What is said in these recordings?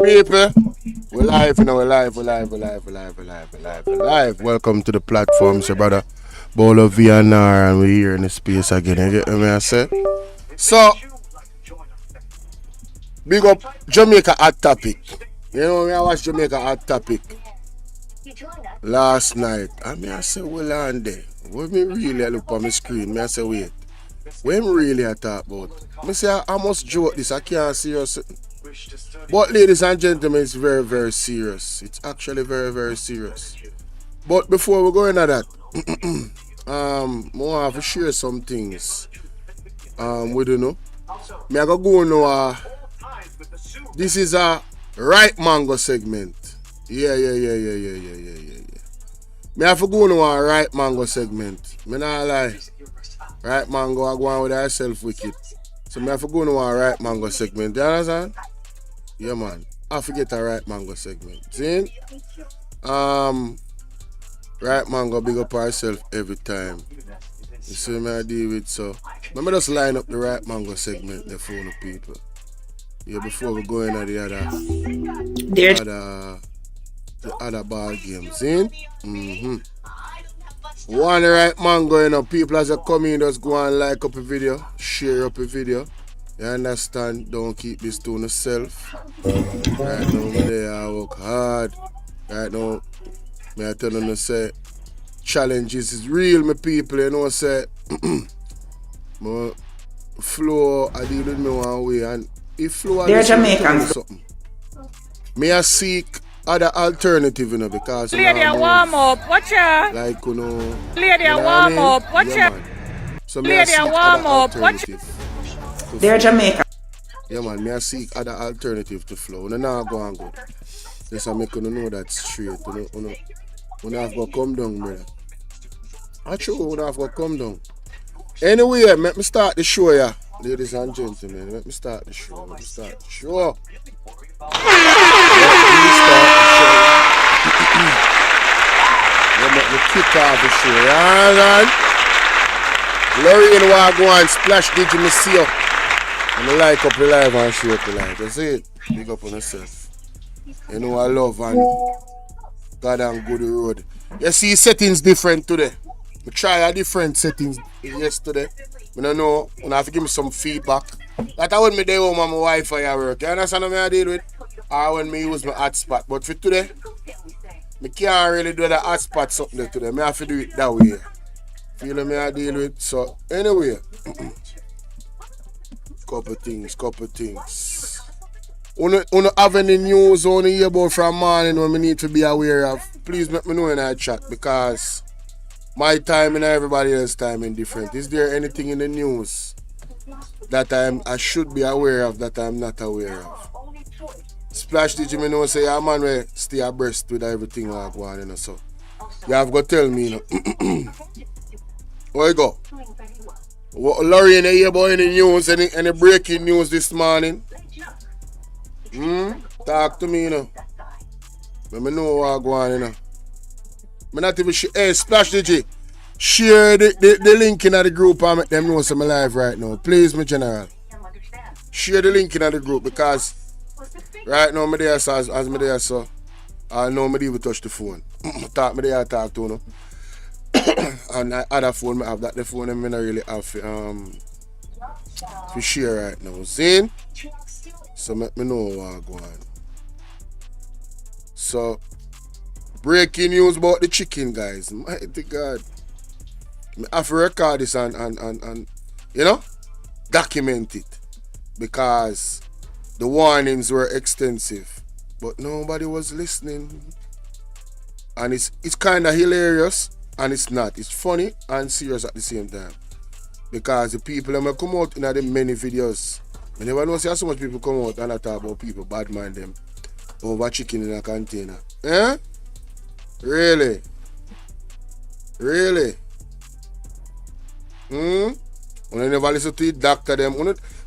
People, we're live, you know, we're live. Welcome to the platform, so brother. Bolo VNR, and we're here in the space again. You get me, I say? So, big up Jamaica Hot Topic. You know, I watched Jamaica Hot Topic last night. And me, I say, well, on there. What me really look on my screen? Me, I say, wait. What me really I talk about? Me say, I must joke this. I can't serious. But ladies and gentlemen, it's very, very serious. It's actually very, very serious. But before we go into that, I want to share some things with you know. Me I go now. This is a right mango segment. Yeah. Me have to go now a right mango segment. Me not lie. Right mango I go on with herself wicked. So me have to go now a right mango segment. You understand? Yeah, man. I forget a right mango segment. See? Right mango big up ourselves every time. You see me I deal with, so let me just line up the right mango segment there for the people. Yeah, before we go into the other ball games. See? One right mango, you know, people as they come in just go and like up a video, share up a video. You understand? Don't keep this to yourself. Right now, me there, I work hard. Right now, me I tell them, say, challenges is real, my people. You know, say, my flow, I deal with me one way. And if flow, they're Jamaicans. Something, me I seek other alternative, you know, because lady a warm up, watch ya. Like, you know, lady a warm up, watch ya. So me I seek other alternative. They're Jamaican. Yeah, man, me I seek other alternative to flow. No, now go and good. Just to make you know that straight. You know, have to come down, brother. Actually, you have to come down. Anyway, let me start the show, yeah. Ladies and gentlemen, let me start the show. Let me start the show. Let me kick off the show, yeah, man. Lorraine will go and splash digi me see you. And like up the live and share the live. You see it? Big up on yourself. You know I love and God and good road. You see settings different today. I try a different settings yesterday. I don't know. I have to give me some feedback. That I when me day home on my Wi-Fi at work. You understand what I deal with? Or when me use my hotspot. But for today, I can't really do the hotspot something there today. I have to do it that way. Feel me I deal with. So anyway. Couple things. Uno have any news on hear about from morning when we need to be aware of, please let me know in our chat because my time and everybody else's time is different. Is there anything in the news that I should be aware of that I'm not aware of? Splash did you know say, yeah man, we stay abreast with everything like one, you know, so you have got to tell me, you know. Where you go? Laurie, you hear about any news, any breaking news this morning? Talk to me, you know. Let me know what's going on, you know. I'm not even sure. Hey, Splash DJ, share the link in the group and make them know I'm live right now. Please, my general. Share the link in the group because right now, I'm there, so as I'm there, so I know I'm even touch the phone. Talk to you, know. And the other phone I have that the phone I not really have to share right now. See? So let me know what's going on. So breaking news about the chicken, guys. Mighty God. I have to record this and you know, document it. Because the warnings were extensive. But nobody was listening. And it's kinda hilarious. And it's not. It's funny and serious at the same time. Because the people that come out in the many videos, I never know see so much people come out and I talk about people bad mind them over chicken in a container. Eh? Really? When I never listen to the doctor them.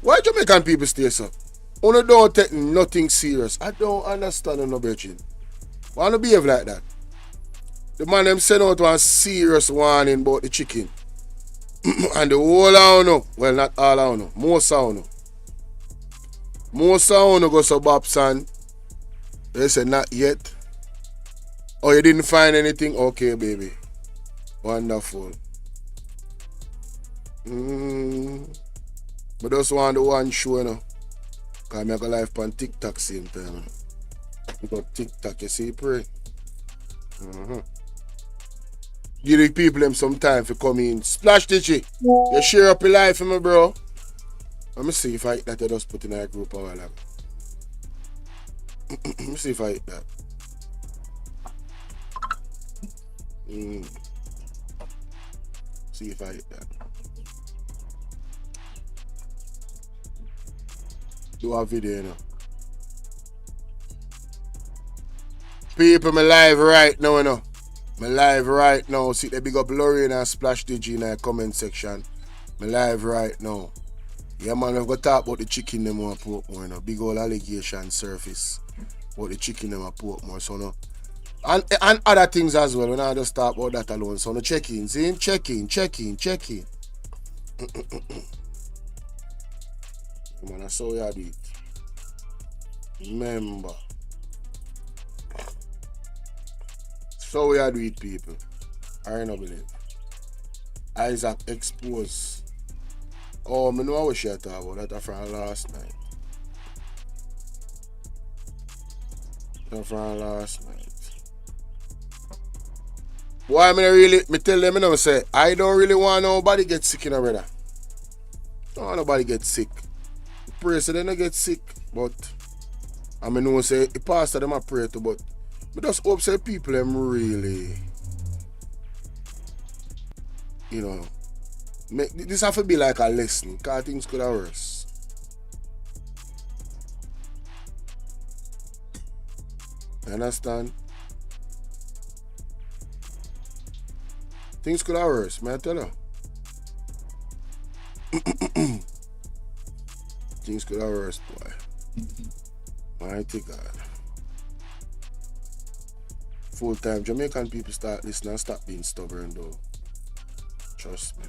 Why Jamaican people stay so? When you don't take nothing serious. I don't understand no bitching. Why not behave like that? The man them send out one serious warning about the chicken. And the whole of you, well not all of you, most of you go so Babson They said not yet. Oh, you didn't find anything? Okay, baby. Wonderful. But just want the one show, you know. Because I make a live on TikTok same time. You know. You got TikTok, you see, pray. Give the people them some time for come in. Splash Digi. You share up your life for me, bro. Let me see if I hit that I just put in a group a while ago. Let me see if I hit that. See if I hit that. Do a video, you know. People, me live right now, you know. Me live right now. See the big up Lorraine and Splash Digi in the comment section. Me live right now. Yeah, man, I've got to talk about the chicken them on Portmore, you know. Big old allegation surface about the chicken them on Portmore, so no. And other things as well. When I just talk about that alone. So no check-in, see? Check-in. Man, that's how you do it. Remember. So we are do it, people. I don't believe. Isaac exposed. Oh, I know what she talk about that from last night. That from last night. Why me tell them, you know, say, I don't really want nobody get sick, you know, brother. Don't want nobody get sick. Pray so they don't get sick, but I know say the pastor them I pray to, but I just hope say people them really, you know, make this have to be like a lesson, because things could have worse. You understand? Things could have worse, may I tell you? Things could have worse, boy. Mighty God. Full-time Jamaican people start listening and stop being stubborn, though. Trust me.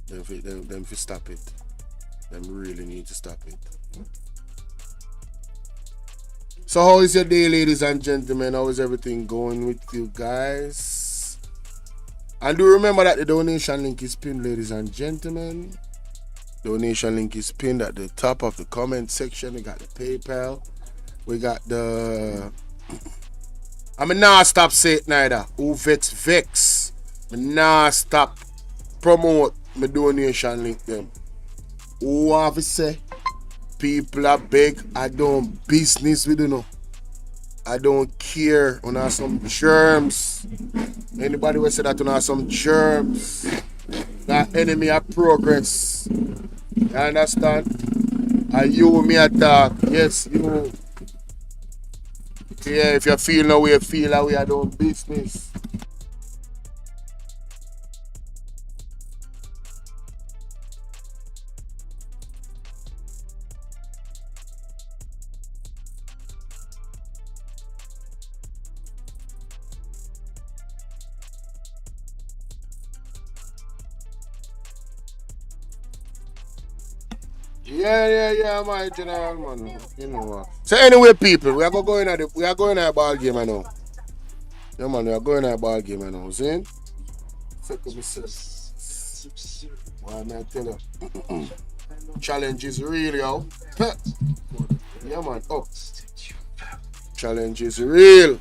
Them fi stop it. Them really need to stop it. So how is your day, ladies and gentlemen? How is everything going with you guys? And do remember that the donation link is pinned, ladies and gentlemen. Donation link is pinned at the top of the comment section. We got the PayPal. We got the... I mean, nah stop say it neither. Who vex. I nah stop promote my donation link them. Who have to say? People are big. I don't business with you know. I don't care on some germs. Anybody will say that on some germs. That enemy of progress. You understand? And you me attack. Yes, you. Yeah, if you feel no way, feel that way, I don't business. Yeah, my general man. You know what? So anyway, people, we are going at a ball game I know. Yeah, man, we are going at a ball game I know. See? Why may I tell you? Challenge is real, yo. Yeah, man. Oh. Challenge is real.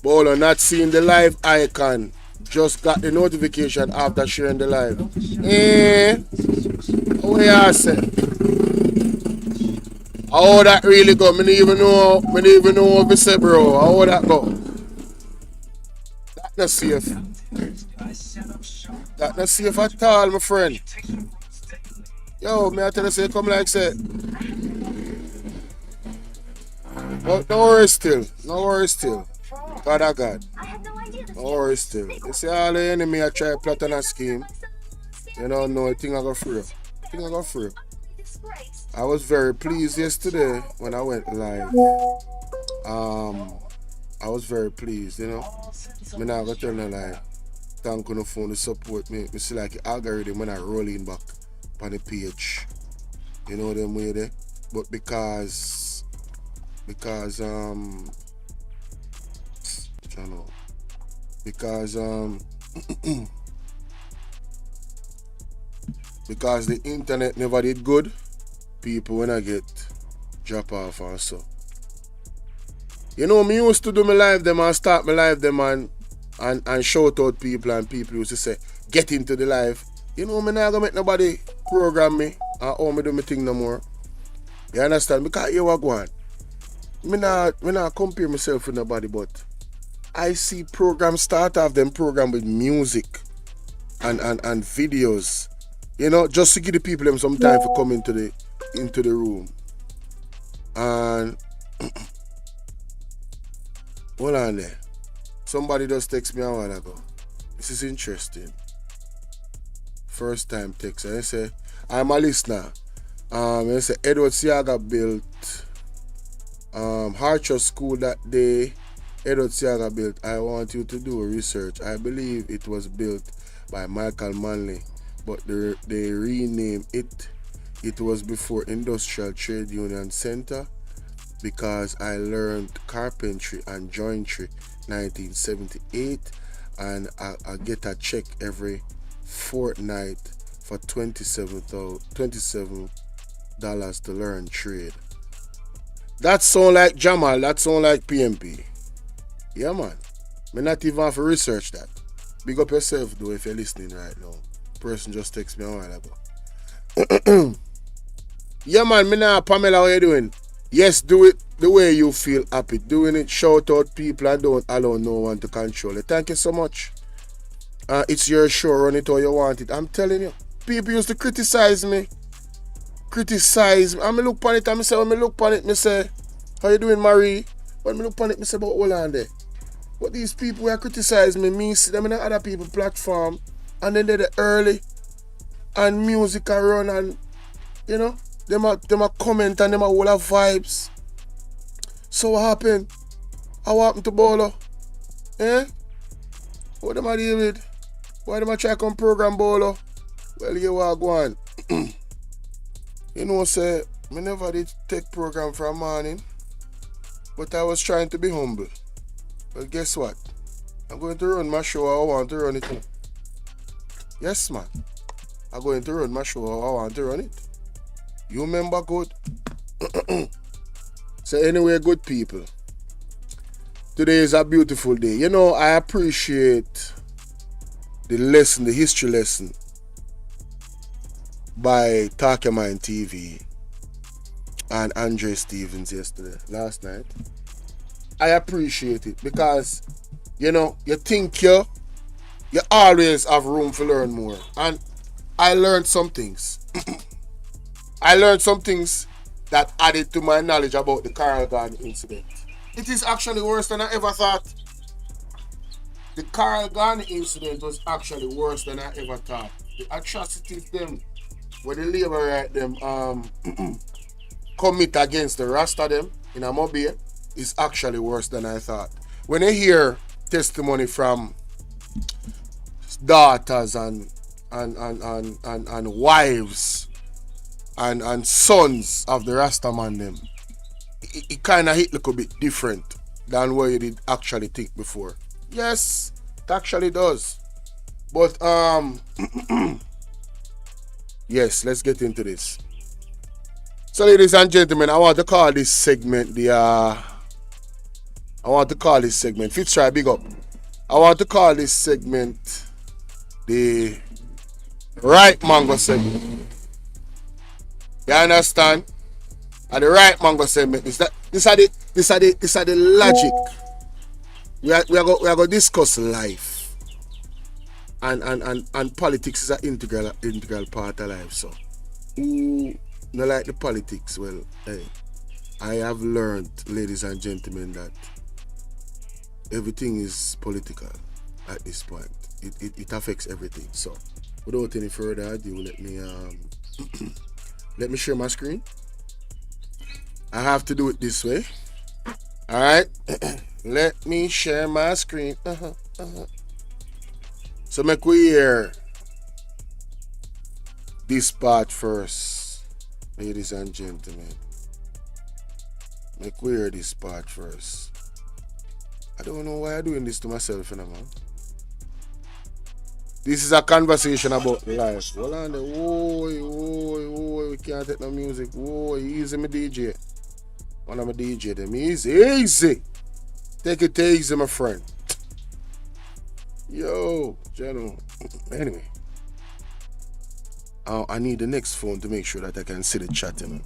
Bolo not seeing the live icon. Just got the notification after sharing the live. What you say? How that really go? Me don't even know what to say, bro. How that go? That not safe. That not safe at all, my friend. Yo, me I tell you say come like say. But no worries still. God of God. No worries still. You see all the enemy I try plot on a scheme. You don't know, I think I got free. I was very pleased yesterday when I went live. I was very pleased, you know. Me now go tell you like, thank you for the support me. Me see like the algorithm when I roll in back on the page. You know them way there. But because because I don't know. Because because the internet never did good, people when I get drop off and so. You know, me used to do my live them and start my live them and shout out people, and people used to say, get into the live. You know, me not gonna make nobody program me or how me do my thing no more. You understand? Because you what go on. Me not compare myself with nobody, but I see programs start off them program with music and videos. You know, just to give the people them some time to come into the room. And hold on there. Somebody just text me a while ago. This is interesting. First time text. And they say, I'm a listener. They say Edward Siaga built Harcher School that day. Edward Siaga built. I want you to do a research. I believe it was built by Michael Manley, but they renamed it. It was before Industrial Trade Union Center, because I learned carpentry and joinery 1978, and I get a check every fortnight for $27 to learn trade. That sound like Jamal, that sound like PMP. Yeah, man. Me not even have to research that. Big up yourself though if you're listening right now. Person just text me a while ago. Yeah, man, me now, Pamela, how you doing? Yes, do it the way you feel happy doing it. Shout out people and don't allow no one to control it. Thank you so much. It's your show, run it how you want it. I'm telling you, people used to criticize me. And me look on it and me say, when me look on it, me say, how you doing, Marie? When me look on it, me say, but hold on there. But these people who criticize me see them in the other people platform, and then they're early, and music are run, and you know, them a comment and them a whole of vibes. So what happened? How happened to Bolo? Eh? What them a deal with? Why them a try come program Bolo? Well, you are going. You know, say, me never did take program from morning, but I was trying to be humble. But guess what? I'm going to run my show how I want to run it. Yes, man. I'm going to run my show how I want to run it. You remember good? So anyway, good people. Today is a beautiful day. You know, I appreciate the lesson, the history lesson by Takemine TV and Andre Stevens last night. I appreciate it because, you know, you think you always have room to learn more. And I learned some things. I learned some things that added to my knowledge about the Carl Garden incident. It is actually worse than I ever thought. The Carl Garden incident was actually worse than I ever thought. The atrocities them, when the labor right them commit against the Rasta them in a mobile is actually worse than I thought. When I hear testimony from daughters and wives and sons of the Rasta man them, it kind of hit a little bit different than what you did actually think before. Yes, it actually does. But yes, let's get into this. So, ladies and gentlemen, I want to call this segment Fitzroy, big up. I want to call this segment the Right Mango segment. You understand? And the Right Mango segment is that this are the logic. We are going to discuss life, and politics is an integral part of life. So, not like the politics. Well, hey, I have learned, ladies and gentlemen, that everything is political at this point. It affects everything. So, without any further ado, let me share my screen. I have to do it this way. All right. Let me share my screen. So make we hear this part first, ladies and gentlemen. Make we hear this part first. I don't know why I'm doing this to myself, man. This is a conversation about life. Hold on there. Whoa, we can't take no music. Whoa, easy, my DJ. One of my DJ, them easy. Take it easy, my friend. Yo, general. Anyway. I need the next phone to make sure that I can see the chat, you know.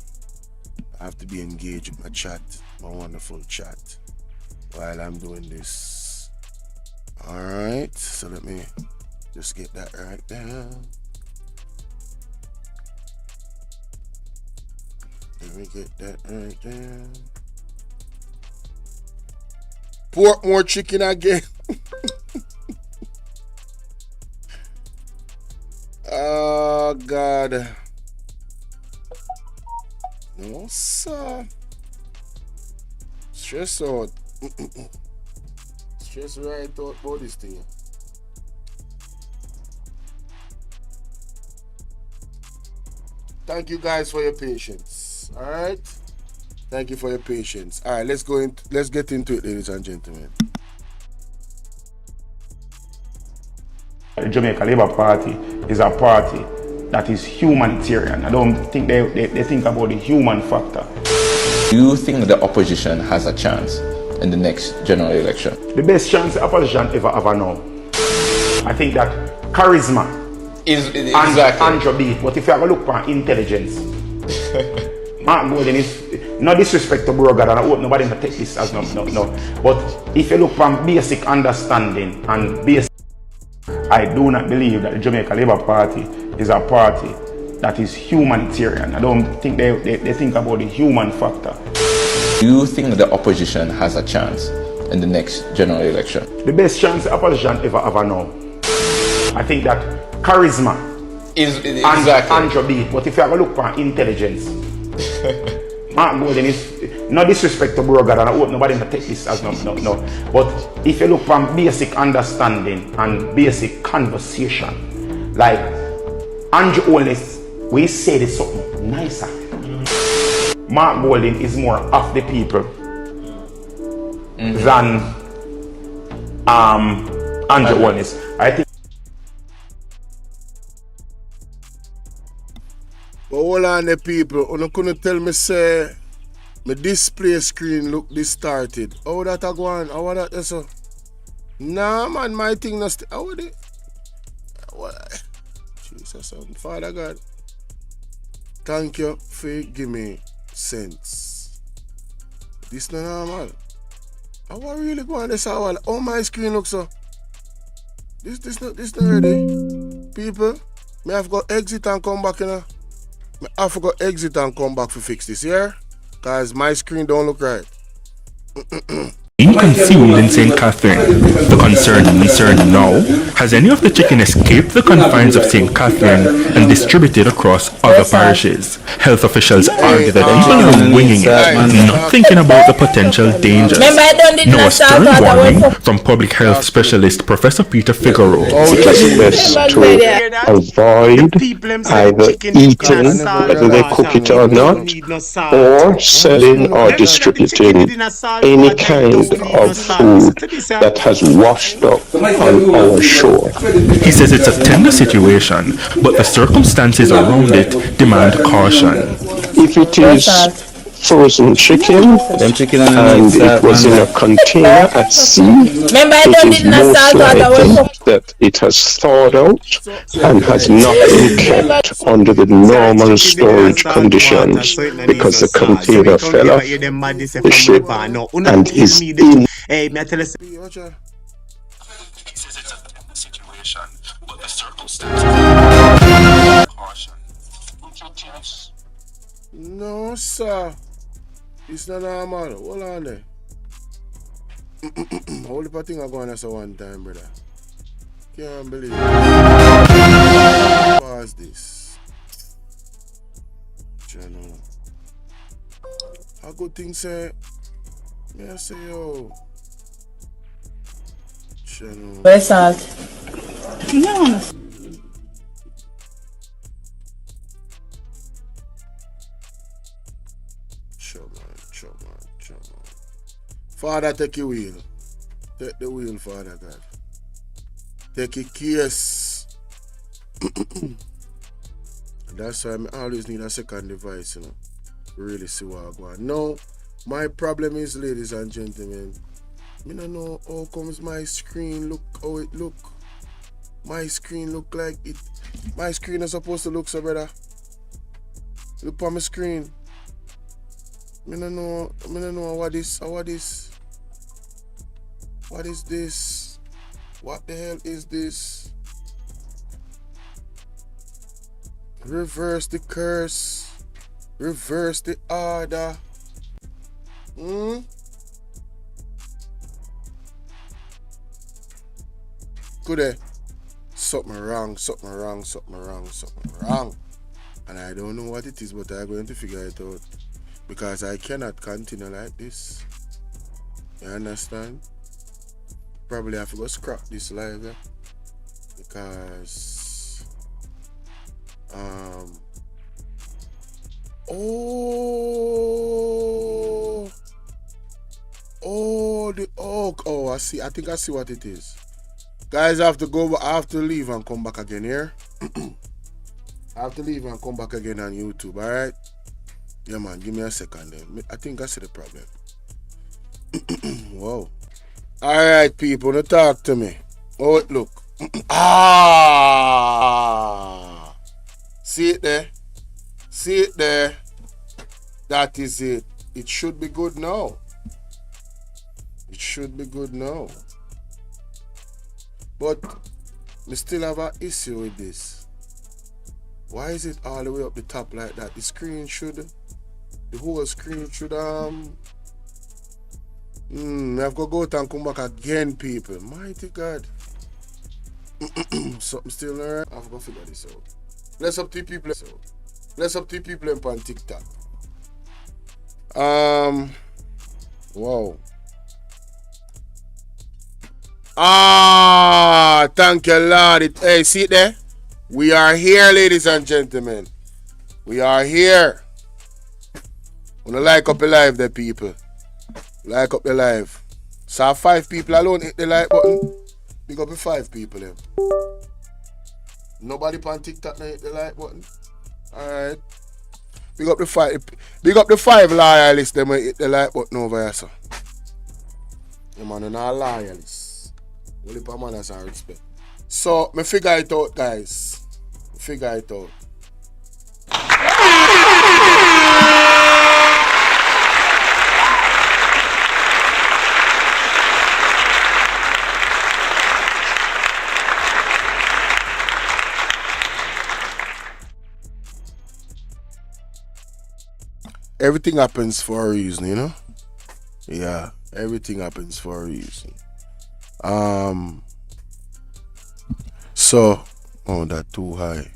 I have to be engaged with my chat, my wonderful chat, while I'm doing this. Alright, so let me just get that right there. Let me get that right there. Portmore chicken again. Oh, God. No, sir. Stress out. Stress right out about this thing. Thank you guys for your patience. Alright? Thank you for your patience. Alright, let's get into it, ladies and gentlemen. The Jamaica Labour Party is a party that is humanitarian. I don't think they think about the human factor. Do you think the opposition has a chance in the next general election? The best chance the opposition ever know. I think that charisma Is exactly. Andrew B. But if you have a look for intelligence, Mark Golden is no disrespect to Bro God, and I hope nobody to take this as no. But if you look for basic understanding and basic, I do not believe that the Jamaica Labour Party is a party that is humanitarian. I don't think they think about the human factor. Do you think the opposition has a chance in the next general election? The best chance the opposition ever know. I think that charisma Is exactly. Andrew B. But if you have a look for intelligence, Mark Golden is no disrespect to Bro God, and I hope nobody to take this as no. But if you look for basic understanding and basic conversation, like Andrew Holness, we say this something nicer. Mark Golden is more of the people than Andrew Holness. I think. But hold on the people, you couldn't tell me say my display screen look distorted. How that a go on? How that is so? Nah man, my thing not how would it? What? Jesus, Father God. Thank you for giving me sense. This not normal. How I really go on this hour? How my screen looks so? This not ready. People, may I have got exit and come back, you know? I forgot exit and come back to fix this, yeah? Cause my screen don't look right. Being concealed in St. Catherine, the concern now, has any of the chicken escaped the confines of St. Catherine and distributed across other parishes? Health officials argue that people are winging it, not thinking about the potential dangers. Now a stern warning from public health specialist Professor Peter Figaro. It is best to avoid either eating, whether they cook it or not, or selling or distributing any kind of food that has washed up on our shore. He says it's a tender situation, but the circumstances around it demand caution. If it is frozen chicken and it was in a container at sea, it is most likely that it has thawed out and has not been kept under the normal storage conditions because the container fell off the ship and is in. He says it's a tender situation, but the circumstances demand caution. No, sir. It's not normal. Hold on there. Hold the thing I go on as a one time, brother. Can't believe it. Pause this. Channel. A good thing say. May I say yo. Channel. Where's salt? No. election. Father, take your wheel. Take the wheel, Father God. Take your case. That's why I always need a second device, you know. Really see what I want. No, my problem is, ladies and gentlemen, I don't know how comes my screen look how it look. My screen look like it. My screen is supposed to look so better. Look on my screen. I don't know what this. What is this? What the hell is this? Reverse the curse. Reverse the order. Could I? Something wrong. And I don't know what it is, but I'm going to figure it out. Because I cannot continue like this. You understand? Probably have to go scrap this live, yeah? Because I think I see what it is. Guys, I have to leave and come back again here. I have to leave and come back again on YouTube, alright? Yeah man, give me a second then. I think I see the problem. Whoa. Alright people, now talk to me. Oh it look. See it there? See it there? That is it. It should be good now. It should be good now. But we still have an issue with this. Why is it all the way up the top like that? The whole screen should I have to go out and come back again, people. Mighty God. Something still there. I have to figure this out. Bless up to people. Bless up to people on TikTok. Wow. Thank you, Lord. Hey, see it there? We are here, ladies and gentlemen. We are here. Wanna like up the live there, people. Like up the live. So 5 people alone hit the like button. Big up the 5 people then. Nobody on TikTok now hit the like button. Alright. Big up the 5. Big up the 5 loyalists them hit the like button over here, sir. Yeah, man, they're not loyalists. Only for manners and respect. So, me figure it out, guys. Figure it out. Everything happens for a reason, you know? Yeah, everything happens for a reason. So, oh, that too high.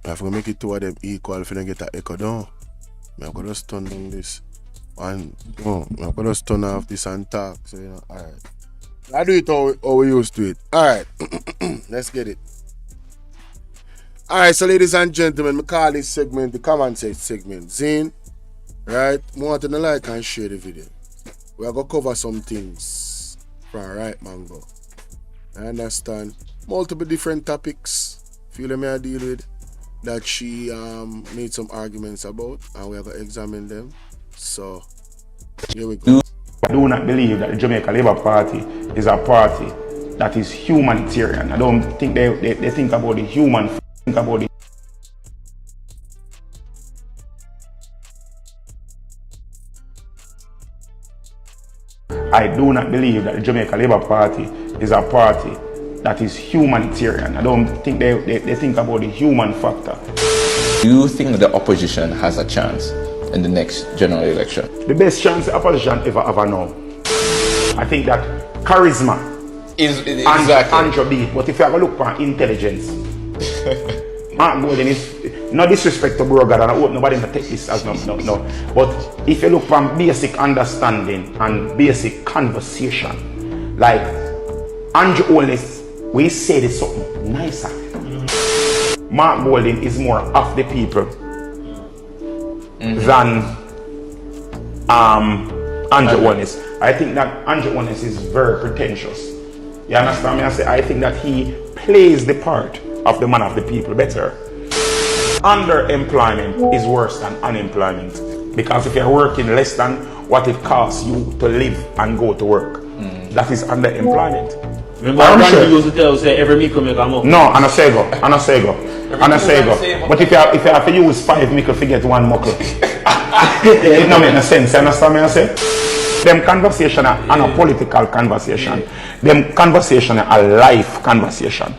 I have to make it 2 of them equal if you don't get that echo down. I'm going to just turn down this. And, I'm going to just turn off this and talk. So, you know, alright. I do it how we used to it. Alright, let's get it. Alright, so ladies and gentlemen, we call this segment the comment segment. Zine, right? Want to like and share the video. We are going to cover some things from Right Mango. I understand. Multiple different topics. Feel me I deal with. That she made some arguments about. And we are going to examine them. So, here we go. I do not believe that the Jamaica Labour Party is a party that is humanitarian. I don't think they think about the human. Think about it. I do not believe that the Jamaica Labour Party is a party that is humanitarian. I don't think they think about the human factor. Do you think that the opposition has a chance in the next general election? The best chance the opposition ever know. I think that charisma is exactly. Andrew beat, but if you have a look for intelligence, Mark Golden is no disrespect to Bro God, and I hope nobody can take this as no. But if you look from basic understanding and basic conversation, like Andrew Holness, we say this something nicer. Mark Golden is more of the people than Andrew Holness. I think that Andrew Holness is very pretentious. You understand me? I think that he plays the part of the man of the people better. Underemployment is worse than unemployment, because if you're working less than what it costs you to live and go to work, that is underemployment. Remember, Randy used to tell us every micro make a month. No, and I say go. But if you have to use 5 mickle to get 1 muckle, it don't make no sense. You understand me? I say them conversation are not a political conversation. Them conversation are a life conversation.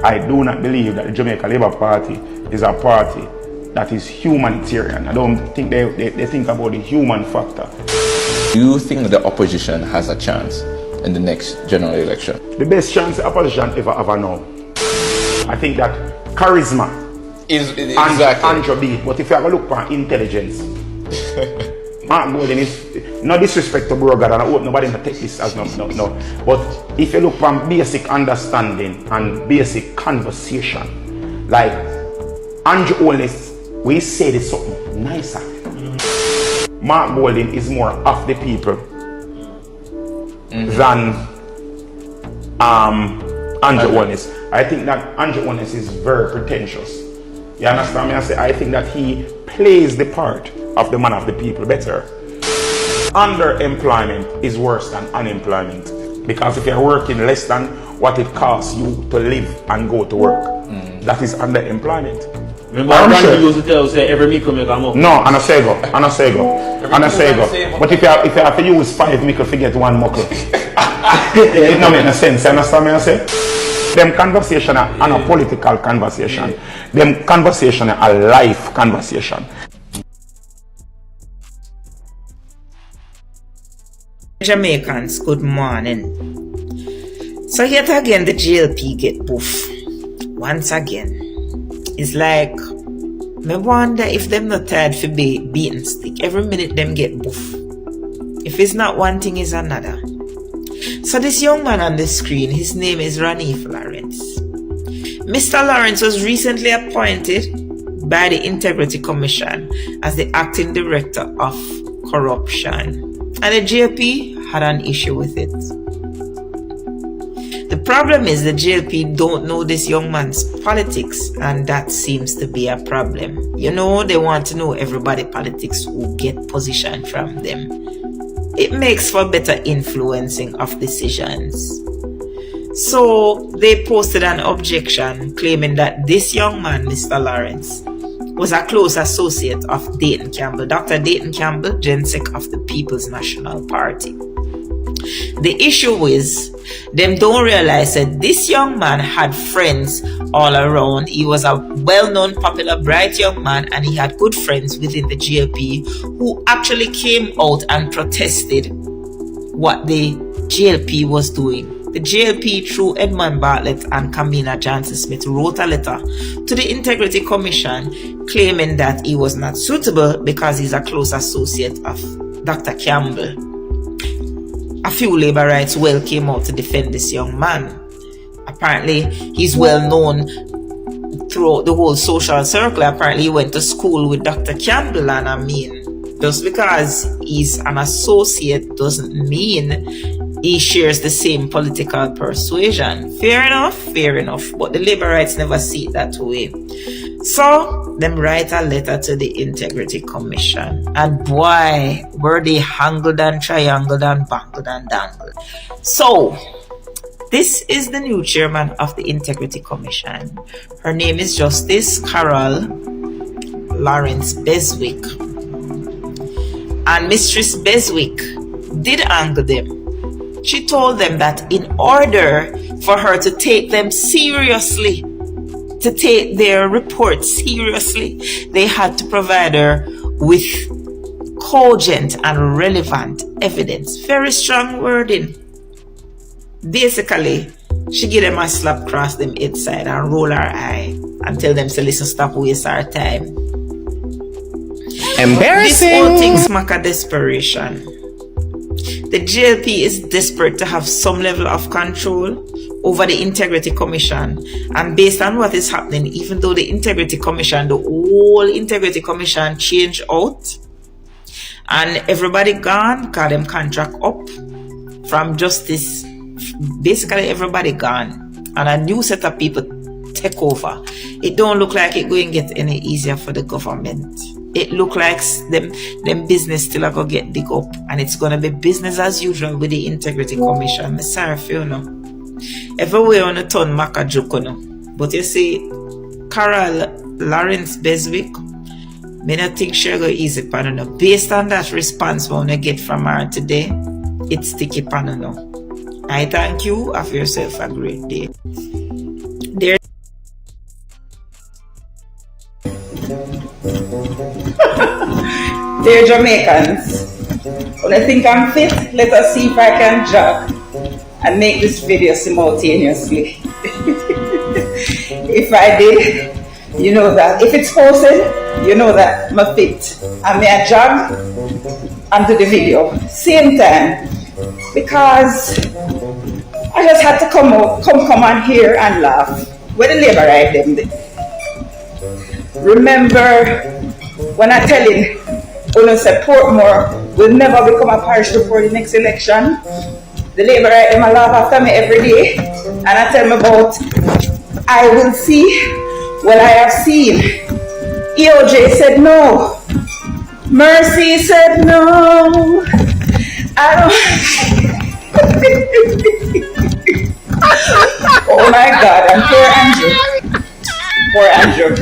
I do not believe that the Jamaica Labour Party is a party that is humanitarian. I don't think they think about the human factor. Do you think the opposition has a chance in the next general election? The best chance the opposition ever know. I think that charisma is Andrew B. But if you have a look for intelligence, Mark Golden is no disrespect to Bro God, and I hope nobody to take this as no. But if you look for basic understanding and basic conversation, like Andrew Holness, we say this something nicer. Mark Golden is more of the people than Andrew Holness. I think that Andrew Holness is very pretentious. You understand me? I think that he plays the part of the man of the people better. Underemployment is worse than unemployment, because if you're working less than what it costs you to live and go to work, that is underemployment. Remember, Randy used to tell us every micro make a month. No, and I say go. But if you have to use 5 mickle to get 1 muckle, it don't make no sense. You understand me? I say them conversation are not a political conversation. Them conversation are a life conversation. Jamaicans, good morning. So yet again the GLP get poof. Once again. It's like, me wonder if them not tired for be beaten stick. Every minute them get boof. If it's not one thing, it's another. So this young man on the screen, his name is Ranif Lawrence. Mr. Lawrence was recently appointed by the Integrity Commission as the acting director of corruption. And the JLP had an issue with it. The problem is the JLP don't know this young man's politics, and that seems to be a problem. You know, they want to know everybody politics who get position from them. It makes for better influencing of decisions. So they posted an objection claiming that this young man, Mr. Lawrence, was a close associate of Dayton Campbell, Dr. Dayton Campbell, Gensec of the People's National Party. The issue is, them don't realize that this young man had friends all around. He was a well-known, popular, bright young man, and he had good friends within the GLP who actually came out and protested what the GLP was doing. The GLP, through Edmund Bartlett and Kamina Johnson-Smith, wrote a letter to the Integrity Commission claiming that he was not suitable because he's a close associate of Dr. Campbell. A few labor rights well came out to defend this young man. Apparently, he's well known throughout the whole social circle. Apparently, he went to school with Dr. Campbell, and I mean, just because he's an associate doesn't mean he shares the same political persuasion. Fair enough, but the labor rights never see it that way. So, them write a letter to the Integrity Commission, and boy, were they hangled and triangled and bangled and dangled. So, this is the new chairman of the Integrity Commission. Her name is Justice Carol Lawrence Beswick. And Mistress Beswick did angle them. She told them that in order for her to take them seriously, to take their report seriously, they had to provide her with cogent and relevant evidence. Very strong wording. Basically, she gave them a slap across them inside and roll her eye and tell them to listen, stop waste our time. Embarrassing. This whole thing smack of desperation. The GLP is desperate to have some level of control over the Integrity Commission. And based on what is happening, even though the Integrity Commission, the whole Integrity Commission changed out, and everybody gone, got them contract up from justice, basically everybody gone, and a new set of people take over. It don't look like it going to get any easier for the government. It look like them business still are going to get dig up, and it's going to be business as usual with the Integrity Commission. I'm sorry for you know. Everywhere on a ton maka joke, you know. But you see, Carol Lawrence Beswick, I don't think she'll go easy pan no. Based on that response we want to get from her today, it's sticky pan no. I thank you. Have yourself a great day. Dear Jamaicans, when I think I'm fit, let us see if I can jog and make this video simultaneously. If I did, you know that. If it's posted, you know that I'm fit. I may jog and do the video same time, because I just had to come on here and laugh. Where the labor right them. Remember when I tell him, when I said Portmore will never become a parish before the next election, the labor right them laugh after me every day, and I tell them about, I will see what I have seen. EOJ said no. Mercy said no. I don't. Oh my God, and poor Andrew. Poor Andrew.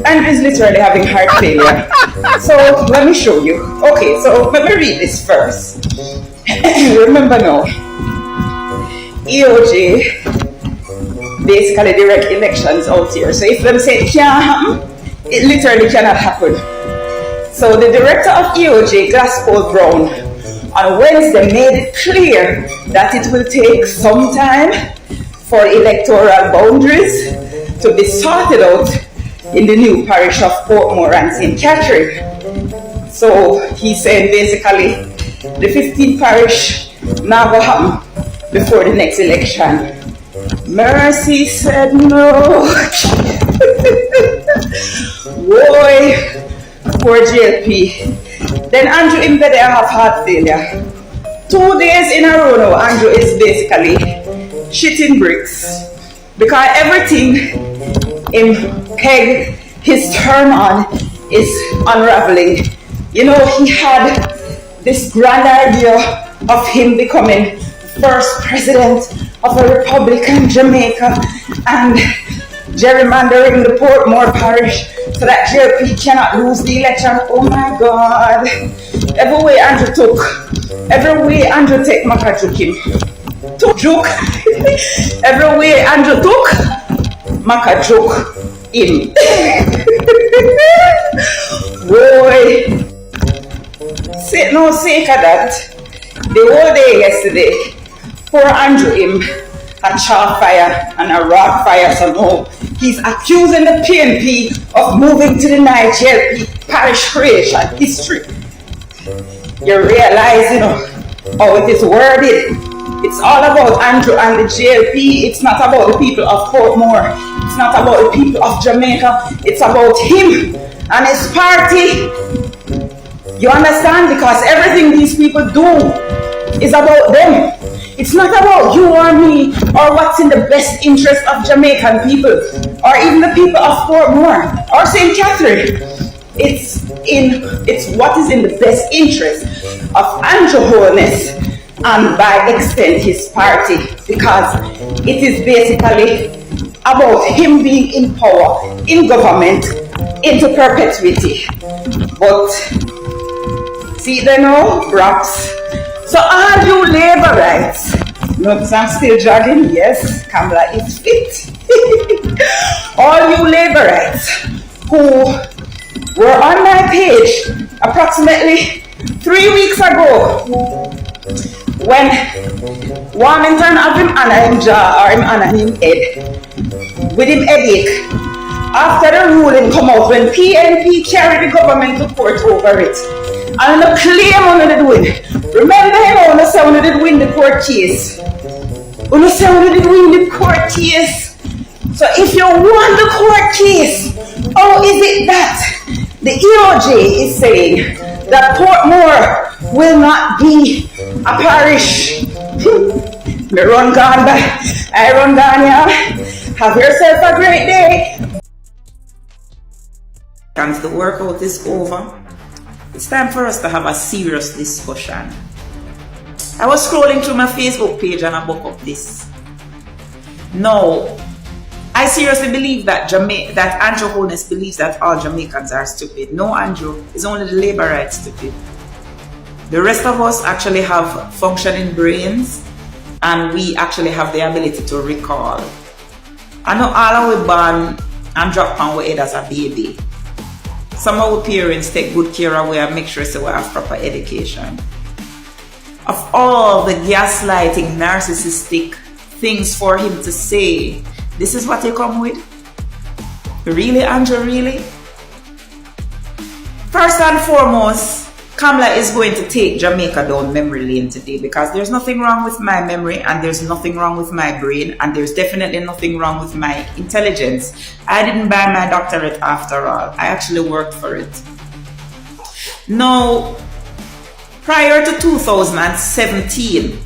Andrew's literally having heart failure. So let me show you. Okay, so let me read this first. Remember now, EOJ basically direct elections out here. So if them say it can't happen, it literally cannot happen. So the director of EOJ, Glasspool Brown, on Wednesday made it clear that it will take some time for electoral boundaries to be sorted out in the new parish of Portmore and St. Catherine. So he said basically the 15th parish now will happen before the next election. Mercy said no. Boy, poor JLP. Then Andrew in bed have heart failure. 2 days in a row now, Andrew is basically shitting bricks, because everything in peg his turn on is unraveling. You know, he had this grand idea of him becoming first president of a Republican Jamaica and gerrymandering the Portmore parish so that JLP cannot lose the election. Oh my God. Every way Andrew take Maka juke him. Took juke. Every way Andrew took, Maka juke him. Boy. No sake of that. The whole day yesterday, poor Andrew him a chalk fire and a rock fire, so no. He's accusing the PNP of moving to the JLP parish creation history. You realize, you know, how it is worded. It's all about Andrew and the JLP. It's not about the people of Portmore. It's not about the people of Jamaica. It's about him and his party. You understand? Because everything these people do is about them. It's not about you or me or what's in the best interest of Jamaican people or even the people of Portmore or St. Catherine. It's what is in the best interest of Andrew Holness and by extent his party, because it is basically about him being in power, in government, into perpetuity. But see they know, perhaps. So all you labor rights, notice I'm still jogging, yes, Kamala is fit. All you labor rights who were on my page approximately 3 weeks ago when Warmington have him honor him jaw or him honor him head with him headache. After the ruling come out, when PNP carried the government to court over it, and the claim on the win. Remember him on the sound did win the court case. You say we did win the court case. So if you won the court case, how is it that the EOJ is saying that Portmore will not be a parish? I run gone, yeah. Have yourself a great day. Once the workout is over, it's time for us to have a serious discussion. I was scrolling through my Facebook page and I woke up this. No, I seriously believe that Andrew Holness believes that all Jamaicans are stupid. No, Andrew, it's only the Labour right stupid. The rest of us actually have functioning brains and we actually have the ability to recall. I know all of we born and drop on our head as a baby. Some of our parents take good care of we and make sure so we have proper education. Of all the gaslighting, narcissistic things for him to say, this is what you come with? Really, Andrew, really? First and foremost, Kamala is going to take Jamaica down memory lane today because there's nothing wrong with my memory and there's nothing wrong with my brain and there's definitely nothing wrong with my intelligence. I didn't buy my doctorate after all. I actually worked for it. Now, prior to 2017,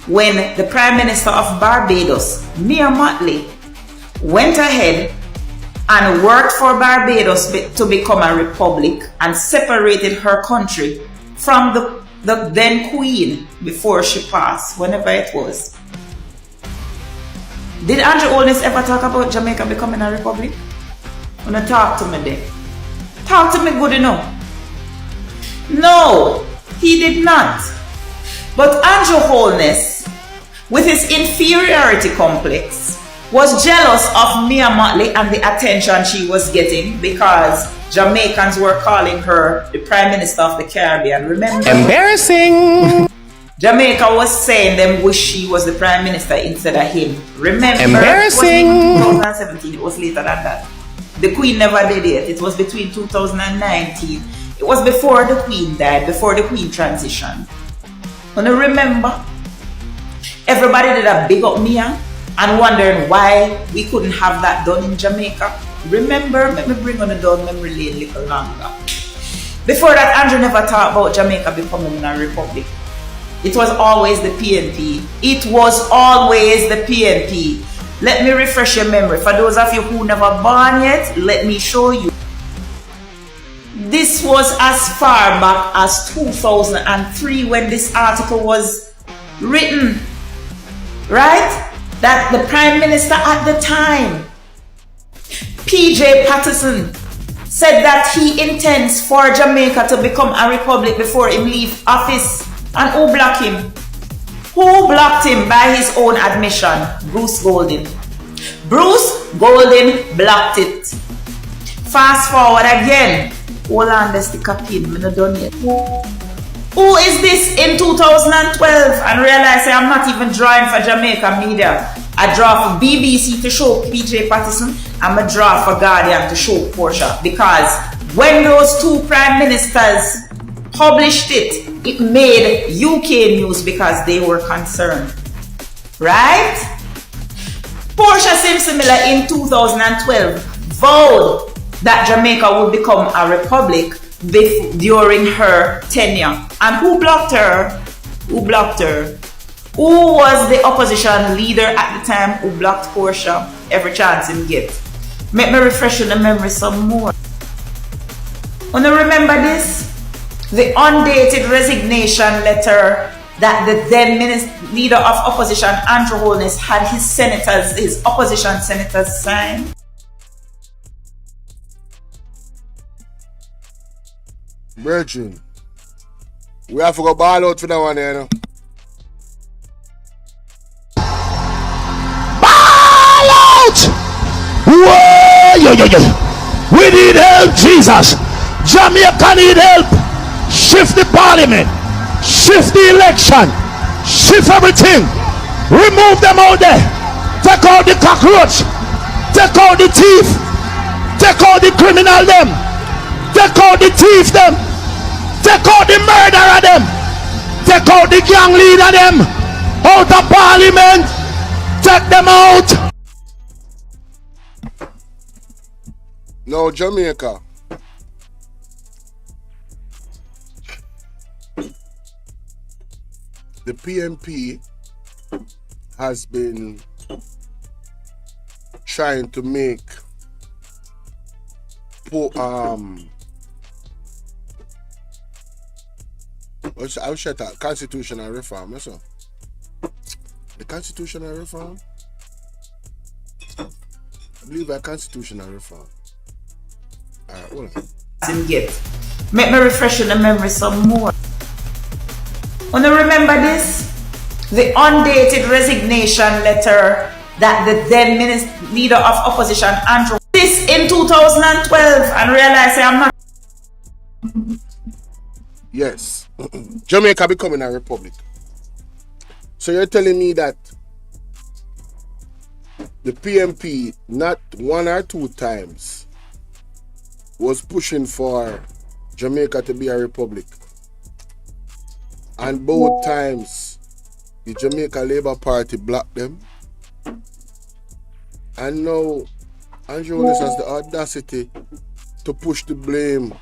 when the Prime Minister of Barbados, Mia Mottley, went ahead and worked for Barbados to become a republic and separated her country from the then queen before she passed, whenever it was. Did Andrew Holness ever talk about Jamaica becoming a republic? Wanna talk to me then? Talk to me good enough. No, he did not. But Andrew Holness, with his inferiority complex, was jealous of Mia Mottley and the attention she was getting because Jamaicans were calling her the Prime Minister of the Caribbean. Remember? Embarrassing! Jamaica was saying them wish she was the Prime Minister instead of him. Remember? Embarrassing! It wasn't 2017, it was later than that. The Queen never did it. It was between 2019. It was before the Queen died, before the Queen transitioned. And remember? Everybody did a big up Mia and wondering why we couldn't have that done in Jamaica. Remember, let me bring on the down memory lane a little longer. Before that, Andrew never talked about Jamaica becoming a republic. It was always the PNP. It was always the PNP. Let me refresh your memory. For those of you who never born yet, let me show you. This was as far back as 2003 when this article was written, right? That the Prime Minister at the time, PJ Patterson, said that he intends for Jamaica to become a republic before he leaves office. And who blocked him? Who blocked him by his own admission? Bruce Golding. Bruce Golding blocked it. Fast forward again. Hold on, let's stick a pin. I'm not done yet. Who is this in 2012 and realize I'm not even drawing for Jamaica media? I draw for BBC to show PJ Patterson. I'm a draw for Guardian to show Portia. Because when those two prime ministers published it, it made UK news because they were concerned. Right? Portia Simpson-Miller in 2012 vowed that Jamaica would become a republic during her tenure. And who blocked her? Who blocked her? Who was the opposition leader at the time who blocked Portia every chance him get? Make me refresh the memory some more. Wanna remember this? The undated resignation letter that the then leader of opposition, Andrew Holness, had his opposition senators sign. Brethren, we have to go ball out for that one, you know. Ball out! Whoa! We need help, Jesus. Jamaica need help. Shift the parliament. Shift the election. Shift everything. Remove them out there. Take out the cockroach. Take out the thief. Take out the criminal them. Take out the thief them. Take out the murderer them. Take out the gang leader them. Out of parliament. Take them out. No, Jamaica. The PMP has been trying to make constitutional reform. That's all. The constitutional reform? I believe a constitutional reform. Alright, hold on. Make me refresh in the memory some more. Wanna remember this? The undated resignation letter that the then leader of opposition, Andrew, this in 2012 and realized I'm not. Yes. Jamaica becoming a republic. So you're telling me that the PMP not one or two times was pushing for Jamaica to be a republic, and both times the Jamaica Labour Party blocked them, and now Andrew Holness has the audacity to push the blame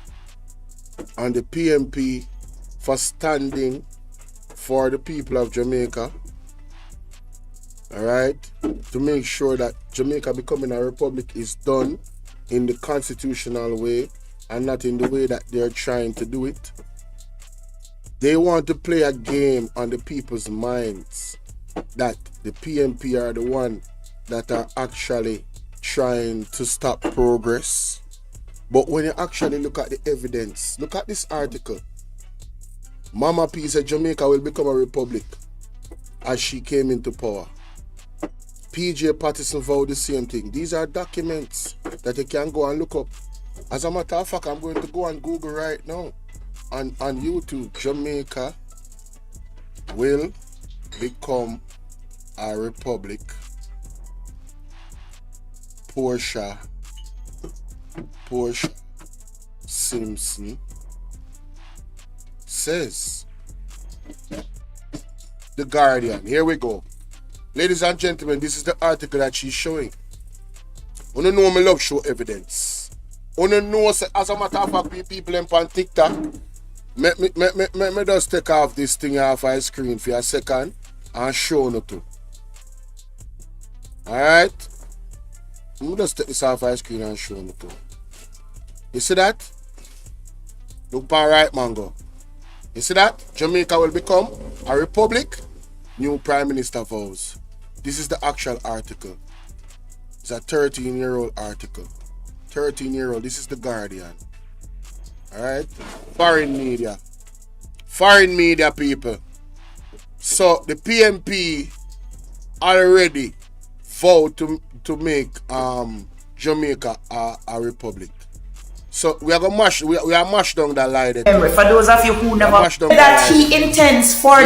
on the PMP for standing for the people of Jamaica, alright, to make sure that Jamaica becoming a republic is done in the constitutional way and not in the way that they're trying to do it. They want to play a game on the people's minds that the PMP are the one that are actually trying to stop progress. But when you actually look at the evidence, look at this article. Mama P said Jamaica will become a republic as she came into power. PJ Patterson vowed the same thing. These are documents that you can go and look up. As a matter of fact, I'm going to go on Google right now. On YouTube, Jamaica will become a republic. Portia Simpson says. The Guardian. Here we go. Ladies and gentlemen, this is the article that she's showing. You know me love show evidence. You know, as a matter of fact, people on TikTok, me just take off this thing off my screen for a second and show you too. Alright? Let me just take this off my screen and show you too. You see that? Look on right, Mango. You see that? Jamaica will become a republic. New Prime Minister vows. This is the actual article. It's a 13-year-old article. 13-year-old. This is the Guardian. Alright? Foreign media. Foreign media, people. So the PMP already vowed to make Jamaica a republic. So we are gonna mash. We are mash down that lie. For those of you who never heard that he intends for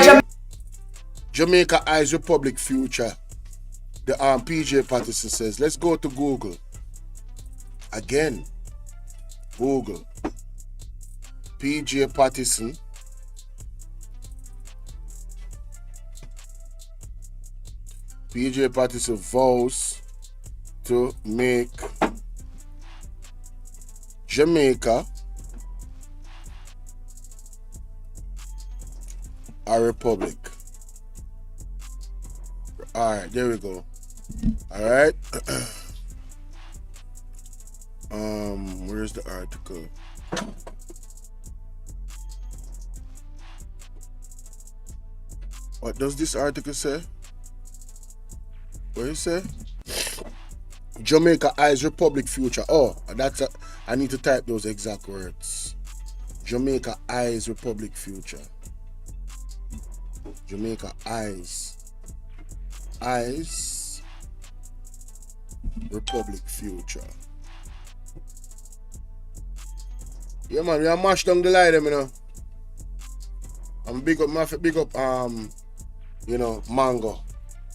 Jamaica as republic future. The PJ Patterson says. Let's go to Google. Again. Google. PJ Patterson. PJ Patterson vows to make Jamaica a republic. Alright, there we go. Alright. Where's the article? What does this article say? What do you say? Jamaica eyes republic future. Oh, that's I need to type those exact words. Jamaica eyes republic future. Jamaica eyes republic future. Yeah, man, we are mashed down the line, you know. I'm big up, you know, Mango.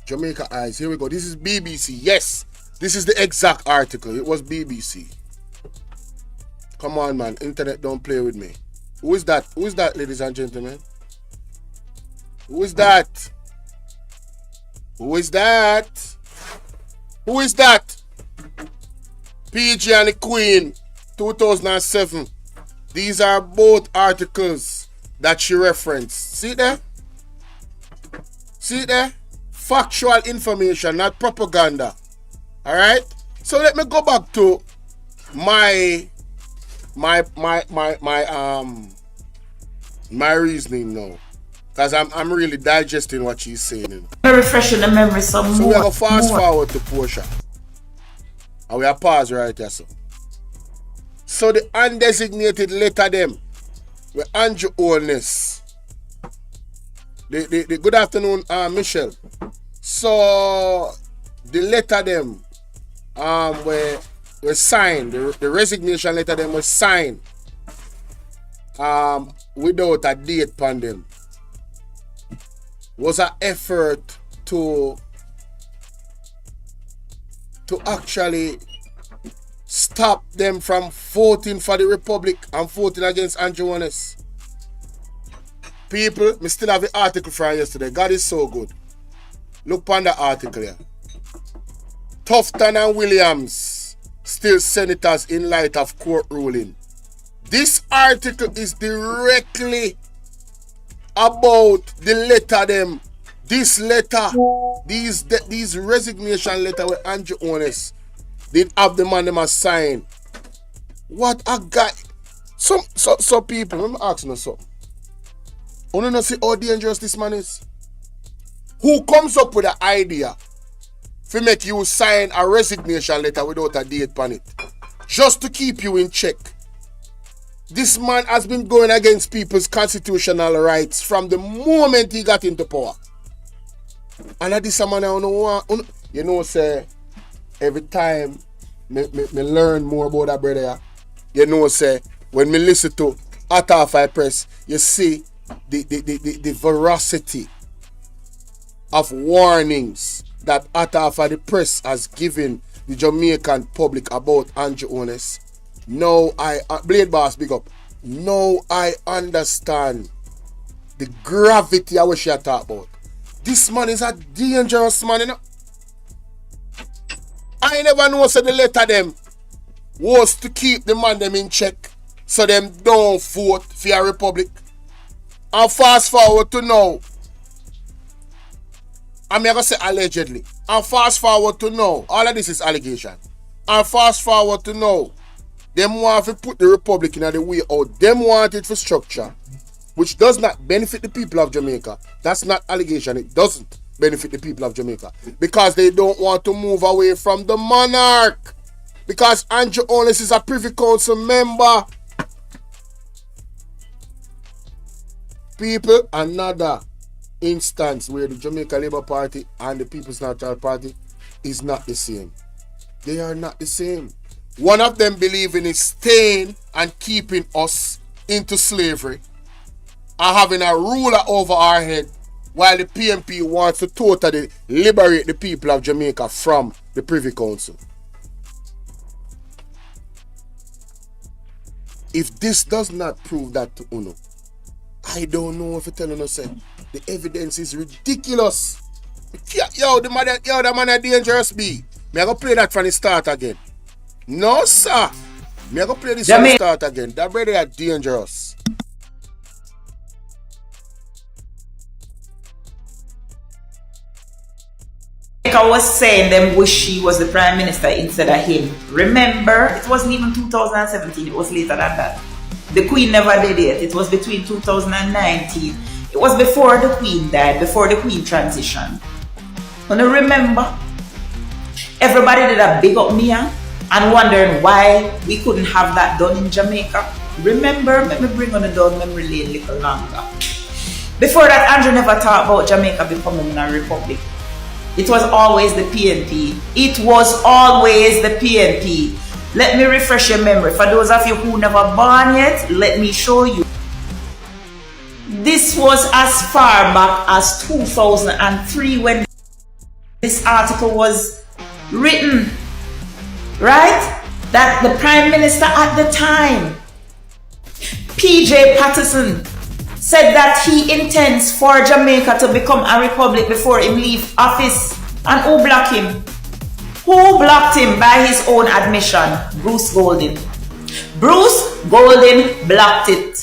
Jamaica eyes. Here we go. This is BBC. Yes, this is the exact article. It was BBC. Come on, man. Internet, don't play with me. Who is that? Who is that, ladies and gentlemen? Who is that? Who is that? Who is that? PG and the Queen, 2007. These are both articles that she referenced. See there? See there? Factual information, not propaganda. Alright? So let me go back to my reasoning now. Because I'm really digesting what she's saying. I'm refreshing the memory some more. So we're going to fast forward to Portia. And we are pause right here, so the undesignated letter them with Andrew Holness. The good afternoon, Michelle. So the letter them were signed. The resignation letter them was signed without a date upon them. Was an effort to actually stop them from voting for the Republic and voting against Andrew Holness. People, me still have the article from yesterday. God is so good. Look on the article here. Tufton and Williams still senators in light of court ruling. This article is directly about the letter them. This letter, these resignation letter with Andrew Holness did have the man them a sign. What a guy. So people, let me ask you something. You don't know see how dangerous this man is? Who comes up with the idea to make you sign a resignation letter without a date on it? Just to keep you in check. This man has been going against people's constitutional rights from the moment he got into power. And at this man, you know, say, every time me learn more about that brother, you know, say, when me listen to Atafai Press, you see the veracity of warnings that Atafai the Press has given the Jamaican public about Andrew Holness. Now Blade Boss, big up. Now I understand the gravity of what she talk about. This man is a dangerous man, you know. I never know so the letter them was to keep the man them in check so them don't vote for a republic. And fast forward to now. I'm going to say allegedly. And fast forward to now. All of this is allegation. And fast forward to now. Them want to put the republic in the way out. Them want it for structure, which does not benefit the people of Jamaica. That's not allegation. It doesn't benefit the people of Jamaica. Because they don't want to move away from the monarch. Because Andrew Holness is a Privy Council member. People, another instance where the Jamaica Labour Party and the People's National Party is not the same. They are not the same. One of them believing in staying and keeping us into slavery and having a ruler over our head, while the PNP wants to totally liberate the people of Jamaica from the Privy Council. If this does not prove that to Uno, I don't know if you're telling us the evidence is ridiculous. Yo, the man is dangerous, B. Me I go play that from the start again. No, sir. Me I go play this from the start again. That brother is dangerous. I was saying them wish she was the Prime Minister instead of him. Remember, it wasn't even 2017, it was later than that. The Queen never did it. It was between 2019. It was before the Queen died, before the Queen transitioned. And remember, everybody did a big up Mia and wondering why we couldn't have that done in Jamaica. Remember, let me bring on the down memory lane a little longer. Before that, Andrew never talked about Jamaica becoming a republic. It was always the PNP. It was always the PNP. Let me refresh your memory. For those of you who never born yet, let me show you. This was as far back as 2003 when this article was written. Right? That the Prime Minister at the time, PJ Patterson, said that he intends for Jamaica to become a republic before he leaves office. And who blocked him? Who blocked him by his own admission? Bruce Golding. Bruce Golding blocked it.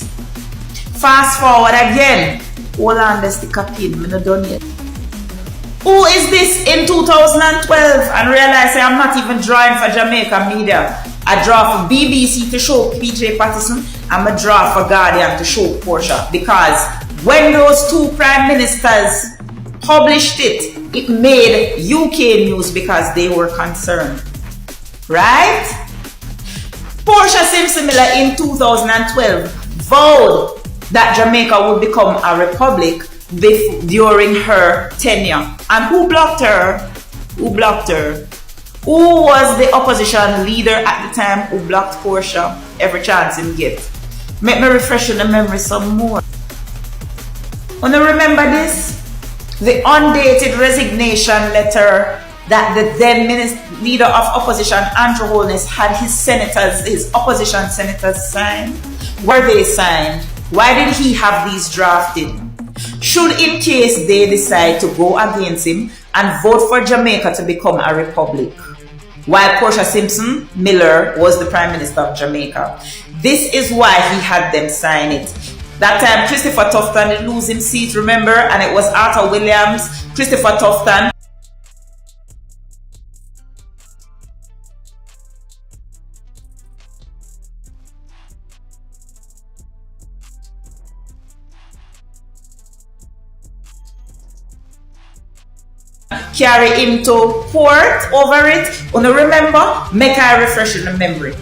Fast forward again. Hold on, let's stick a pin. I'm not done yet. Who is this in 2012 and realize I'm not even drawing for Jamaica media? I draw for BBC to show PJ Patterson. I'm a draw for Guardian to show Portia. Because when those two prime ministers published it, it made UK news because they were concerned. Right? Portia Simpson Miller in 2012 vowed that Jamaica would become a republic during her tenure. And who blocked her? Who blocked her? Who was the opposition leader at the time who blocked Portia every chance him get? Make me refresh the memory some more. Wanna remember this? The undated resignation letter that the then leader of opposition, Andrew Holness, had his opposition senators sign. Were they signed? Why did he have these drafted? Should in case they decide to go against him and vote for Jamaica to become a republic, while Portia Simpson Miller was the Prime Minister of Jamaica. This is why he had them sign it. That time Christopher Tufton did lose his seat, remember? And it was Arthur Williams, Christopher Tufton. Carry him to court over it. Wanna remember? Make I refresh in the memory.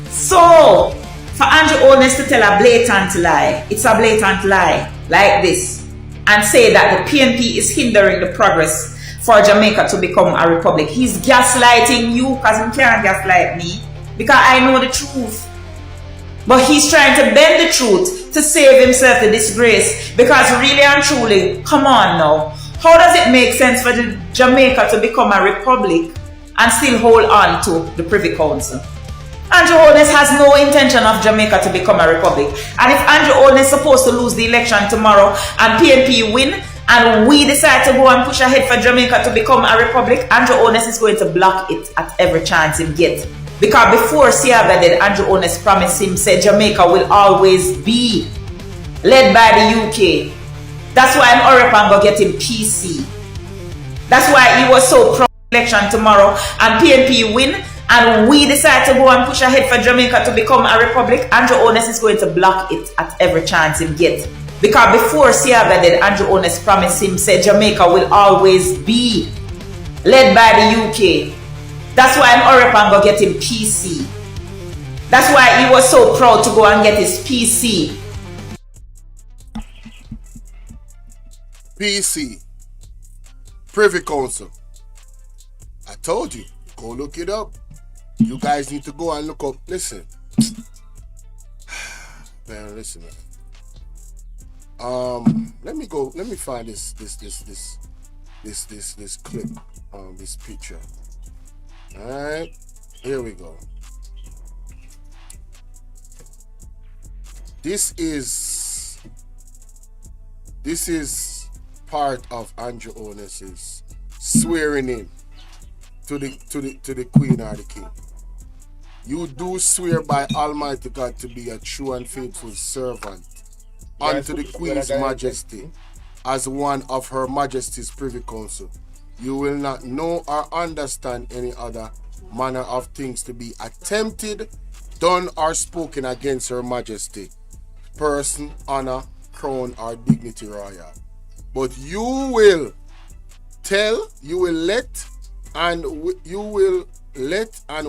So, for Andrew Holness to tell a blatant lie, it's a blatant lie, like this, and say that the PNP is hindering the progress for Jamaica to become a republic. He's gaslighting you, because he can't gaslight me, because I know the truth. But he's trying to bend the truth to save himself the disgrace, because really and truly, come on now, how does it make sense for Jamaica to become a republic and still hold on to the Privy Council? Andrew Holness has no intention of Jamaica to become a republic. And if Andrew Holness is supposed to lose the election tomorrow and PNP win, and we decide to go and push ahead for Jamaica to become a republic, Andrew Holness is going to block it at every chance he gets. Because before Siaga did, Andrew Holness promised him, said Jamaica will always be led by the UK. That's why I'm Orepan go get him PC. That's why he was so pro-election tomorrow and PNP win, and we decide to go and push ahead for Jamaica to become a republic. Andrew Holness is going to block it at every chance he gets. Because before Siaga did, Andrew Holness promised him, said Jamaica will always be led by the UK. That's why I'm Orepan go get him PC. That's why he was so proud to go and get his PC. PC, Privy Council. I told you, go look it up. You guys need to go and look up. Listen, man, listen, man. Let me find this clip, this picture. All right, here we go. This is part of Andrew Holness's swearing in to the Queen or the King. You do swear by Almighty God to be a true and faithful servant unto the Queen's Majesty as one of Her Majesty's Privy Council. You will not know or understand any other manner of things to be attempted, done or spoken against Her Majesty, person, honor, crown or dignity royal. But you will let and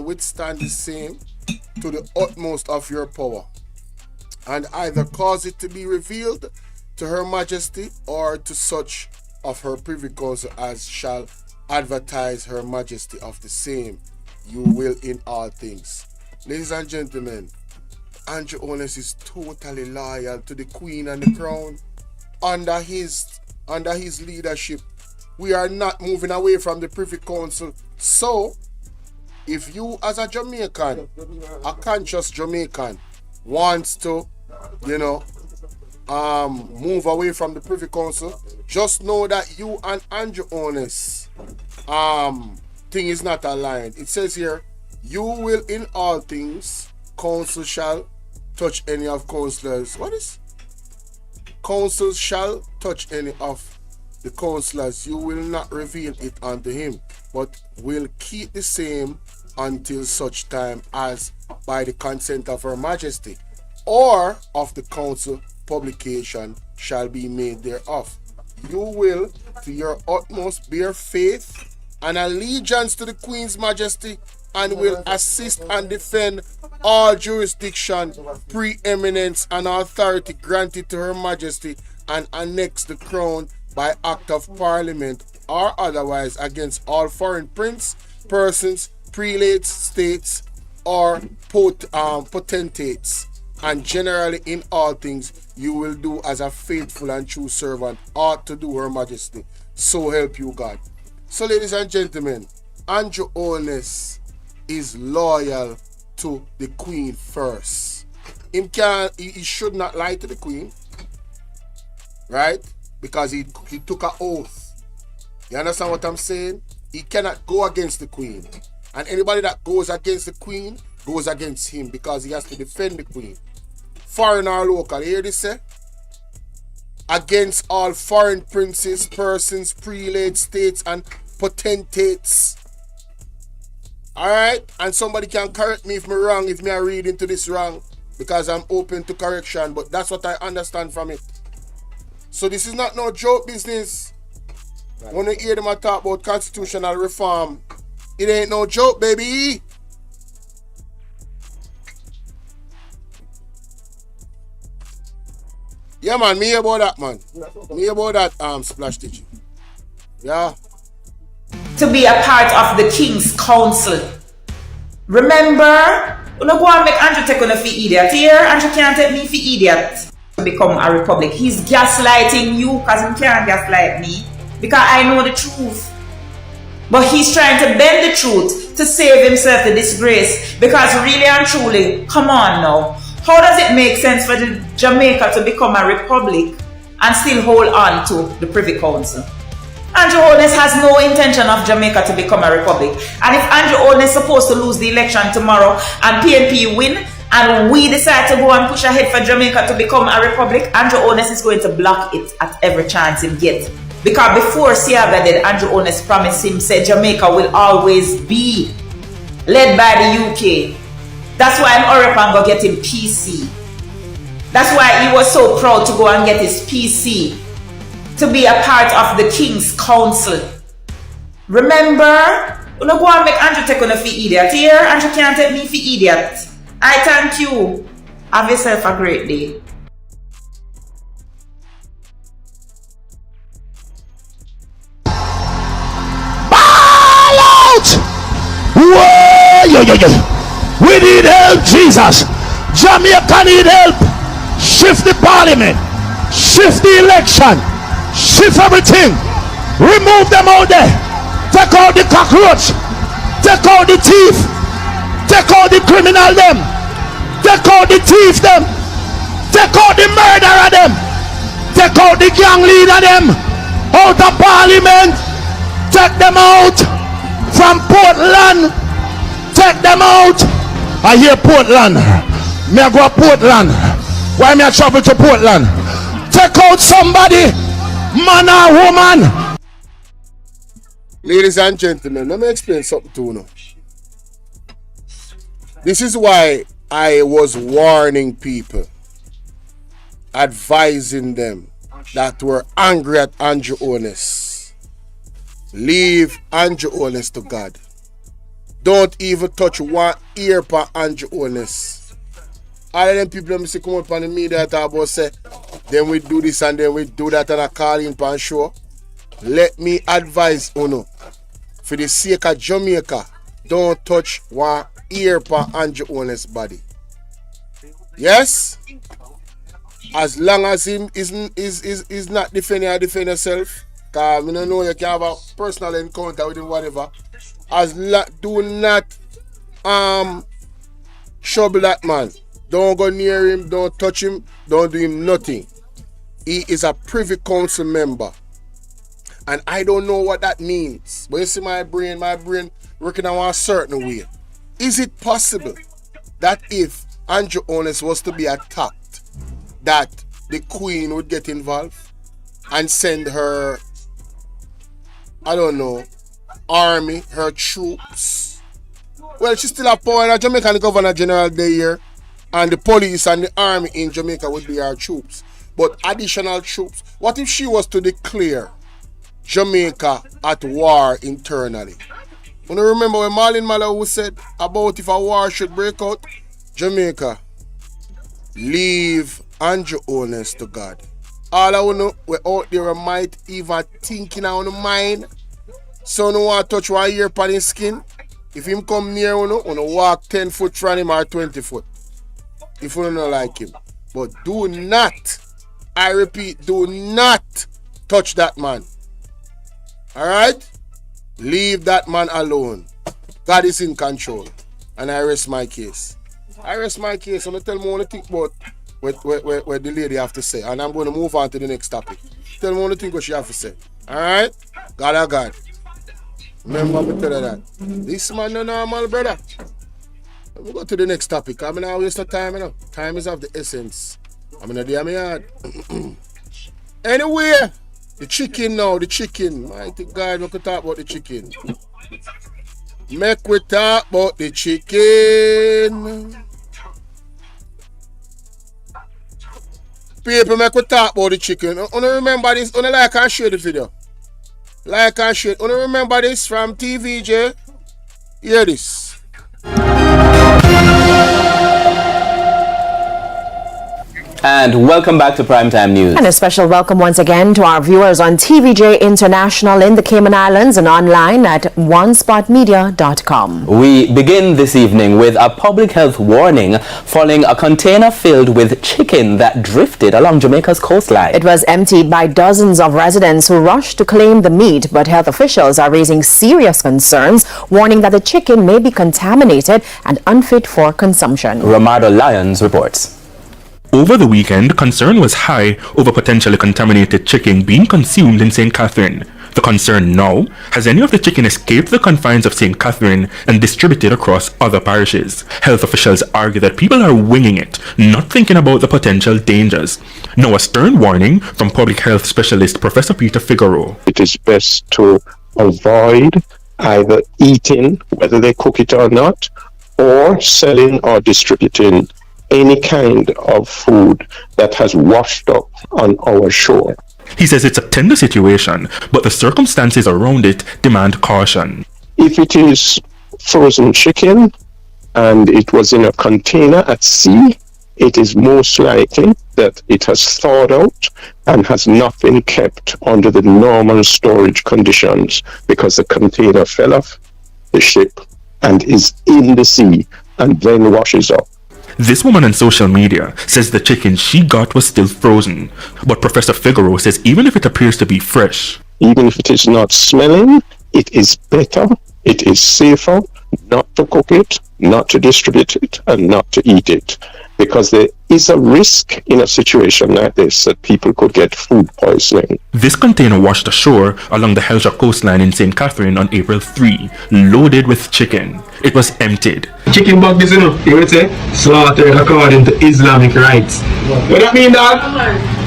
withstand the same to the utmost of your power, and either cause it to be revealed to Her Majesty or to such of her Privy Council as shall advertise Her Majesty of the same. You will in all things. Ladies and gentlemen, Andrew Holness is totally loyal to the Queen and the Crown. Under his leadership, we are not moving away from the Privy Council. So, if you as a Jamaican, a conscious Jamaican, wants to, move away from the Privy Council, just know that you and Andrew Holness thing is not aligned. It says here, you will in all things, counsel shall touch any of counselors. What is? Counsel shall touch any of the counselors. You will not reveal it unto him, but will keep the same until such time as by the consent of her majesty, or of the council, publication shall be made thereof. You will to your utmost bear faith and allegiance to the Queen's majesty, and will assist and defend all jurisdiction, preeminence, and authority granted to her majesty, and annex the crown by act of parliament or otherwise against all foreign prince, persons, prelates, states, or potentates. And generally in all things you will do as a faithful and true servant ought to do her majesty. So help you God. So ladies and gentlemen, Andrew Holness is loyal to the Queen first. He should not lie to the Queen, right? Because he took an oath. You understand what I'm saying? He cannot go against the Queen. And anybody that goes against the Queen goes against him, because he has to defend the Queen. Foreign or local, you hear this say? Against all foreign princes, persons, prelates, states, and potentates. Alright? And somebody can correct me if I'm wrong, if I read into this wrong, because I'm open to correction, but that's what I understand from it. So this is not no joke business. When you hear them talk about constitutional reform, it ain't no joke, baby. Yeah, man, me about that, man. Me about that, Splash Digi. Yeah. To be a part of the King's Council. Remember, you know, go and make Andrew take on a for idiot here. Andrew can't take me for idiot to become a republic. He's gaslighting you because he can't gaslight me, because I know the truth. But he's trying to bend the truth to save himself the disgrace. Because really and truly, come on now, how does it make sense for Jamaica to become a republic and still hold on to the Privy Council? Andrew Holness has no intention of Jamaica to become a republic. And if Andrew Holness is supposed to lose the election tomorrow and PNP win, and we decide to go and push ahead for Jamaica to become a republic, Andrew Holness is going to block it at every chance he gets. Because before Siaga did, Andrew Holness promised him, said Jamaica will always be led by the UK. That's why Orepan go get him PC. That's why he was so proud to go and get his PC, to be a part of the King's Council. Remember, you know, go and make Andrew take on a for idiot here. Andrew can't take me for idiot. I thank you. Have yourself a great day. Ball out! Whoa! Yo, yo, yo. We need help, Jesus. Jamaica need help. Shift the parliament. Shift the election. Shift everything. Remove them out there. Take out the cockroach. Take out the thief. Take out the criminal them. Take out the thief them. Take out the murderer them. Take out the gang leader them. Out of parliament. Take them out from Portland. Take them out. I hear Portland. Me I go to Portland. Why me I travel to Portland? Take out somebody, man or woman. Ladies and gentlemen, let me explain something to you now. This is why I was warning people, advising them that were angry at Andrew Holness. Leave Andrew Holness to God. Don't even touch one ear for Andrew Holness. All of them people that come up on the media that about say, then we do this and then we do that, and I call in for show. Let me advise you, for the sake of Jamaica, don't touch one ear for Andrew Holness' body. Yes? As long as him is not defending or defend yourself, because I don't know you can have a personal encounter with him, whatever. Do not trouble that man. Don't go near him, don't touch him, don't do him nothing. He is a Privy Council member. And I don't know what that means. But you see my brain working in a certain way. Is it possible that if Andrew Honest was to be attacked, that the Queen would get involved and send her, I don't know, army, her troops? Well, she still have power in a Jamaica, the Governor General there here, and the police and the army in Jamaica would be our troops. But additional troops, what if she was to declare Jamaica at war internally? You know, remember when Marlon Malawi said about if a war should break out? Jamaica, leave Andrew Honest to God. All I want to know, we out there might even thinking on the mind. So no want to touch one ear upon his skin. If him come near you, walk 10 foot from him or 20 foot. If you don't like him. But do not, I repeat, do not touch that man. Alright? Leave that man alone. God is in control. And I rest my case. I rest my case. I'm going to tell me what I think about what the lady have to say. And I'm going to move on to the next topic. Tell me what I think what she have to say. Alright? God are God. Remember me tell her that. This man no normal, brother. Let me go to the next topic. I'm not waste of time, you know. Time is of the essence. I'm in the yard. Anyway, the chicken now, the chicken. Mighty God, we could talk about the chicken. Make we talk about the chicken. People, make we talk about the chicken. Only remember this, only like and share the video. Like and share. Only remember this from TVJ. Hear this. And welcome back to Primetime News. And a special welcome once again to our viewers on TVJ International in the Cayman Islands and online at onespotmedia.com. We begin this evening with a public health warning following a container filled with chicken that drifted along Jamaica's coastline. It was emptied by dozens of residents who rushed to claim the meat, but health officials are raising serious concerns, warning that the chicken may be contaminated and unfit for consumption. Ramardo Lyons reports. Over the weekend, concern was high over potentially contaminated chicken being consumed in St. Catherine. The concern now, has any of the chicken escaped the confines of St. Catherine and distributed across other parishes? Health officials argue that people are winging it, not thinking about the potential dangers. Now a stern warning from public health specialist Professor Peter Figueroa. It is best to avoid either eating, whether they cook it or not, or selling or distributing any kind of food that has washed up on our shore. He says it's a tender situation, but the circumstances around it demand caution. If it is frozen chicken and it was in a container at sea, it is most likely that it has thawed out and has not been kept under the normal storage conditions because the container fell off the ship and is in the sea and then washes up. This woman on social media says the chicken she got was still frozen, but Professor Figueroa says even if it appears to be fresh, even if it is not smelling, it is better, it is safer not to cook it, not to distribute it, and not to eat it. Because there is a risk in a situation like this that people could get food poisoning. This container washed ashore along the Helsha coastline in St. Catherine on April 3, loaded with chicken. It was emptied. Chicken bug this, you would say, slaughtered according to Islamic rites. What that mean, dog?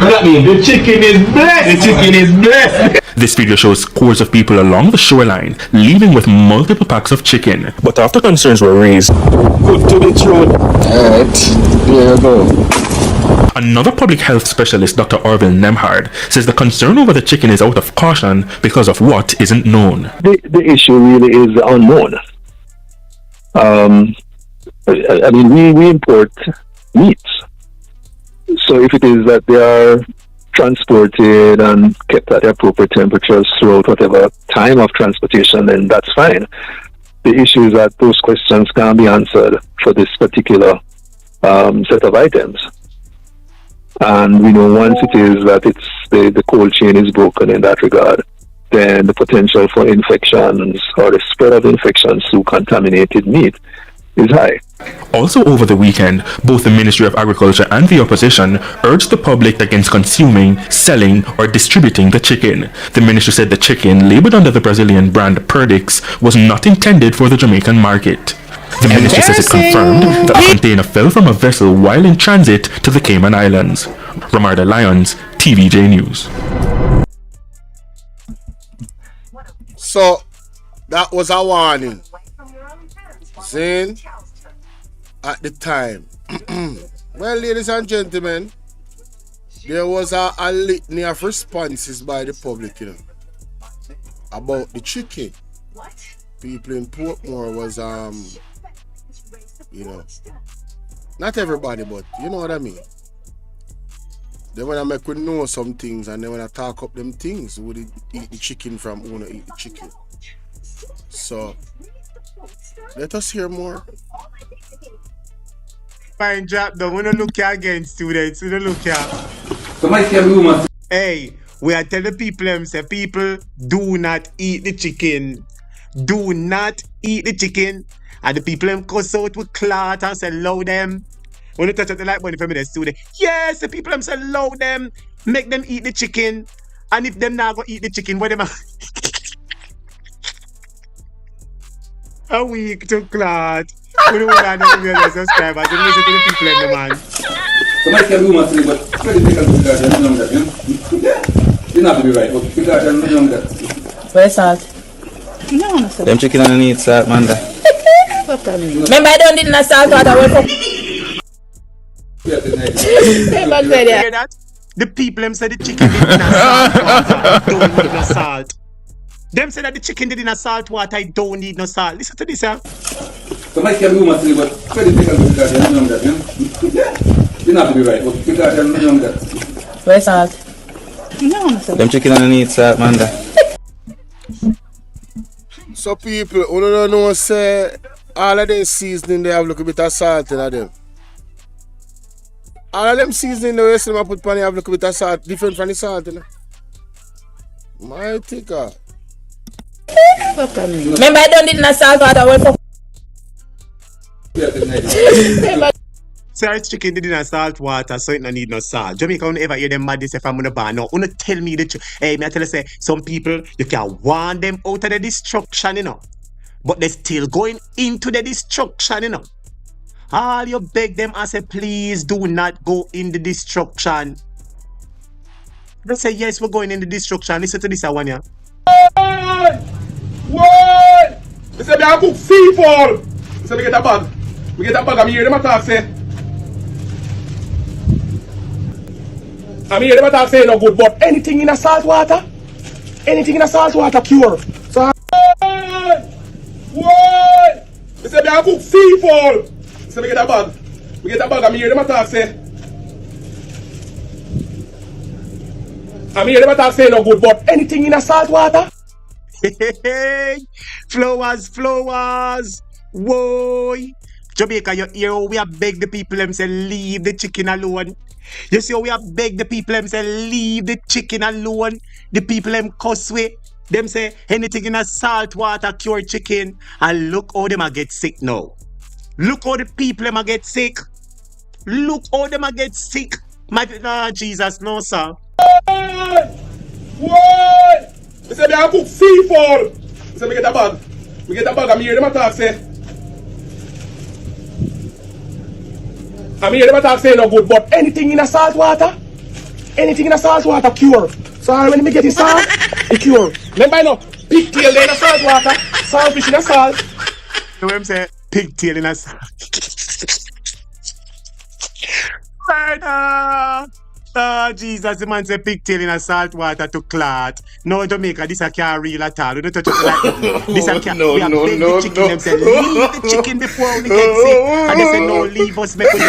What that mean? The chicken is blessed! The chicken is blessed! This video shows scores of people along the shoreline leaving with multiple packs of chicken. But after concerns were raised, good to the throat. Alright, here you go. Another public health specialist, Dr. Orville Nemhard, says the concern over the chicken is out of caution because of what isn't known. The issue really is the unknown. I mean, we import meats. So if it is that they are transported and kept at the appropriate temperatures throughout whatever time of transportation, then that's fine. The issue is that those questions can't be answered for this particular set of items. And we know once it is that it's the cold chain is broken in that regard, then the potential for infections or the spread of infections through contaminated meat is high. Also over the weekend, both the Ministry of Agriculture and the opposition urged the public against consuming, selling, or distributing the chicken. The ministry said the chicken, labeled under the Brazilian brand Perdix, was not intended for the Jamaican market. The ministry says it confirmed that the container fell from a vessel while in transit to the Cayman Islands. Ramarda Lyons, TVJ News. So, that was a warning. Saying, at the time. Well, ladies and gentlemen, there was a litany of responses by the public, about the chicken. People in Portmore was, not everybody, but you know what I mean. They wanna make we know some things, and they wanna talk up them things. Who they eat the chicken from, who wanna eat the chicken. So, let us hear more. Fine drop down. We don't look here again, students. We don't look here. Hey, we are telling people, say people, do not eat the chicken. Do not eat the chicken. And the people them cuss out with cloth and say low them. When you touch up the light bunny for me, the student. Yes, the people them say low them. Make them eat the chicken. And if them not go eat the chicken, what them a week to cloth. We don't want to know the subscribers. You listen to the people in the man. Somebody can do much, but pretty take a look at it. You not to be right, but because I'm not that. Where's salt? No, Them chicken underneath salt, man. Remember, I don't need no salt water. Hear that? The people them say the chicken did in a salt water. Don't need no salt. Them say that the chicken did in a salt water. I don't need no salt. Listen to this, Somebody can do much, but pretty take a look at it. You not to be right, but because I'm not that. Where's salt? No, Them chicken underneath salt, man. So people, who don't know, say all of them seasoning they have look a bit of salt in them. All of them seasoning the rest of them put pan have look a bit of salt, different from the salt, Mighty God. Remember, I don't need no salt water. Sir, chicken did in a salt water, so it no need no salt. Jamaica don't ever hear them mad this if I'm gonna ban. No, wanna tell me the truth. Hey, me I tell you say, some people you can warn them out of the destruction, but they still going into the destruction, All you beg them and say, please do not go in the destruction. They say, yes, we're going in the destruction. Listen to this one, yeah. What? They say, I cook seafood. They say, we get a bag. We get a bag. I'm here, them attack say. I'm here, them attack say no good, but anything in a salt water cure. So, what? They say, I cook seafood. They say, we get a bag. We get a bag. I'm here, them attack say. I'm here, them attack say no good, but anything in a salt water. Flowers. Whoa. Jamaica, you hear how we are beg the people them say leave the chicken alone. You see how we are beg the people them say leave the chicken alone. The people them cuss way. Them say anything in a salt water cure chicken. And look how them a get sick now. Look how the people them a get sick. Look how them a get sick. My Jesus, no sir. What? They say, I cook seafood. They say, we get a bag. We get a bag. I'm here, them attack say. I'm here, them attack say no good, but anything in a salt water cure. So when we get the salt, it cure. Remember, I know, pigtail in a salt water, saltfish in a salt. You know what I'm saying? Pigtail in a salt. Jesus, the man say pigtail in a salt water to clot. No, Jamaica, this a can't real at all. We don't touch it like this. A can't. We have beg the chicken. Them say leave the chicken before we get sick. And they say no, leave us. Make we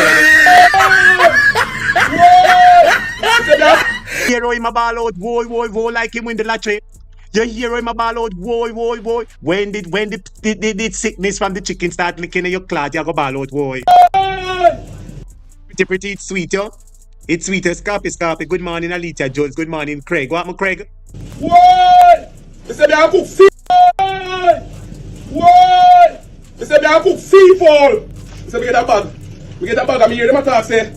Hero him a ball out, woy, like him win the lottery. You hear him a ball out, woy. When the sickness from the chicken start licking in your clot, you go ball out, woy. Pretty, it's sweet, yo. It's sweet as Scarpy. Good morning, Alita Jones. Good morning, Craig. What, Craig? What? They say, I cook seafood. What? You say, I cook seafood. You say, we get a bag. We get a bag, and me hear them attack say.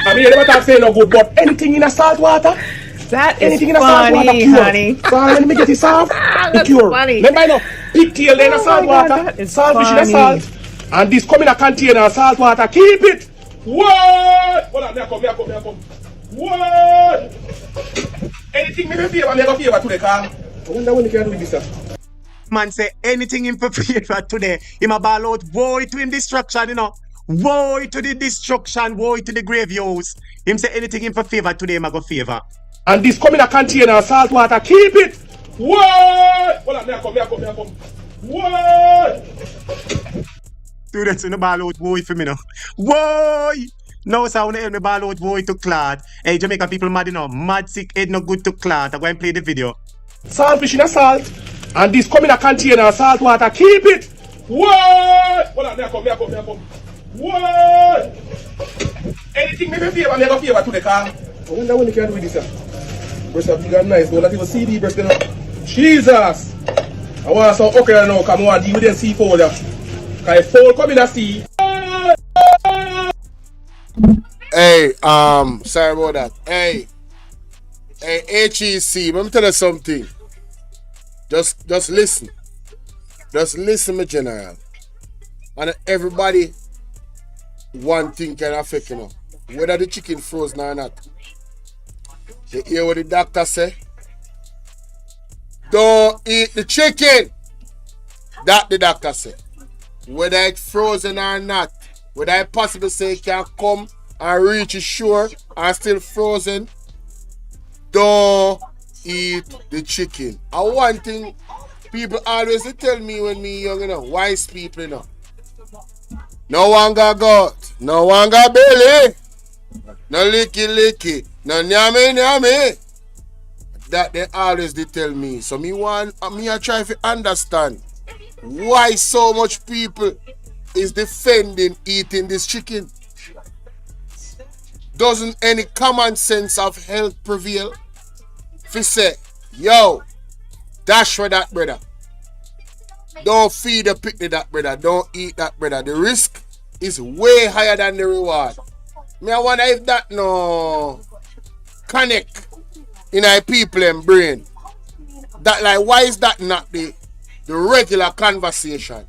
I mean, them attack say no good, but anything in a salt water. That is anything in a salt water funny, cure. honey. So let me get it soft. That's cure. funny. Remember, I know, pigtail in a salt God, water, that is salt fish in a funny. salt, and this come in a container of salt water. Keep it. What? Hold on, me I come. What? Anything me favor, me go favor today, car. I wonder when you can do this, sir. Man say anything in for favor today. Him a ball out, woe to him destruction, you know. Woe to the destruction, woe to the grave house. Him say anything in for favor today, him a go favor. And this come in a container of salt water. Keep it. What? Hold on, me I come. What? Students in the ball out, woe for me now. Woe! No, sir, I want to help me ball out, woe to clot. Hey, Jamaican people mad, you know. Mad sick head, no good to clot. I'm going to play the video. Salt fish in a salt. And this come in a container of salt water. Keep it. What? Hold on, me I come. What? Anything me favor, me go favor to the car. I wonder when you can do this, sir. Breast are big and nice. Don't let even see the breast, you know. Jesus! I want some okra now, come on, deal with them seafood. Because fowl come in a sea. Hey, sorry about that. Hey, HEC, let me tell you something. Just listen. Just listen, my general. And everybody, one thing can affect, you know. Whether the chicken frozen or not. You hear what the doctor say? Don't eat the chicken. That the doctor say. Whether it's frozen or not. Whether it's possible say it can come and reach its shore and still frozen. Don't eat the chicken. And one thing people always tell me when me young, you know, wise people, you know. No one got gut, no one got belly, no licky, no nyame. That they always tell me. So me I try to understand why so much people is defending eating this chicken. Doesn't any common sense of health prevail? If you say, yo, dash for that, brother. Don't feed the picnic that, brother. Don't eat that, brother. The risk is way higher than the reward. Me I wonder if that no connect in our people and brain. That like why is that not the regular conversation?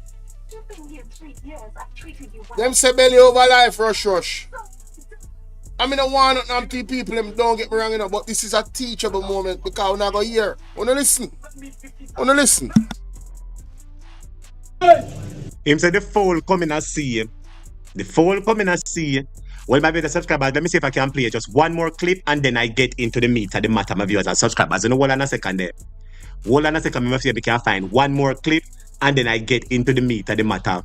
Them say belly over life rush. I mean I want them to people them don't get me wrong, you know, but this is a teachable moment because we're not going to hear. Wanna listen. Him say the fowl coming and see him. The fowl coming and see him. Well, my better subscribers, let me see if I can play just one more clip and then I get into the meat of the matter, my viewers and subscribers. You know, hold on a second there. Hold on a second, let me see if I can find one more clip and then I get into the meat of the matter.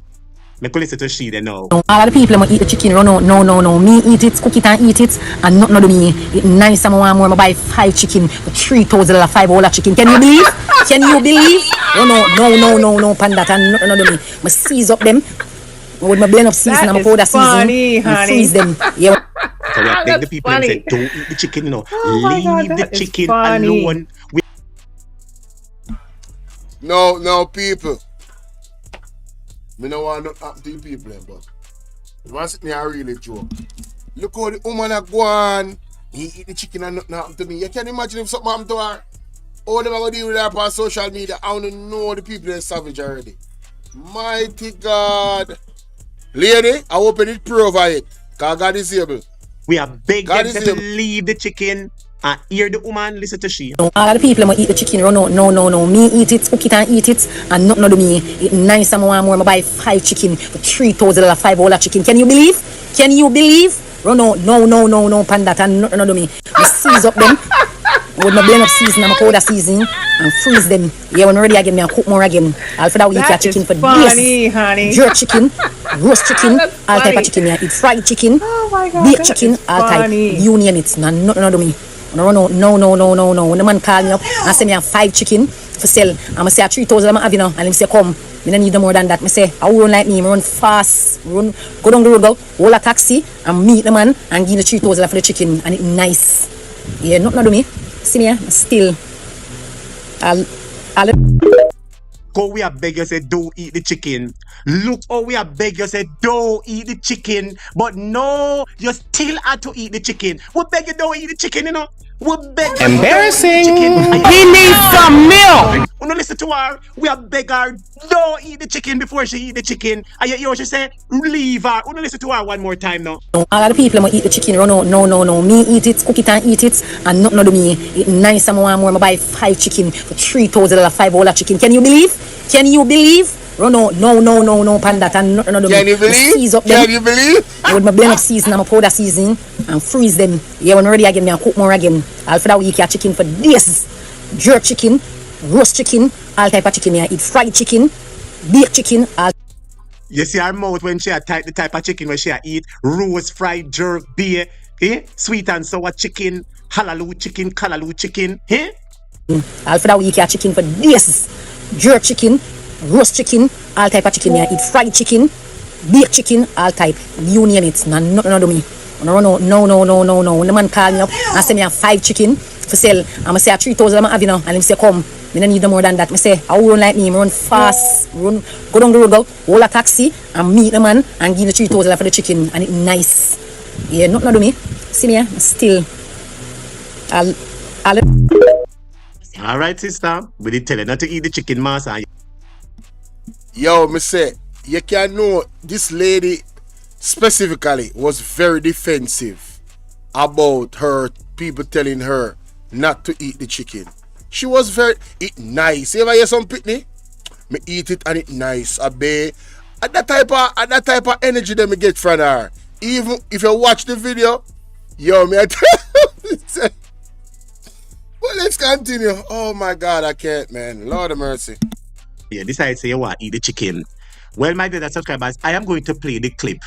Me could listen to she then now. All of the people that eat the chicken run out. No. Me eat it, cook it and eat it. And nothing to me. It nice and more. I buy 5 chicken for $3,000, 5 whole chicken. Can you believe? No, pan that and nothing to me. I seize up them. With my blend of season and my powder season. And freeze them. Yeah. So we beg the people and say, don't eat the chicken, you know. Leave the chicken alone. No, people. Me no want to happen to the people, but you want to sit there and really joke. Look how the woman a go on, he eat the chicken and nothing happen to me. You can imagine if something happen to her. How them going to deal with her on social media? I don't know the people are savage already. Mighty God. Lady, I hope it prove it. Because God is able. We are begging them to leave the chicken and hear the woman listen to she. All of the people that eat the chicken run out. No. Me eat it, cook it and eat it. And nothing to me. It nice and more. I buy 5 chicken for $3,000, 5 whole chicken. Can you believe? Run out. No, pan that and nothing to me. I seize up them. With my blend of season and my powder season and freeze them. Yeah, when ready again, I cook more again. I'll for that we eat chicken for days. Honey. Jerk chicken, roast chicken, all type of chicken. I eat fried chicken, baked chicken, all type. You name it. Nothing to me. No. When the man call me up and say me have 5 chicken for sale, I'm say 3,000 I'm having now. And him say come. Me don't need no more than that. Me say I run like me. I run fast. Go down the road, go hold a taxi and meet the man and give the 3,000 for the chicken and it nice. Yeah, nothing to me. See me, still. how we are beg you say don't eat the chicken. Look how we are beg you say don't eat the chicken. But no, you still had to eat the chicken. We beg you don't eat the chicken, you know. We beg you Embarrassing. don't eat the chicken. He needs some milk. We no listen to her. We are beg her don't eat the chicken before she eat the chicken. And you hear what she say? Leave her. We no listen to her one more time now. All of the people want eat the chicken. No. Me eat it, cook it and eat it. And nothing do me. It nice and more. I buy 5 chicken for $3,000, 5 whole chicken. Can you believe? Can you believe? No, panda. And nothing do me. Can you believe? Can you believe? With my blend of season and my powder season and freeze them. Yeah, when ready again, me and cook more again. I'll for that week chicken for this. Jerk chicken, roast chicken, all type of chicken. I eat fried chicken, baked chicken, all. You see her mouth when she type the type of chicken where she eat roast, fried, jerk, beer, sweet and sour chicken, callaloo chicken, I'll for that week chicken for this. Jerk chicken, roast chicken, all type of chicken. I eat fried chicken, baked chicken, all type. You name it. Nothing do me. No. The man call me up and say me have 5 chicken for sale. I'm say 3,000 I'm having now. And him say come. Me don't need no more than that. Me say I will run like me. I run fast. Go down the road, hold a taxi and meet the man and give the 3,000 for the chicken and it nice. Yeah, nothing do me. See me still. Alright, sister. We did tell her not to eat the chicken massa. Yo, me say, you can know this lady specifically was very defensive about her people telling her not to eat the chicken. She was very nice. You ever hear some pitney? Me eat it and it nice. A bay. At that type of energy that me get from her. Even if you watch the video, yo, me I tell you. Well, let's continue. Oh my God, I can't, man. Lord of mercy. Yeah, decide say you want to eat the chicken. Well, my dear subscribers, I am going to play the clip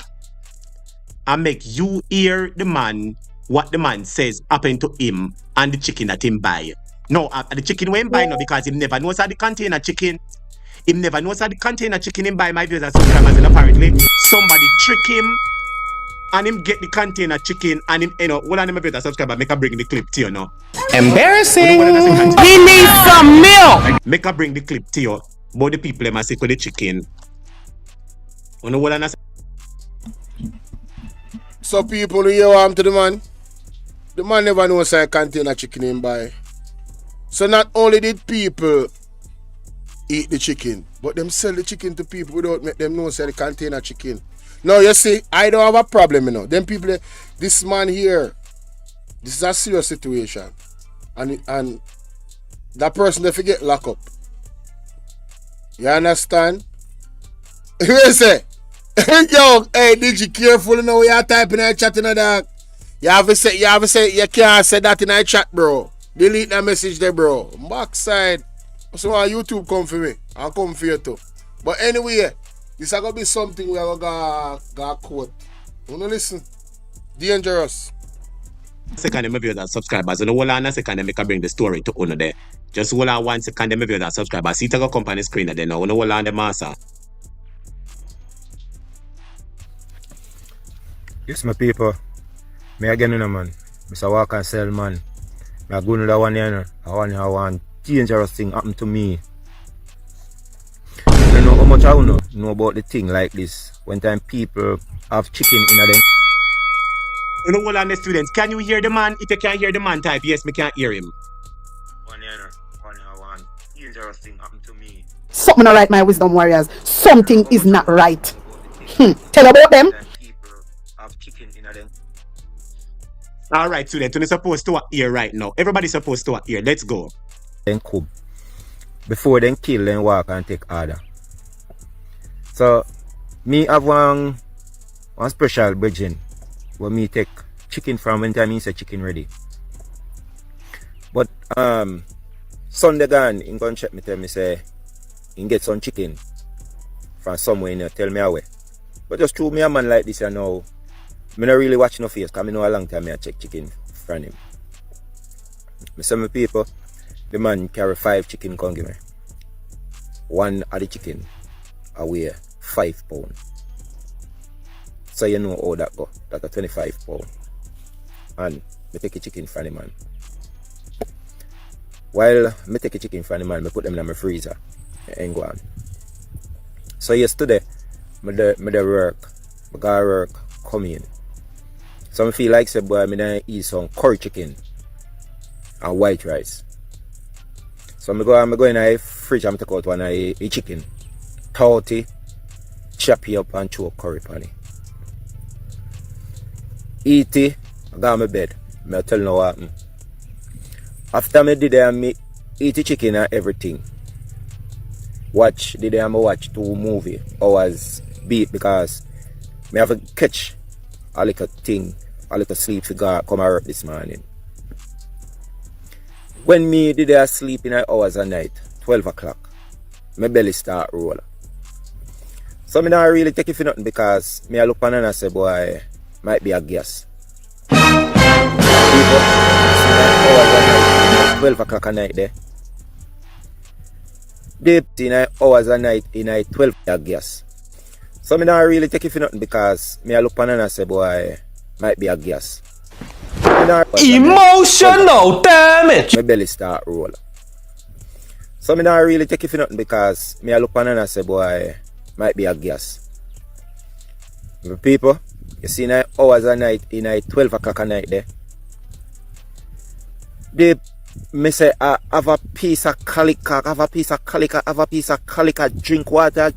and make you hear the man, what the man says happened to him and the chicken that him buy. No, the chicken when him buy no, because him never knows how the container chicken. Him never knows how the container chicken him buy, my viewers and subscribers, and apparently somebody trick him and him get the container chicken and him, one of them viewers and subscribers make a bring the clip to you now. Embarrassing. He needs some milk. Make a bring the clip to you. But the people them are sick with the chicken. You know what I'm saying? So people hear what I'm to the man. The man never knows how container chicken him buy. So not only did people eat the chicken, but them sell the chicken to people without make them know say the container chicken. Now you see, I don't have a problem, you know. Them people, this man here, this is a serious situation. And that person they forget lock up. You understand? You say, yo, hey, did you careful you know what you're typing in chat in the dog? You have to say, you can't say that in the chat, bro. Delete that message there, bro. Backside. So YouTube come for me. I'll come for you too. But anyway, this is gonna be something we are gonna quote. You know, listen. Dangerous. Second, maybe that subscribers. You know, hold on a second, and make a bring the story to owner there. Just hold on 1 second, then maybe that subscribers. See, take a company screen there now. You know, hold on the master. Yes, my people. Me again, man. Mr. Walk and sell, man. Me go to that one here. I want dangerous thing happen to me. I don't know how much I know about the thing like this. When time people have chicken in them. You know, hold on the students. Can you hear the man? If you can't hear the man, type yes, me can't hear him. One dangerous thing happen to me. Something not right, my wisdom warriors. Something is not right. Tell about them. Alright, students, you're supposed to hear right now. Everybody's supposed to hear. Let's go. Then come. Before then kill, then walk and take order. So, me have one special bridging where me take chicken from when time me say chicken ready. But Sunday gone, in gun check me tell me say he get some chicken from somewhere in there, tell me away. But just through me a man like this, I know me not really watch no face, because I know a long time I check chicken from him. Me say my people, the man carry 5 chicken come give me. One of the chicken I weigh 5 pounds. So you know how that go. That's a 25 pounds. And me take a chicken from the man. While me take a chicken from the man, me put them in my freezer. ain't go on. So yesterday, me dey work. I got work come in. So I feel like say boy, me dey eat some curry chicken and white rice. So I go in the fridge and take out one of the chicken. 30, chop it up and chew up curry pan it. Eat it, I go on my bed. I tell you what happened. After me did that, me eat the chicken and everything. Watch 2 movie hours beat because me have to catch a little thing, a little sleep to go come out this morning. When me did that sleep in hours a night, 12 o'clock, my belly start roll. So me not really take it for nothing because me I look on and I say boy, might be a gas. 12 o'clock a night there. Deep in hours a night in 12 gas. So me not really take it for nothing because me I look on and I say boy, might be a gas. Emotional damage. My belly start roll. So me not really take it for nothing because me I look on and I say boy, might be a gas. People, you see 9 hours a night in 12 o'clock a night there. They me say have a piece of calica, have a piece of calica, drink water,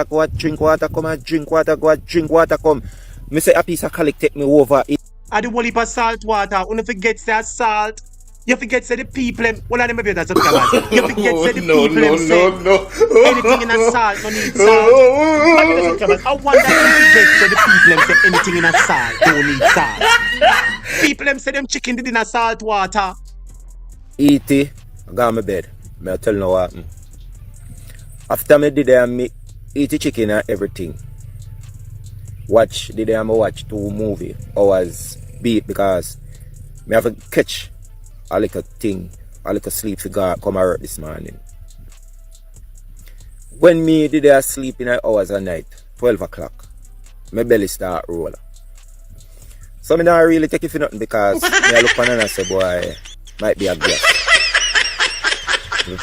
go out, drink water, come and drink water, go out, drink water, come. Me say a piece of calica take me over. I do whole heap of salt water. When you forget say salt, you forget say the people one of them be that's okay. You forget say the people say anything in a salt don't need salt. I wonder if you forget say the people say anything in a salt don't need salt. People say them chicken did in a salt water. Eat it, I go on my bed. I tell you what happened. After me did that, me eat the chicken and everything. Watch 2 movie hours beat because me have to catch a little thing, a little sleep to go come out this morning. When me did that sleep in hours a night, 12 o'clock, my belly start roll. So me not really take it for nothing because me I look on and I say boy, might be a gas.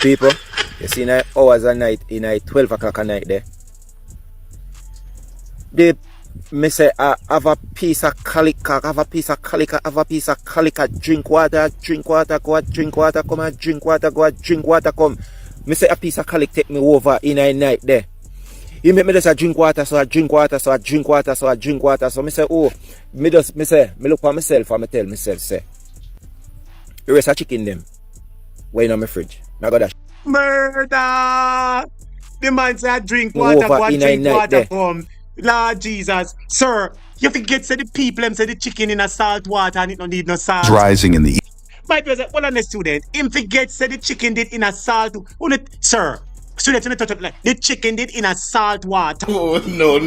People, you see 9 hours a night in 12 o'clock a night there. They me say have a piece of calica, drink water, go out, drink water, come and drink water, go out, drink water, come. Me say a piece of calica take me over in a night there. You make me just drink water, so I drink water, so I drink water, so I drink water. So me say, oh, me look for myself and me tell myself, say, the rest of chicken them, wait on my fridge. I got that. Murder! The man say I drink water, go and drink water, come. Lord Jesus, sir, you forget say the people them say the chicken in a salt water and it don't need no salt. Rising in the My brother, one of the student, him forget say the chicken did in a salt. Sir, students, touch up like the chicken did in a salt water. Oh no.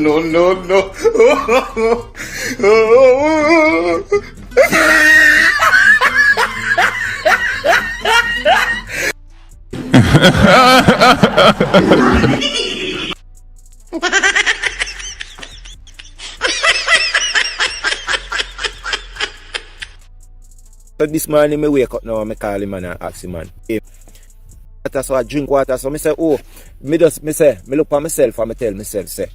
So this morning me wake up now and me call him and I ask him man. So I drink water. So me say, oh, me look at myself and me tell myself, say,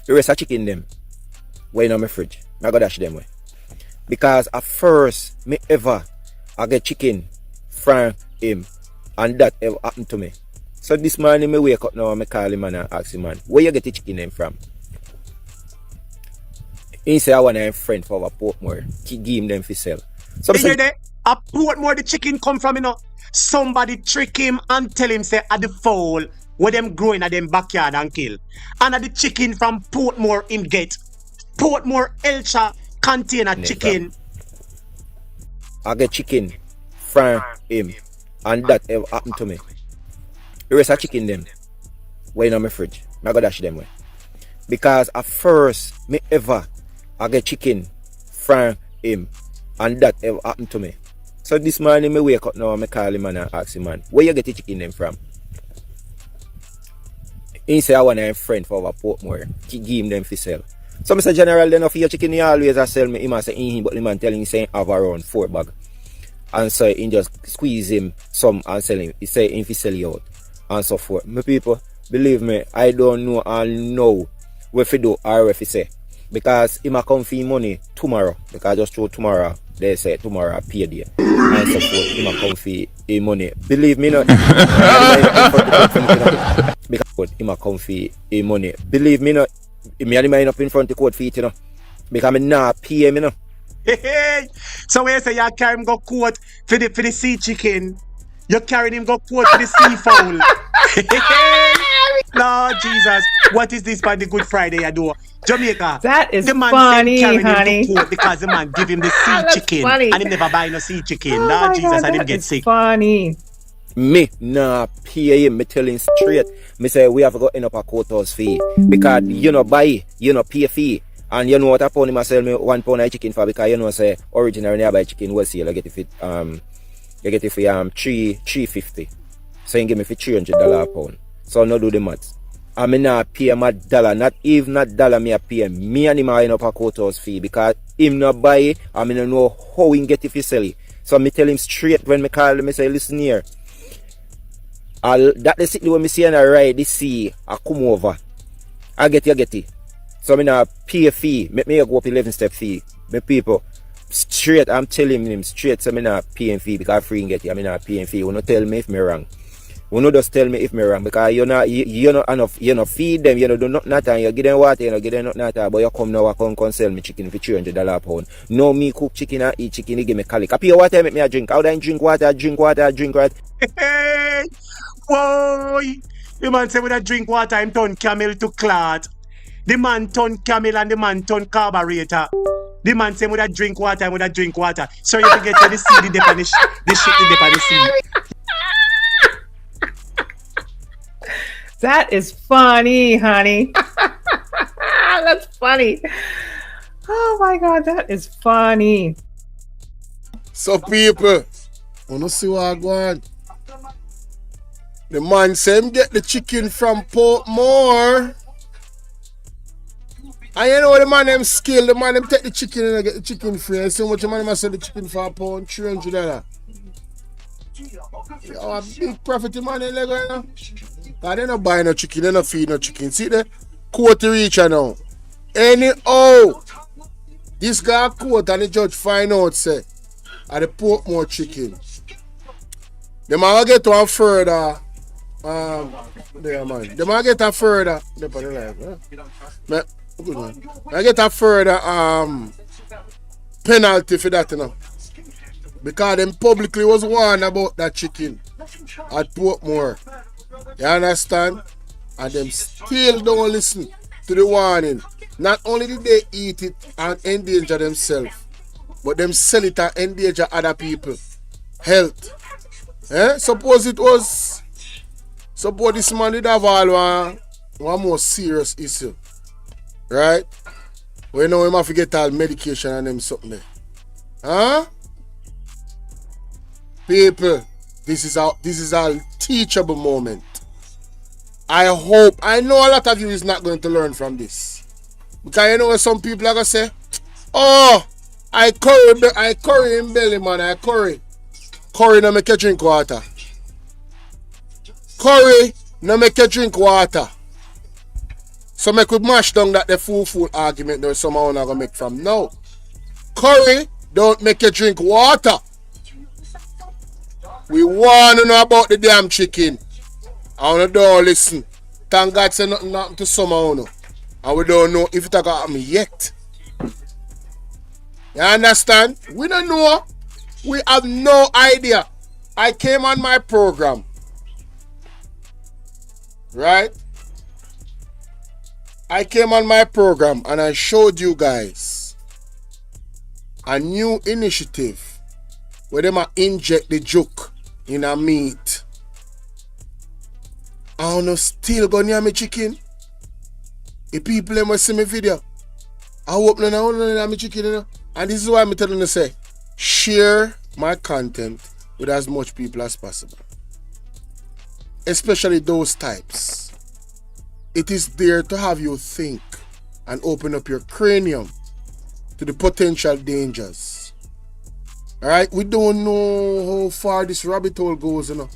the rest of chicken them, wait on my fridge. I go dash them way. Because at first, me ever I get chicken from him and that ever happened to me. So this morning me wake up now and me call him and I ask him man, where you get the chicken them from? He say I want a friend for our Portmore. Give him them for sell. So you hear that? A Portmore the chicken come from, you know. Somebody trick him and tell him say at the fowl where them growing at them backyard and kill. And at the chicken from Portmore him get. Portmore Elsha contain a chicken. I get chicken from him and that ever happened to me. The rest of chicken them, wait on my fridge. I go dash them way. Because at first me ever I get chicken from him and that ever happened to me. So this morning me wake up now and I call him and I ask him man, where you get the chicken them from? He say I want a friend for our Portmore. Give him them for sell. So Mr. General then for your chicken he always a sell me. He must say him but the man telling him saying have around 4 bag. And so he just squeeze him some and sell him. He say him fi sell you out. and so forth. My people, believe me, I don't know and know what to do or what to say. Because he might come for money tomorrow. Because just through tomorrow, they say tomorrow payday. And so forth, he might come for money. Believe me not. Because he might come for money. Believe me not. Me and him up in front of the court feet, you know. Because I'm not pay him, you know. Hey, so when you say you carry him go court for the sea chicken, you carrying him go court for the sea fowl. Lord Jesus, what is this by the Good Friday you do? Jamaica. That is the man funny, carrying honey. him to court because the man give him the sea chicken funny. and he never buy no sea chicken. Oh Lord my Jesus, God, and him that get is sick. funny. Me nah pay him, me tell him straight. Me say we have to go end up a courthouse fee. Because you know buy, you know pay fee. And you know what I pound him sell me 1 pound of chicken for, because you know say originally I buy chicken wholesale, I get it for $3.50. So you give me for $300 a pound. So no do the maths. I mean not pay him $1, not even $1 me a pay him. Me and him are end up a courthouse fee because him not buy it, I mean I know how he get it for sell it. So me tell him straight when me call him, me say listen here. That the city when me see and I ride the sea, I come over. I get it. So me not pay a fee. Make me go up 11-step fee. Me people, straight, I'm telling him straight, so me not paying fee because free get it. I mean not paying fee. You not tell me if me wrong. You not just tell me if me wrong because you not enough. You not feed them. You not do nothing. You give them water. You not give them nothing. But you come now, come sell me chicken for $300 a pound. No me cook chicken and eat chicken. You give me calic. I pay water, make me a drink. How do I drink water? Drink water. Hey, boy, the man say with a drink water, him turn camel to clot. The man turn camel and the man turn carburetor. The man say with a drink water, with a drink water. So you can get to the sea, the dip and the shit, the dip and the sea. That is funny, honey. That's funny. Oh my God, that is funny. So people, wanna see what I go on? The man say him get the chicken from Portmore. And you know the man them skill, the man them take the chicken and get the chicken free. And so much the man them sell the chicken for a pound, $300. You a big profit the man in Lego, you know? Cause they not buy no chicken, they not feed no chicken. See the court reach now. Anyhow, this guy court and the judge find out say at the Portmore chicken. They might get one further. There man. They might get a further. Good man. I get a further penalty for that, you know. Because them publicly was warned about that chicken at Portmore. You understand? And them still don't listen to the warning. Not only did they eat it and endanger themselves, but them sell it and endanger other people. Health. Suppose this man did have all one more serious issue. Right? We know we have to get all medication and them something there. Huh? People, this is a teachable moment. I know a lot of you is not going to learn from this. Because you know some people are going to say, oh, I curry in belly, man, I curry. Curry no make you drink water. Curry no make you drink water. So make we mash down that the food argument that somehow not gonna make from now. Curry don't make you drink water. We want to know about the damn chicken. I wanna don't listen. Thank God say nothing to somehow. And we don't know if it got happen yet. You understand? We don't know. We have no idea. I came on my program. Right? I came on my program and I showed you guys a new initiative where they might inject the joke in a meat. I don't know, still go near me chicken. The people them will see my video. I hope no near me chicken, you know. And this is why I'm telling you to say, share my content with as much people as possible. Especially those types. It is there to have you think and open up your cranium to the potential dangers. Alright, we don't know how far this rabbit hole goes, you know.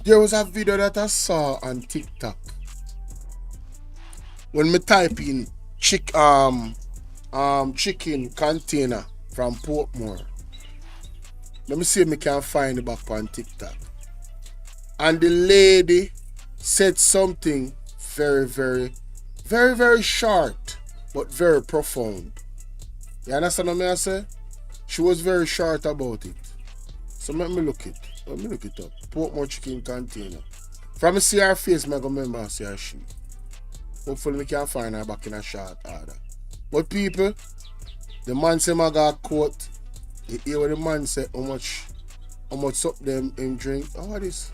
There was a video that I saw on TikTok. When me type in chicken container from Portmore. Let me see if I can find it back on TikTok. And the lady said something very, very, very, very short, but very profound. You understand what I say? She was very short about it. So let me look it. Let me look it up. Portmore chicken container. From me see her face, I go remember see her she. Hopefully we can find her back in a short order. But people, the man say I got quote. You hear what the man say how much up them in drink. Oh, what is?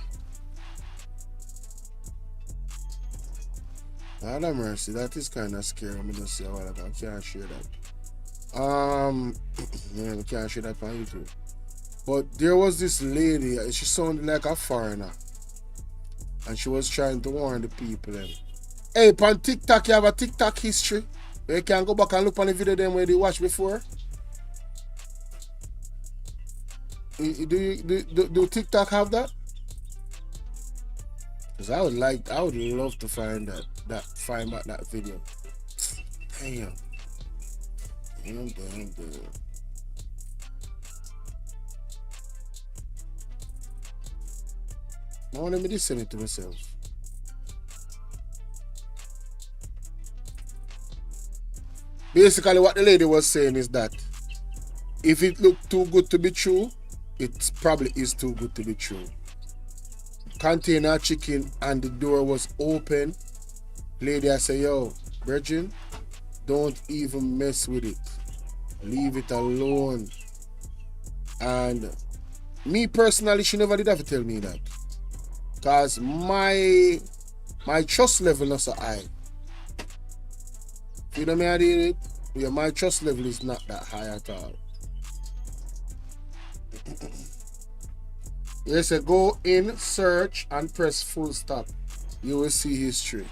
God have mercy, that is kind of scary. I'm gonna say a while ago. I can't share that. Yeah, we can't share that on YouTube. But there was this lady, and she sounded like a foreigner. And she was trying to warn the people. Hey, on TikTok, you have a TikTok history. You can go back and look on the video them where they watched before. Do TikTok have that? Because I would love to find find back that video. Damn. Damn. I want me to send it to myself. Basically, what the lady was saying is that if it looked too good to be true, it probably is too good to be true. Container chicken and the door was open. Lady, I say, yo, virgin, don't even mess with it. Leave it alone. And me personally, she never did have to tell me that. Because my trust level not so high. You know me I did it? Yeah, my trust level is not that high at all. Yes, go in, search, and press full stop. You will see history.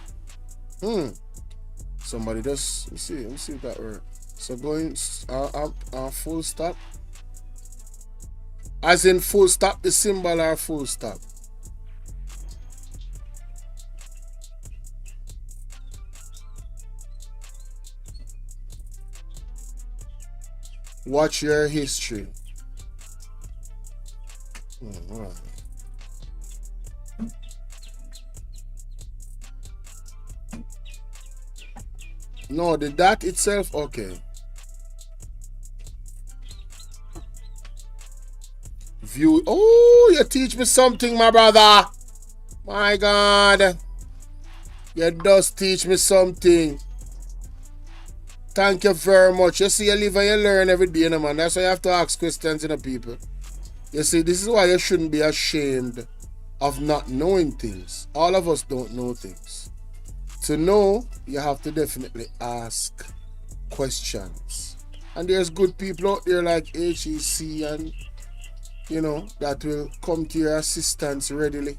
Somebody just, let me see if that works. So go in, full stop. As in full stop, the symbol or full stop. Watch your history. Right. No, the dot itself, okay. View. Oh, you teach me something, my brother. My God. You does teach me something. Thank you very much. You see, you live and you learn every day, man. That's why you have to ask questions, people. You see, this is why you shouldn't be ashamed of not knowing things. All of us don't know things. To know, you have to definitely ask questions. And there's good people out there like HEC and, that will come to your assistance readily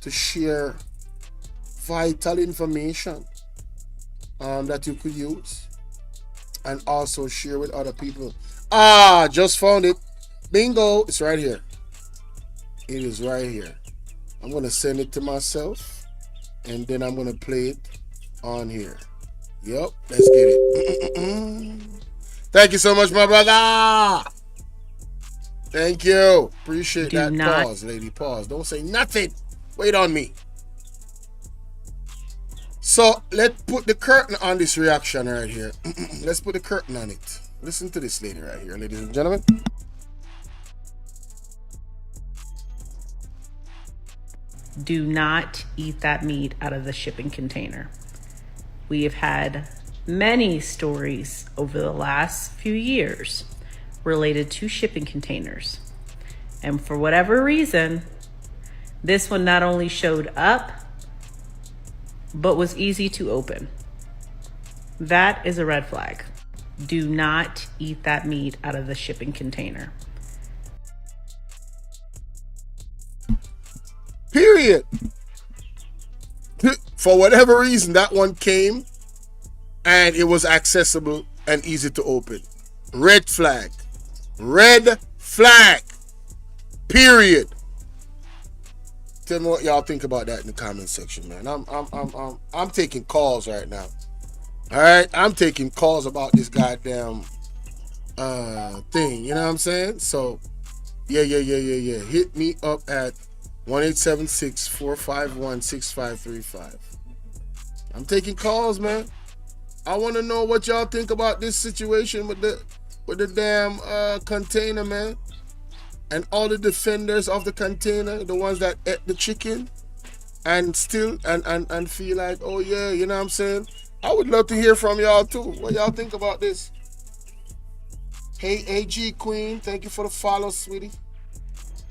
to share vital information that you could use and also share with other people. Just found it. Bingo, it's right here. It is right here. I'm going to send it to myself and then I'm going to play it on here. Yep, let's get it. Thank you so much, my brother. Thank you. Appreciate that. Pause, lady. Pause. Don't say nothing. Wait on me. So let's put the curtain on this reaction right here. Let's put the curtain on it. Listen to this lady right here, ladies and gentlemen. Do not eat that meat out of the shipping container. We have had many stories over the last few years related to shipping containers. And for whatever reason, this one not only showed up, but was easy to open. That is a red flag. Do not eat that meat out of the shipping container. Period. For whatever reason, that one came and it was accessible and easy to open. Red flag. Red flag. Period. Tell me what y'all think about that in the comment section, man. I'm taking calls right now. All right, I'm taking calls about this goddamn thing. You know what I'm saying? So, yeah. Hit me up at 1-876-451-6535. I'm taking calls, man. I want to know what y'all think about this situation with the damn container, man. And all the defenders of the container, the ones that ate the chicken and still and feel like, oh yeah, you know what I'm saying? I would love to hear from y'all too. What y'all think about this? Hey AG Queen, thank you for the follow, sweetie.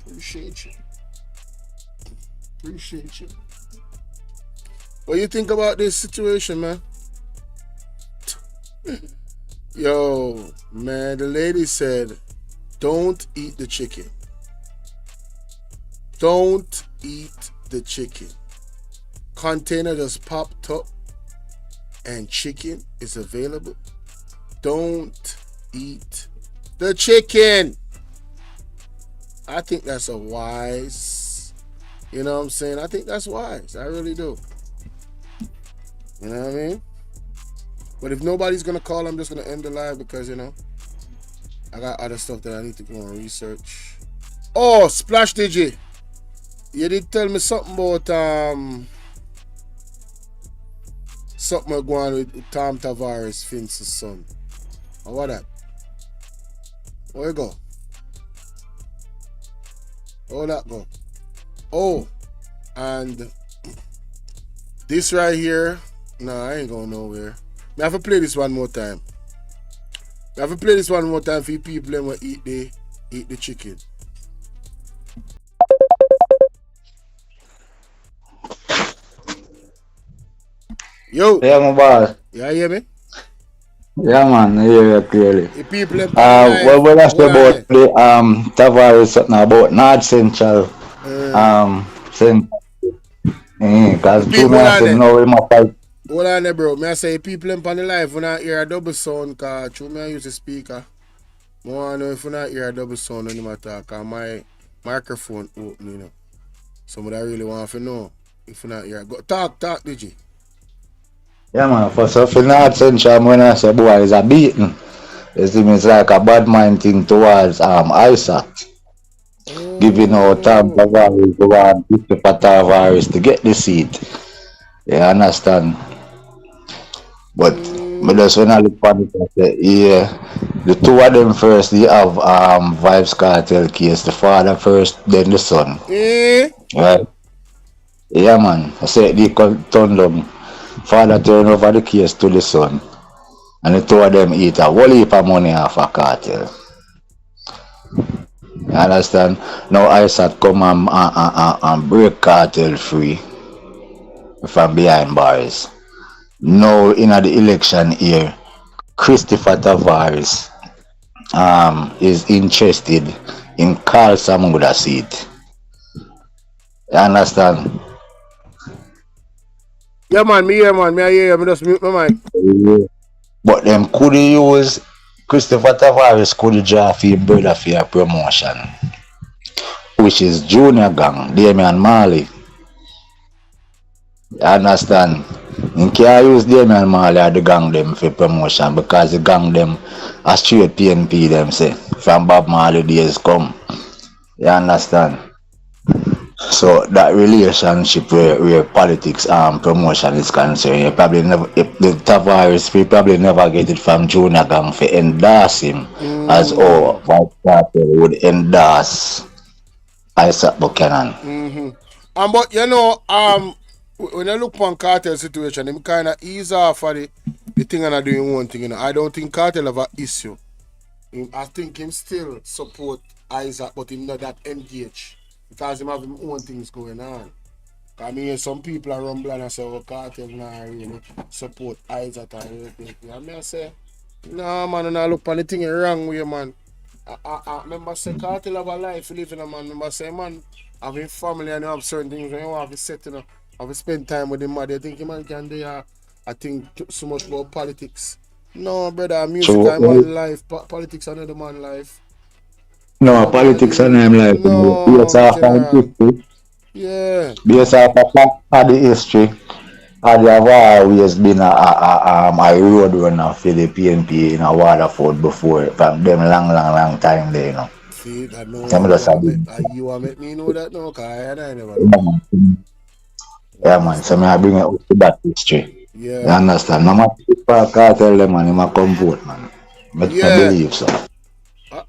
Appreciate you. What do you think about this situation, man? Yo, man, the lady said, don't eat the chicken. Don't eat the chicken. Container just popped up and chicken is available. Don't eat the chicken. I think that's a wise, you know what I'm saying? I think that's wise. I really do. You know what I mean? But if nobody's going to call, I'm just going to end the live because, you know, I got other stuff that I need to go and research. Oh, Splash DJ. You did tell me something about something going with Tom Tavares, Vince's son. Or what that? Where you go? Where that go? Oh, and this right here. No, I ain't going nowhere. I have to play this one more time. I have to play this one more time for you people that want eat the chicken. Yo. Yeah, my boss. You hear me? Yeah, man. I hear you clearly. The people in well, that's about the Tavares something about North Central. Because two men said no, we must fight. Hold on there, bro. Me I say people in the live when I hear a double sound, cause true me I use the speaker. I want to know if you not hear a double sound when you talk, cause my microphone open, you know. Somebody I really want to know if you not hear. Go talk, DJ. Yeah, man. For North Central, when I say boy is a beating, it's like a bad mind thing towards Isaac. Giving out Tom Tavares to one Christopher Tavares to get the seat. You understand? But just when I look at it, I say, yeah, the two of them first, they have Vibes Cartel case. The father first, then the son. Right? Yeah, man. I say they turn them. Father turn over the case to the son. And the two of them eat a whole heap of money off a cartel. You understand? Now Isaac come and break cartel free from behind bars. Now in the election here, Christopher Tavares is interested in Carl Samuda seat. You understand? Yeah, man. Me I hear you. Me just mute my mic. But them could use Christopher Tavares could draw for your brother for your promotion, which is Junior Gang, Damian Marley. You understand? You can't use Damian Marley or the gang them for promotion because the gang them are straight PNP them say from Bob Marley days come. You understand? So that relationship where politics and promotion is concerned, you probably never, if the Tavares, we probably never get it from Junior Gang for endorse him as our Vice Cartel would endorse Isaac Buchanan. But you know, when I look on Cartel situation, him kind of ease off for the thing and I doing one thing. You know, I don't think Cartel have an issue. I think him still support Isaac, but him not that engaged because him have his own things going on. I mean, some people are rumbling and say, "Oh, Cartel not really support Isaac." And I say, "No, man, and I look on the thing wrong with you, man." I remember say Cartel have a life living, man. Remember say, man, having family and you have certain things when you have to set, you know, have to spend time with him, man. They think man can do I think so much about politics. No, brother, music is man life. Politics is another man life. No, politics and him life. No, Yeah. Based off of the history, and they have always been a road runner for the PNP in a Waterford before, from them long time there, you know. See, I know Them just have been, you want make me know that now, cause I never know. yeah, man. Yeah, man. So I bring it up to that history. You Yeah. understand? No matter what I tell them, man, him a come vote, man. I Yeah. believe so.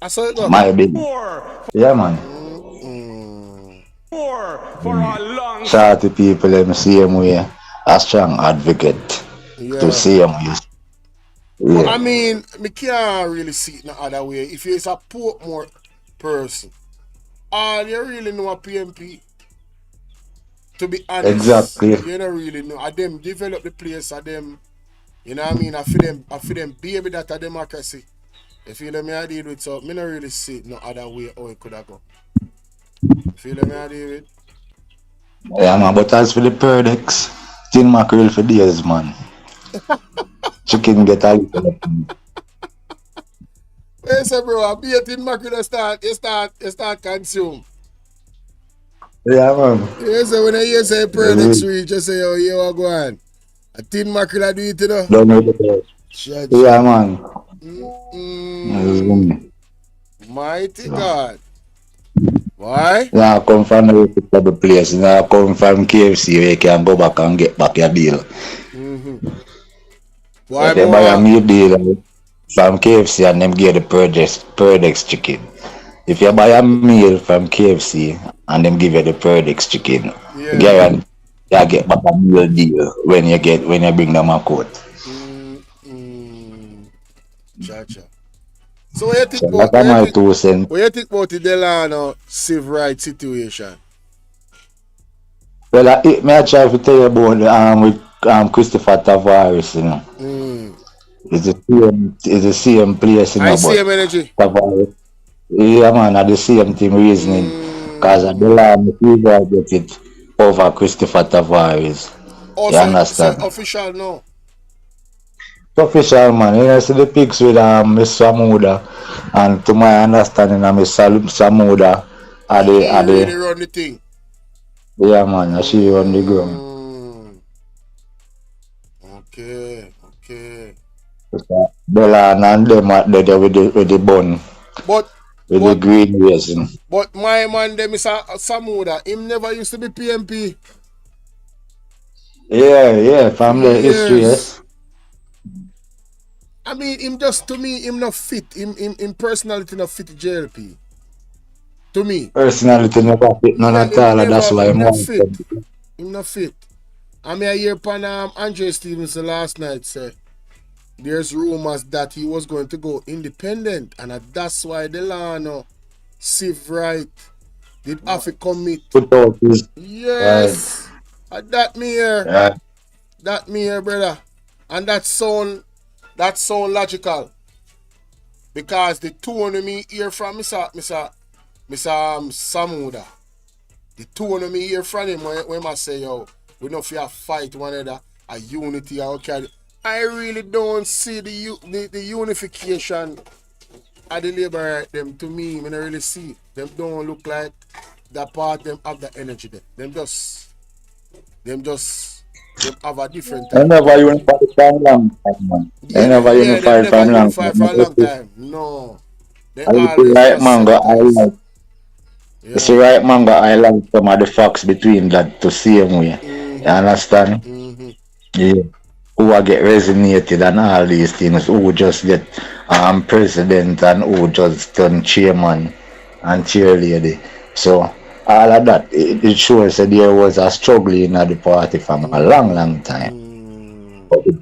I saw it go. My belief. Yeah, man. Shout to people them same way. A strong advocate to Yeah. same way. But Yeah. I mean, me can't really see it no other way. If you're a Portmore person, all you really know a PMP. To be honest, Exactly. you don't really know. I them develop the place, I them, you know what I mean? I feel them baby that a democracy. You feel me I deal with, so me not really see it no other way how it could have gone. You feel me I deal with? Yeah, man. But as for the products, tin mackerel for days, man. Chicken get a little. Hey, say bro, I be a tin mackerel you start consume. Yeah, man. You say when you say products reach, you say, oh, you are going. A tin mackerel I do it, you know? Don't know the Shut. Yeah, man. Mighty God. Why? Yeah, I come from the place. You know, I come from KFC where you can go back and get back your deal. Why If you buy a more? meal deal from KFC and them give the Perdix chicken. If you buy a meal from KFC and them give you the Perdix chicken, guarantee you get back a meal deal when you bring them a coat. Cha-cha. So what you think So about that's my 2 cents. what you think about the Delano civil rights situation? Well, I try to tell you about with Christopher Tavares, you know. It's the same place, you I know, see but him energy. Tavares, yeah, man, at the same thing reasoning. Because I don't get it over Christopher Tavares. Oh, You so understand? official no. Official, man. You see the pics with Miss Samuda, and to my understanding, Miss Samuda are He really the run the thing. yeah, man. She on the ground. Okay. Bella and them are there with the bun. But With the green resin. But my man them is a Samuda. Him never used to be PMP. Yeah, from the history, Yes. yes. I mean, him just to me, him not fit. Him personality not fit JLP. To me. Personality never fit none at all, and that's why him I'm not fit. Him not fit. I mean, I hear upon Andre Stevenson last night say there's rumors that he was going to go independent, and that's why Delano civil right did have to commit. Yes. That me here. Yeah. That me here, brother. And that sound logical. Because the tone of me hear from Mr. Samuda. The tone of me hear from him when I say, yo, we don't fear fight one another, a unity, okay. I really don't see the unification of the labor right them to me. I don't really see. Them don't look like that part them have the energy there. Them have a different They type of never energy. unified from long time, man. They They never unified never from long unified for a long time. time. No. They I see always right just manga sympathize. highlight. You see right manga highlight some of the facts between that to same way. You understand? Yeah. Who will get resonated and all these things, who just get president and who just turn chairman and cheerleader. So all of that, it shows that there was a struggle in the party from a long time. But the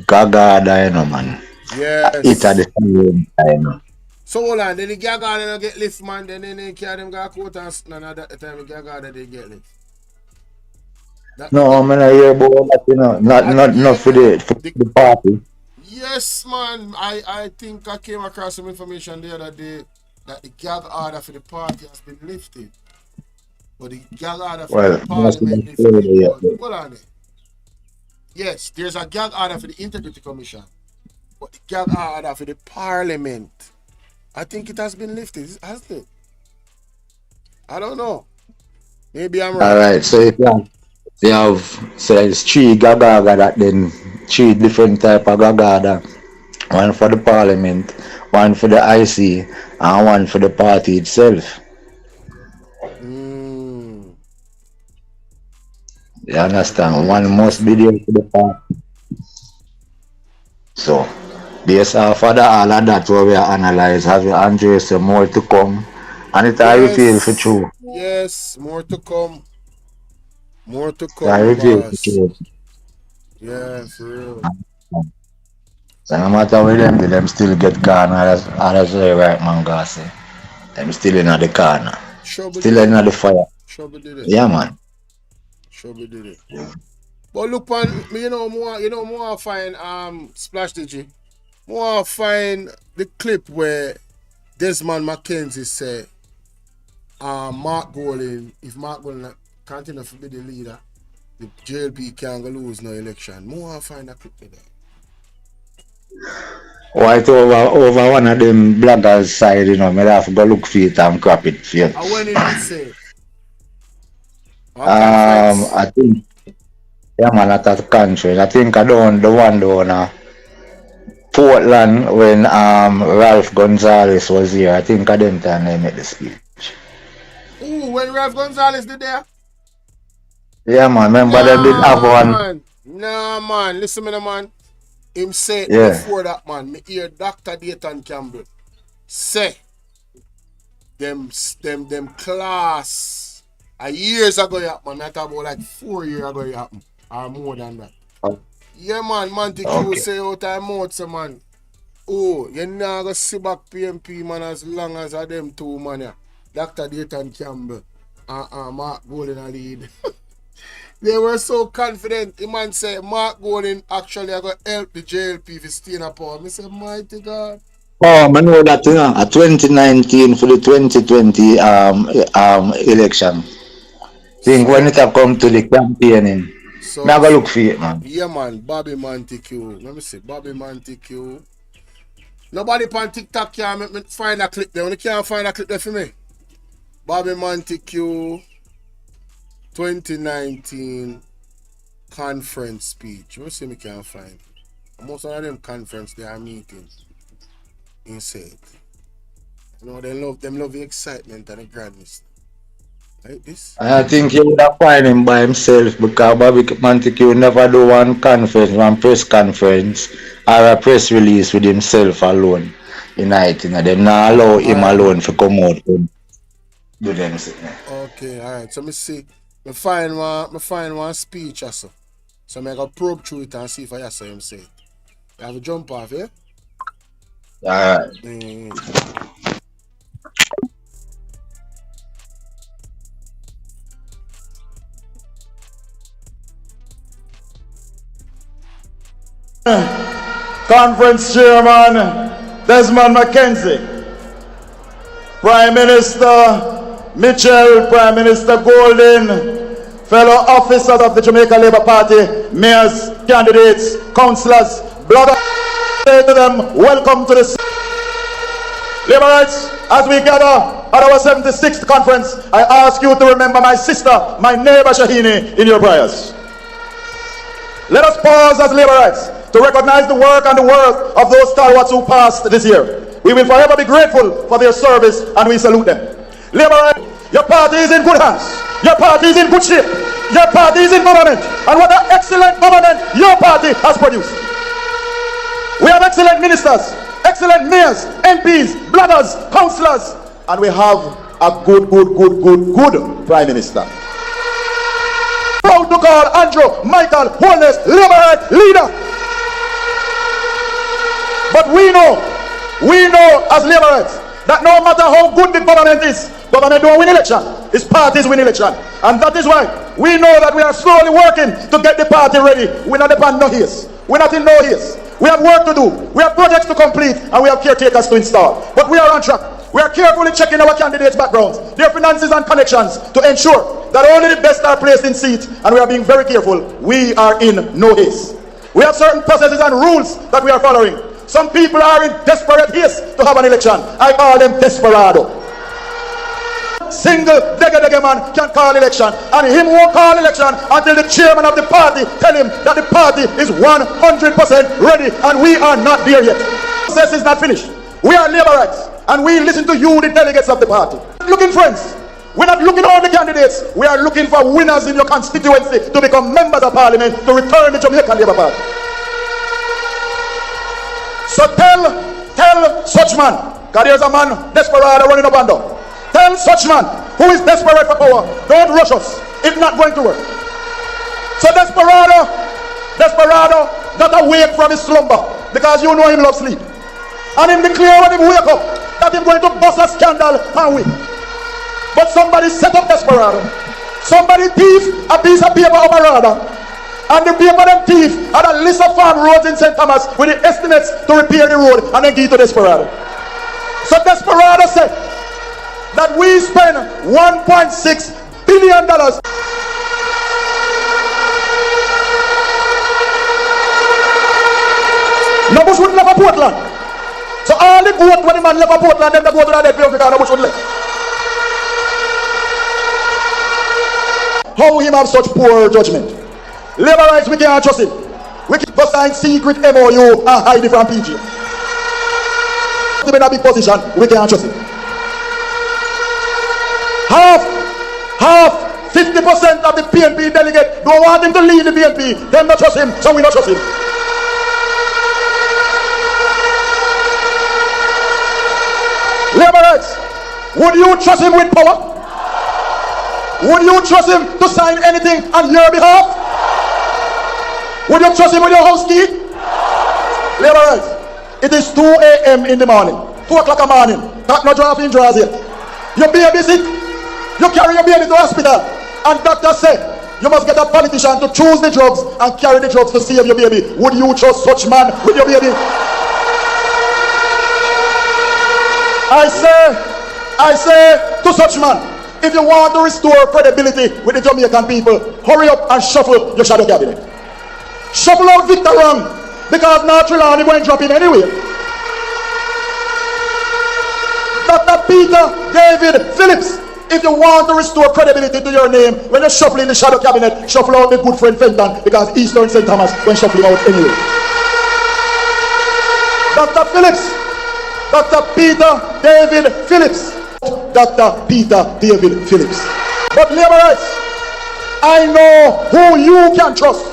Gaga, you know, man. Yes. It at the same time. So hold on, then the Gaga get lift, man, then they carry them go court and at that time the Gaga they get lift. No, I'm not hear about that, you know. Not for the party. Yes, man. I think I came across some information the other day that the gag order for the party has been lifted. But the gag order for the parliament lifted. Hold on there. Yes, there's a gag order for the Integrity Commission. But the gag order for the parliament, I think it has been lifted, hasn't it? I don't know. Maybe I'm wrong. Alright, so if you have so it's 3 gagaga that then 3 different type of gagaga. One for the parliament, one for the IC, and one for the party itself. You understand? One must be there for the party. So, based off of all of that, what we are analyze, have you Andrew say more to come, and it I reveal for true. Yes, more to come. More to come, I reveal for boss. true. Yeah, for real. So no matter where them still get corner, as the right man gonna say. Them still in the corner. Trouble Still did in it. the fire. Trouble did it. Yeah, man. Trouble did it. But look, man, more find Splash DG. More find the clip where Desmond McKenzie say Mark Golding, if Mark Golding continue to be the leader, the JLP can't go lose no election. More find a clip with that. White over one of them bloggers side, me have to go look for it and crap it for you. And when did he say? I think, yeah man, at that country. I think I don't the one down Portland when Ralph Gonzalez was here. I think I didn't time they made the speech. Ooh, when Ralph Gonzalez did there? Yeah man, remember they did have one. Nah man, listen me man. Him say before that man, me hear Dr. Dayton Campbell say them class years ago happen, man. I talk about like 4 years ago happen or more than that. Yeah man, Montague say out time mouth say man. Oh, you not gonna see back PMP man as long as them two man yeah. Dr. Dayton Campbell and Mark Golding a lead. They were so confident. The man said Mark Golding actually going to help the JLP to stay in a power. I said, mighty God. Oh, I know that 2019 for the 2020 election. Think when it come to the campaigning. So, now go look for it, man. Yeah, man. Bobby Montague. Let me see. Bobby Montague. Nobody on TikTok can make me find a clip there. Only can't find a clip there for me. Bobby Montague. 2019 conference speech. What see me can't find? Most of them conference they are meetings. Inside. You know they love the excitement and the grandness. Like this. I think you would have find him by himself because Bobby Montague never do one press conference or a press release with himself alone. United. They not allow him alone to come out and do them. Okay, alright. So me see. I find one speech also. So I go probe through it and see if I saw him say it. You have a jump off, yeah? Alright. Conference Chairman Desmond McKenzie, Prime Minister Mitchell, Prime Minister Golding, fellow officers of the Jamaica Labour Party, mayors, candidates, councillors, bloggers, say to them, welcome to the Labourites. As we gather at our 76th conference, I ask you to remember my sister, my neighbor Shahini, in your prayers. Let us pause as Labourites to recognize the work and the work of those stalwarts who passed this year. We will forever be grateful for their service and we salute them. Labour, your party is in good hands. Your party is in good shape. Your party is in government. And what an excellent government your party has produced. We have excellent ministers, excellent mayors, MPs, bloggers, councillors, and we have a good Prime Minister. Proud to call Andrew Michael Holness Labourite leader. But we know as Labourites that no matter how good the government is, government don't win election. It's parties win election. And that is why we know that we are slowly working to get the party ready. We're not depending no haste. We're not in no haste. We have work to do. We have projects to complete and we have caretakers to install. But we are on track. We are carefully checking our candidates' backgrounds, their finances and connections to ensure that only the best are placed in seat, and we are being very careful. We are in no haste. We have certain processes and rules that we are following. Some people are in desperate haste to have an election. I call them desperado. single dege man can call election, and him won't call election until the chairman of the party tell him that the party is 100% ready, and we are not there yet. The process is not finished. We are laborites, and we listen to you, the delegates of the party. Looking friends, we're not looking at all the candidates. We are looking for winners in your constituency to become members of parliament to return the Jamaican Labour Party. So tell such man, because there's a man desperado running up and down. Tell such man who is desperate for power, don't rush us. It's not going to work. So desperado got awake from his slumber because you know him love sleep. And him declare when him wake up that him going to bust a scandal and win. But somebody set up desperado. Somebody thief a piece of paper of a radar. And the paper them thief had a list of farm roads in St. Thomas with the estimates to repair the road and then give to desperado. So desperado said that we spend $1.6 billion. No bush would left a Portland. So all the goat when the man left a Portland, them they go to the dead because no bush would left. How him have such poor judgment? Labour rights, we can't trust him. We can go sign secret MOU and hide it from PG. In a big position, we can't trust him. Half 50% of the PNP delegate don't want him to lead the PNP. Them not trust him, so we not trust him. Labour rights, would you trust him with power? Would you trust him to sign anything on your behalf? Would you trust him with your house key? Labour rights, it is 2 a.m. in the morning, 2 o'clock in the morning. That no draft in draws yet. Your baby sick, you carry your baby to the hospital, and doctor said you must get a politician to choose the drugs and carry the drugs to save your baby. Would you trust such man with your baby? I say to such man, if you want to restore credibility with the Jamaican people, hurry up and shuffle your shadow cabinet. Shuffle out Victor Wrong, because now Trelawney won't drop in anyway. Dr. Peter David Phillips, if you want to restore credibility to your name, when you shuffle in the shadow cabinet, shuffle out the good friend Fenton, because Eastern St. Thomas went shuffling out anyway. Dr. Phillips, Dr. Peter David Phillips. Dr. Peter David Phillips. But Labour rights, I know who you can trust.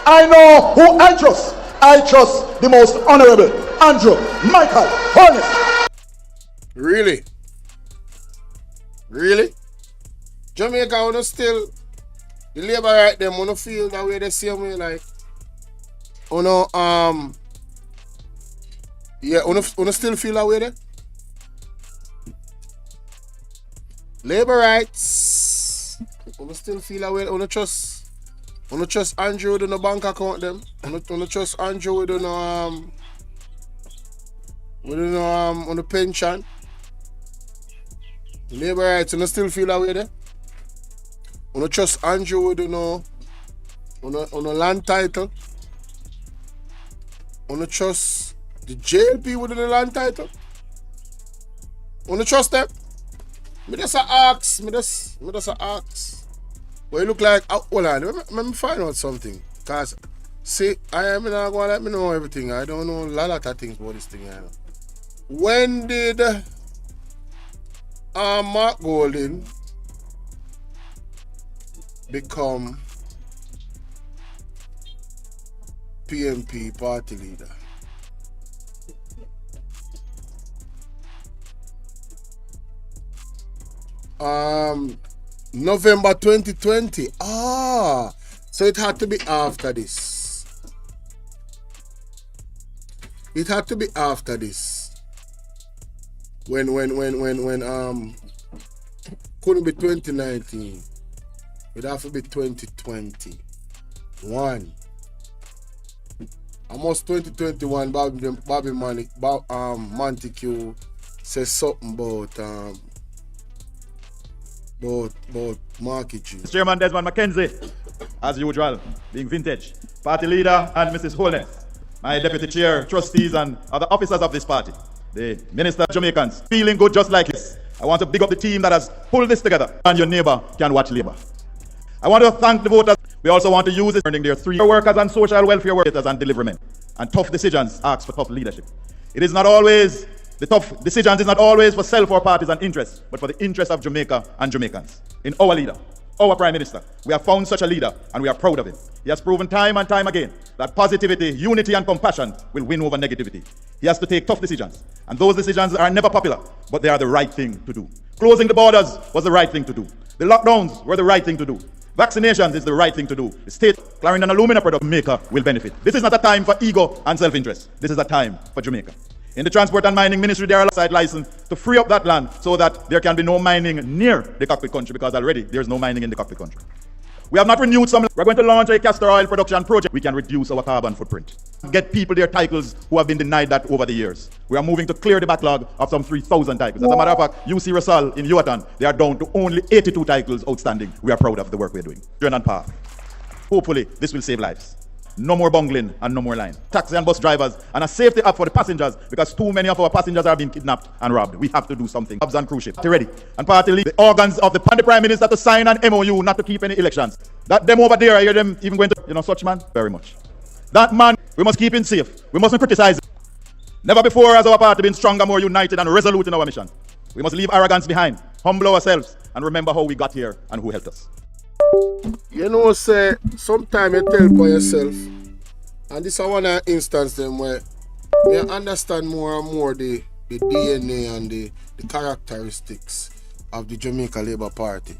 I know who I trust. I trust the most honorable Andrew Michael Holness. Really? Really? Jamaica wanna still the Labour right them wanna feel that way the same way like wanna still feel that way there? Labour rights. Wanna still feel that way? Wanna trust Andrew with no bank account them? Wanna trust Andrew with no on the pension? Labour rights, wanna still feel that way there? Wanna trust Andrew with on a land title? Wanna trust the JLP with the land title? Wanna trust them? Me just ask. Well, you look like, hold on, let me find out something. Because, see, I am not going to let me know everything. I don't know a lot of things about this thing. I know. When did Mark Golding become PNP party leader? November 2020. So it had to be after this. It had to be after this. When couldn't be 2019. It have to be 2021. Almost 2021. Bobby Montague says something about market juice. Chairman Desmond Mackenzie, as usual, being vintage. Party leader and Mrs. Holness, my deputy chair, trustees and other officers of this party. The Minister of Jamaicans, feeling good just like this. I want to big up the team that has pulled this together, and your neighbor can watch labor. I want to thank the voters. We also want to use it earning their 3 workers and social welfare workers and deliverment. And tough decisions ask for tough leadership. It is not always, the tough decisions is not always for self or partisan interests, but for the interests of Jamaica and Jamaicans. In our leader, our Prime Minister, we have found such a leader and we are proud of him. He has proven time and time again that positivity, unity and compassion will win over negativity. He has to take tough decisions, and those decisions are never popular, but they are the right thing to do. Closing the borders was the right thing to do. The lockdowns were the right thing to do. Vaccinations is the right thing to do. The state, Clarendon Alumina product maker will benefit. This is not a time for ego and self-interest. This is a time for Jamaica. In the Transport and Mining Ministry, there are a site license to free up that land so that there can be no mining near the cockpit country, because already there's no mining in the cockpit country. We have not renewed some. We're going to launch a castor oil production project. We can reduce our carbon footprint. Get people their titles who have been denied that over the years. We are moving to clear the backlog of some 3,000 titles. As a matter of fact, UC Russell in Yuatan, they are down to only 82 titles outstanding. We are proud of the work we're doing. Journey Park. Hopefully, this will save lives. No more bungling and no more line. Taxi and bus drivers and a safety app for the passengers, because too many of our passengers are being kidnapped and robbed. We have to do something. Hubs and cruise ships. Ready. And party lead, the organs of the Prime Minister to sign an MOU not to keep any elections. That them over there, I hear them even going to, such man, very much. That man, we must keep him safe. We mustn't criticize him. Never before has our party been stronger, more united and resolute in our mission. We must leave arrogance behind, humble ourselves, and remember how we got here and who helped us. You know, say, sometimes you tell by yourself, and this is one instance them where you understand more and more the DNA and the characteristics of the Jamaica Labour Party.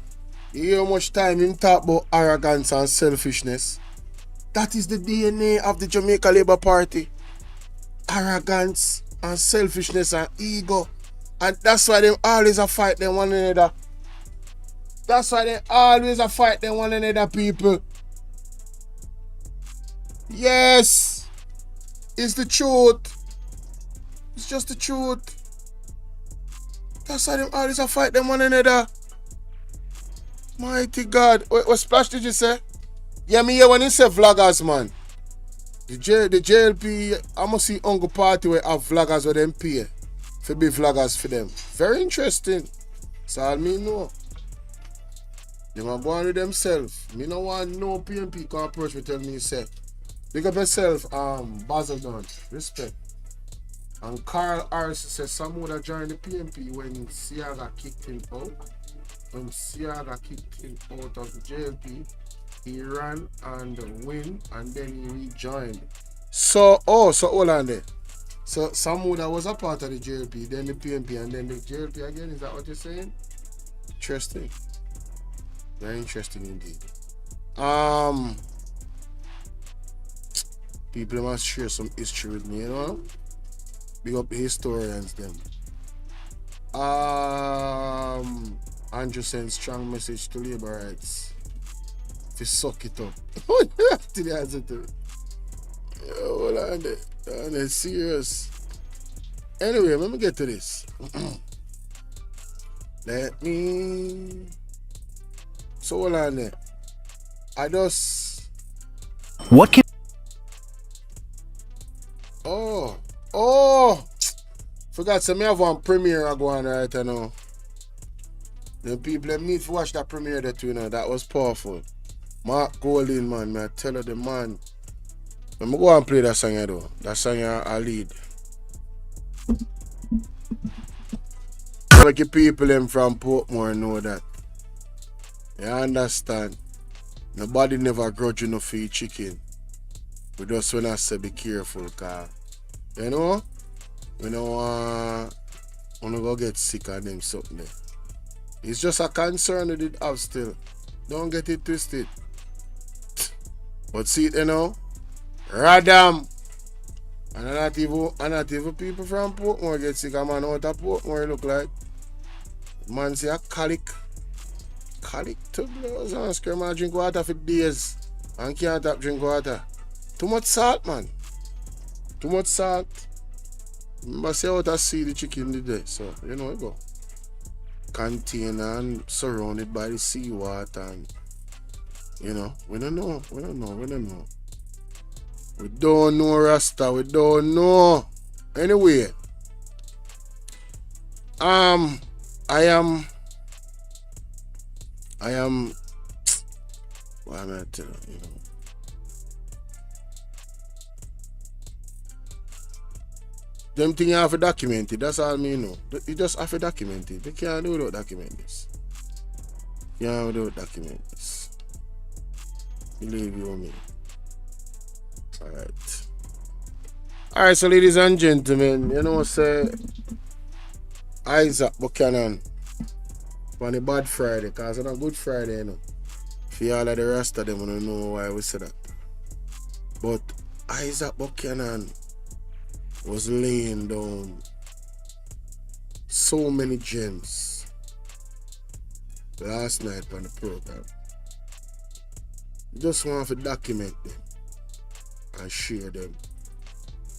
You hear how much time him talk about arrogance and selfishness? That is the DNA of the Jamaica Labour Party. Arrogance and selfishness and ego. And that's why they always a fight them one another. That's why they always a fight them one another, people. Yes. It's the truth. It's just the truth. That's why they always a fight them one another. Mighty God. What splash did you say? Yeah, me hear when you say vloggers, man. The JLP, I must see Uncle Party where have vloggers with them pay. For be vloggers for them. Very interesting. That's all me know. They are born with themselves. Me no want no PNP can approach me tell me say. Big up yourself, Basil Dunn. Respect. And Carl Harris says some would have joined the PNP when Siaga kicked him out. When Siaga kicked him out of the JLP, he ran and win, and then he rejoined. So hold on there. So Samuda was a part of the JLP, then the PNP, and then the JLP again. Is that what you're saying? Interesting. Very interesting indeed. People must share some history with me, you know? Big up the historians them. Andrew sends strong message to labor rights. If you suck it up. To the answer to it. Hold on there. That's serious. Anyway, let me get to this. Let me. So hold on there. I just. What can. Forgot to me have one premiere I go on right now. The people that need to watch that premiere that you know, that was powerful. Mark Golding, man, I tell you the man. Let me go and play that song though. That song I lead. Like the people them from Portmore know that. You understand? Nobody never grudge enough for chicken. We just when I say be careful, cause you know? We don't want to go get sick of them something there. It's just a concern that it have still. Don't get it twisted. But see it, you know? Radam. And not even people from Portmore get sick. A man out of Portmore look like. Man say a colic. Colic to blows and scream and drink water for days. And can't tap drink water. Too much salt, man. Too much salt. Remember say out to see the chicken today. So, you know, you go. Container and surrounded by the seawater and you know, we don't know. We don't know, Rasta, we don't know. Anyway, I I am what am I telling you? Them thing you have to document it, that's all me know. You just have to document it. You can't do without document this. You can't do without document this. Believe you me. Alright, so ladies and gentlemen, you know say Isaac Buchanan on a bad Friday, because it's a good Friday, you know. For all of the rest of them, I don't know why we say that. But Isaac Buchanan was laying down so many gems last night on the program. Just want to document them and share them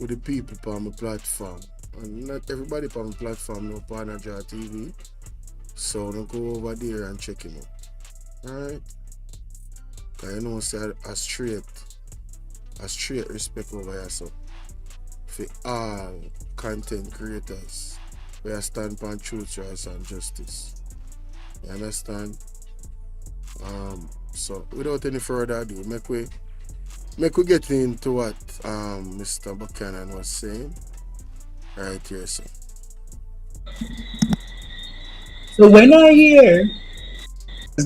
with the people on my platform. And not everybody on my platform know Panaja TV. So don't go over there and check him out. Alright? Because you know say a straight respect over here, so for all content creators, we stand for truth, choice, and justice. You understand? So without any further ado, make we get into what Mr. Buchanan was saying right here, sir. So when I hear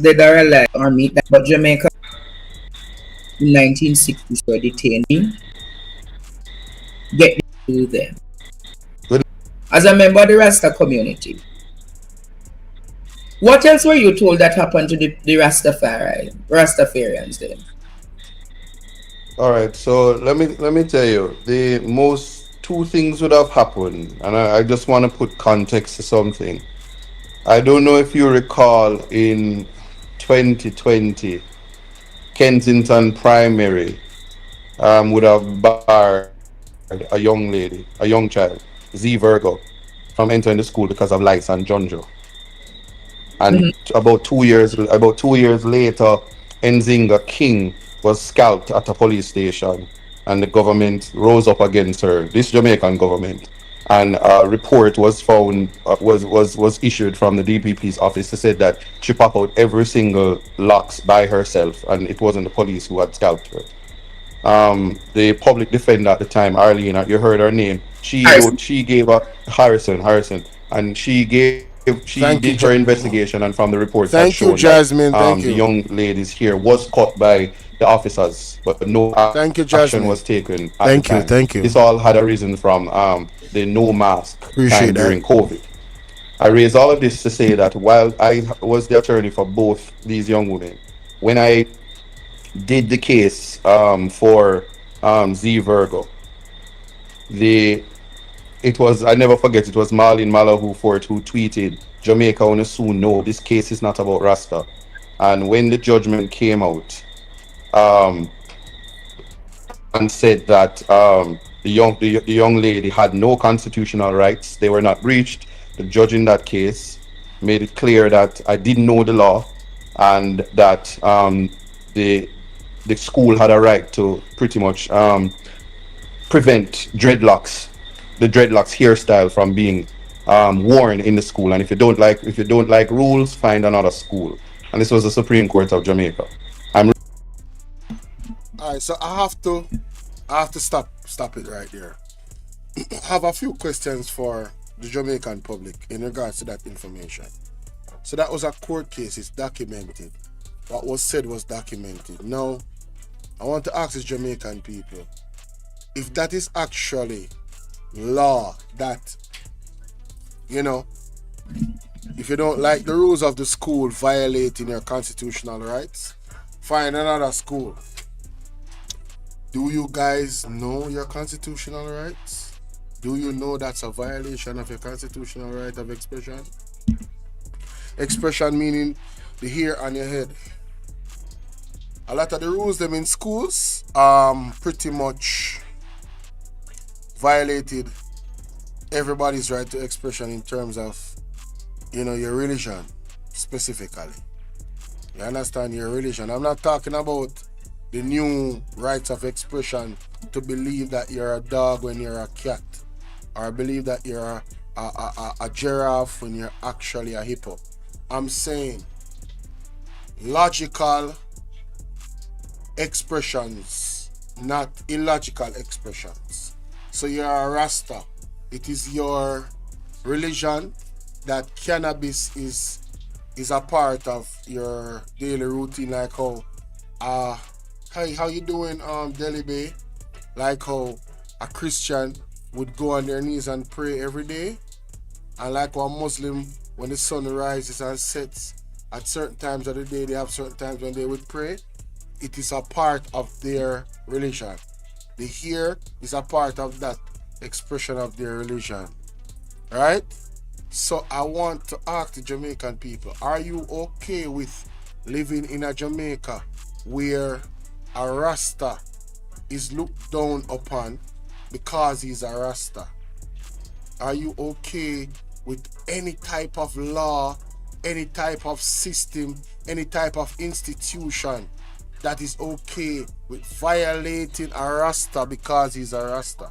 dead or alive or meet that but Jamaica in 1960s were detained, get to them. As a member of the Rasta community, what else were you told that happened to the Rastafarians then? All right, so let me tell you, the most two things would have happened, and I just want to put context to something. I don't know if you recall in 2020, Kensington Primary would have barred a young child, Z Virgo, from entering the school because of lice and junjo. And about 2 years later, Nzinga King was scalped at a police station, and the government rose up against her, this Jamaican government. And a report was found, was issued from the DPP's office to say that she popped out every single locks by herself, and it wasn't the police who had scalped her. The public defender at the time, Arlene, you heard her name. She gave a Harrison, and she did her investigation, and from the reports that showed Jasmine. The young ladies here was caught by the officers, but no action was taken at the time. Thank you. This all had a reason from the no mask time during COVID. I raise all of this to say that while I was the attorney for both these young women, when I did the case for Z Virgo, I never forget, it was Marlene Malahoo Fort who tweeted, "Jamaica will soon know this case is not about Rasta." And when the judgment came out, and said that the young lady had no constitutional rights, they were not breached, the judge in that case made it clear that I didn't know the law, and that the school had a right to pretty much prevent the dreadlocks hairstyle from being worn in the school. And if you don't like rules, find another school. And this was the Supreme Court of Jamaica. Alright, so I have to stop it right there. I have a few questions for the Jamaican public in regards to that information. So that was a court case, it's documented. What was said was documented. Now, I want to ask the Jamaican people, if that is actually law, that, if you don't like the rules of the school violating your constitutional rights, find another school. Do you guys know your constitutional rights? Do you know that's a violation of your constitutional right of expression? Expression meaning the hair on your head. A lot of the rules them in schools pretty much violated everybody's right to expression in terms of, your religion specifically. You understand, your religion. I'm not talking about the new rights of expression to believe that you're a dog when you're a cat, or believe that you're a giraffe when you're actually a hippo. I'm saying logical expressions, not illogical expressions. So you're a Rasta. It is your religion that cannabis is a part of your daily routine, like hey, how you doing, Deli Bay? Like how a Christian would go on their knees and pray every day, and like a Muslim, when the sun rises and sets at certain times of the day, they have certain times when they would pray. It is a part of their religion. The here is a part of that expression of their religion, right? So I want to ask the Jamaican people, are you okay with living in a Jamaica where a Rasta is looked down upon because he's a Rasta? Are you okay with any type of law, any type of system, any type of institution that is okay with violating a Rasta because he's a Rasta?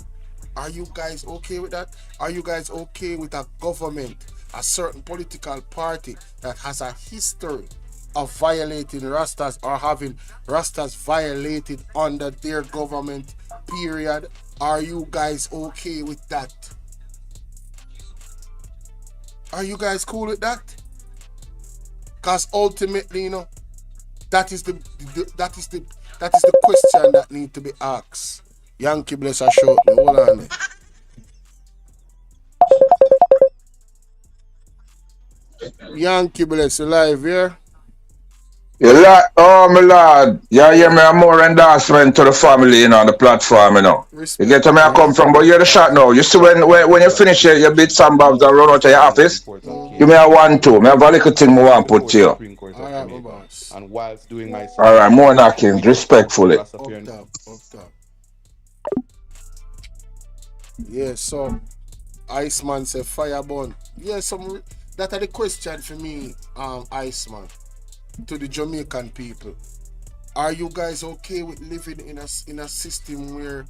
Are you guys okay with that? Are you guys okay with a government, a certain political party that has a history of violating Rastas or having Rastas violated under their government period? Are you guys okay with that? Are you guys cool with that? Because ultimately, you know, that is the question that need to be asked. Yankee bless a short me. Hold on there. Yankee bless live here. Oh my lord, yeah, hear me a more endorsement to the family, you know, on the platform, you know. You get to me I come from, but you're the shot now. You see when you finish it, you beat some bobs and run out of your office. Give me a 1-2. Me have a little thing I want to put to you. Alright, my boss. And whilst doing my Alright, more knocking, respectfully. Up top. Yeah, so Iceman said fireborn. Yeah, that are the question for me, Iceman, to the Jamaican people. Are you guys okay with living in a system where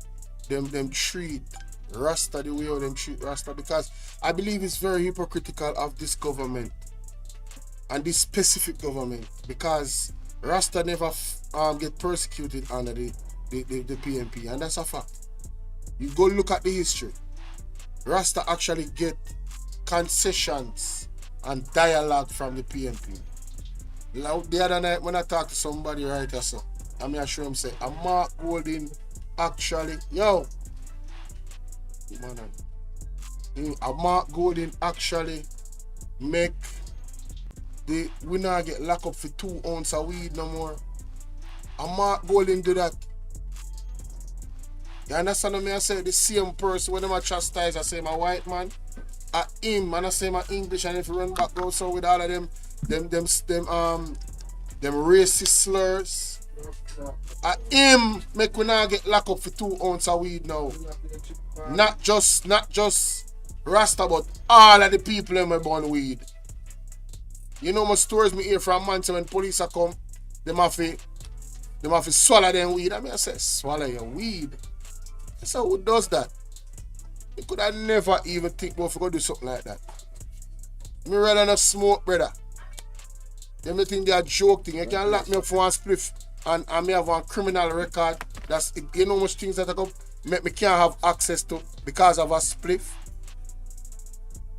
them treat Rasta the way them treat Rasta? Because I believe it's very hypocritical of this government and this specific government, because Rasta never get persecuted under the PNP, and that's a fact. You go look at the history. Rasta actually get concessions and dialogue from the PNP. The other night when I talked to somebody right or so, I mean I show him say, a Mark Golding actually, a Mark Golding actually make we not get locked up for 2 ounces of weed no more. A Mark Golding do that. You understand what I say? The same person when I chastise, I say my white man, at him, and I say my English, and if you run back go so with all of them racist slurs. At him make we not get locked up for 2 ounces of weed now. Not just Rasta, but all of the people in my born weed. You know my stories me hear from Manchester when police are come, them have to swallow them weed. I mean I say, swallow your weed. So who does that? You could have never even think about if you go do something like that. Me rather not smoke, brother. Them think they are joke thing. You can lock me up for one spliff and me have one criminal record. That's, you know, much things that I go make me can't have access to because of a spliff.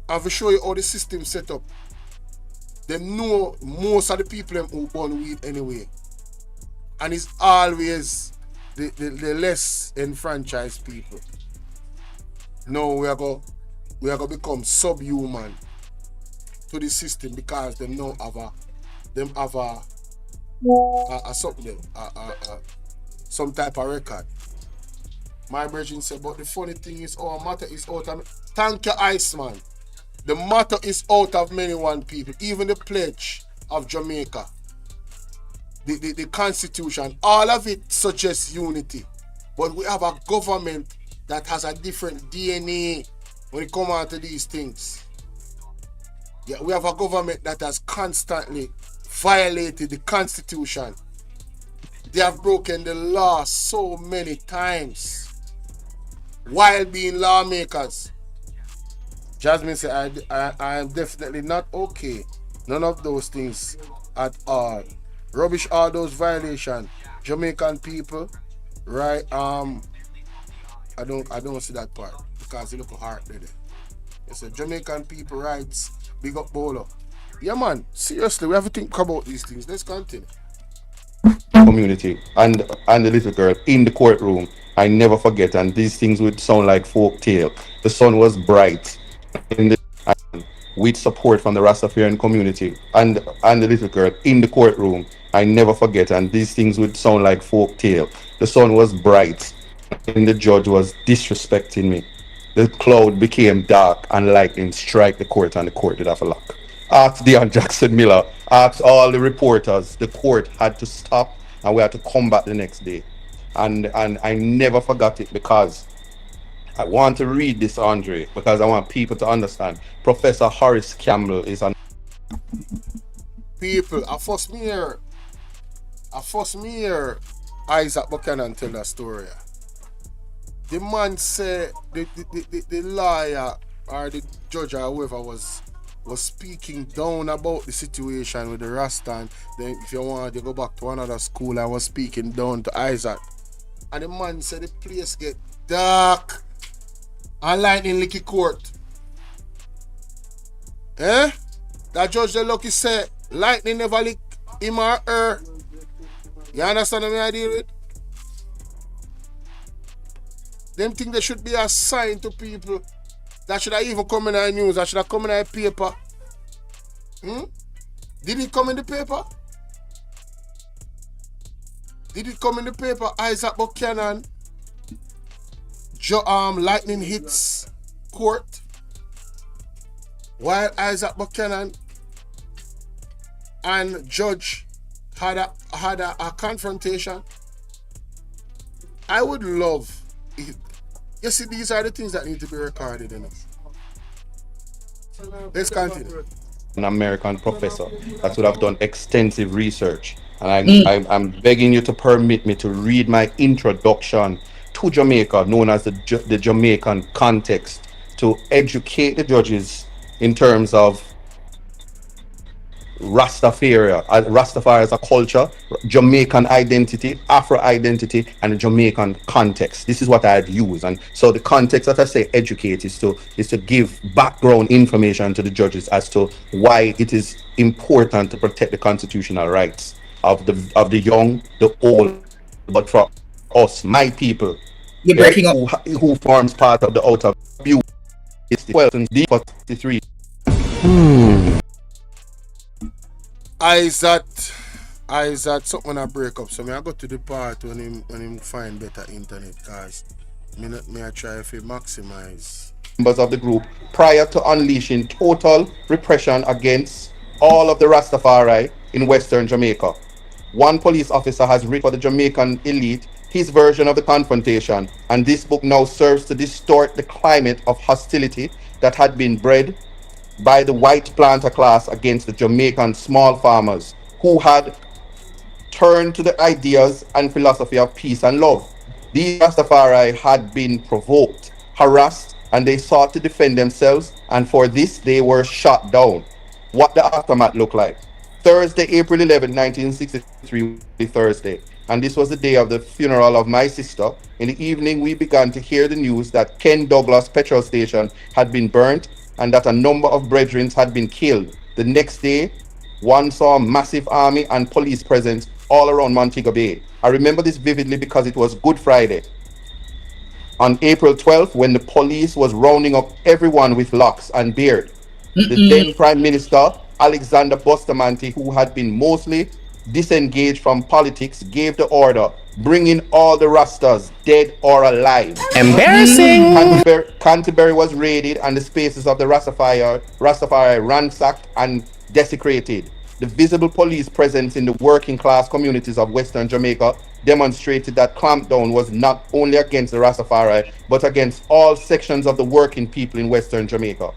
And to show you how the system set up. They know most of the people who burn weed anyway. And it's always the less enfranchised people. No, we are going to become subhuman to the system because them now have some type of record. My brethren said, but the funny thing is our matter is out of, thank you, Iceman. The matter is out of many one people, even the pledge of Jamaica, the constitution, all of it suggests unity. But we have a government that has a different DNA when it comes out to these things. Yeah, we have a government that has constantly violated the constitution. They have broken the law so many times while being lawmakers. Jasmine said, I am definitely not okay. None of those things at all. Rubbish all those violations. Jamaican people, right? I don't see that part because you look hard there. It's a Jamaican people rights. Big up Bolo. Yeah man, seriously, we have to think about these things. Let's continue. Community and the little girl in the courtroom. I never forget, and these things would sound like folk tale. The sun was bright in the with support from the Rastafarian community and the little girl in the courtroom. I never forget, and these things would sound like folk tale. The sun was bright, and the judge was disrespecting me. The cloud became dark, and lightning strike the court, and the court did have a lock. Asked Deion Jackson Miller, asked all the reporters. The court had to stop, and we had to come back the next day. And I never forgot it because I want to read this, Andre, because I want people to understand. Professor Horace Campbell is an People, I first me hear Isaac Buchanan tell that story. The man said the lawyer or the judge or whoever was speaking down about the situation with the Rasta, and then if you want to go back to another school, I was speaking down to Isaac. And the man said the place get dark and lightning licky court. Eh? That judge the lucky said lightning never lick him or her. You understand what I deal with? Them think there should be a sign to people. That should have even come in the news. That should have come in the paper. Did it come in the paper? Did it come in the paper? Isaac Buchanan. Lightning hits court. While Isaac Buchanan and judge had a confrontation. I would love it. You see, these are the things that need to be recorded in us. Let's continue. An American professor that would have done extensive research. And I'm begging you to permit me to read my introduction to Jamaica, known as the Jamaican context, to educate the judges in terms of Rastafari as a culture, Jamaican identity, Afro identity, and the Jamaican context. This is what I've used. And so the context that I say educate is to give background information to the judges as to why it is important to protect the constitutional rights of the young, the old, but for us, my people, You're breaking up. who forms part of the outer view, it's the 12 and D43. Isaac, something I break up. So I go to the part when him find better internet, cause I try to maximize. Members of the group prior to unleashing total repression against all of the Rastafari in Western Jamaica. One police officer has written for the Jamaican elite his version of the confrontation, and this book now serves to distort the climate of hostility that had been bred by the white planter class against the Jamaican small farmers who had turned to the ideas and philosophy of peace and love. These Rastafari had been provoked, harassed, and they sought to defend themselves, and for this they were shot down. What the aftermath looked like. Thursday, April 11, 1963, Thursday, and this was the day of the funeral of my sister. In the evening, we began to hear the news that Ken Douglas petrol station had been burnt and that a number of brethren had been killed. The next day, one saw a massive army and police presence all around Montego Bay. I remember this vividly because it was Good Friday. On April 12th, when the police was rounding up everyone with locks and beard, the then Prime Minister, Alexander Bustamante, who had been mostly disengaged from politics, gave the order, bringing all the Rastas, dead or alive. Embarrassing! Canterbury was raided and the spaces of the Rastafari ransacked and desecrated. The visible police presence in the working class communities of Western Jamaica demonstrated that clampdown was not only against the Rastafari, but against all sections of the working people in Western Jamaica.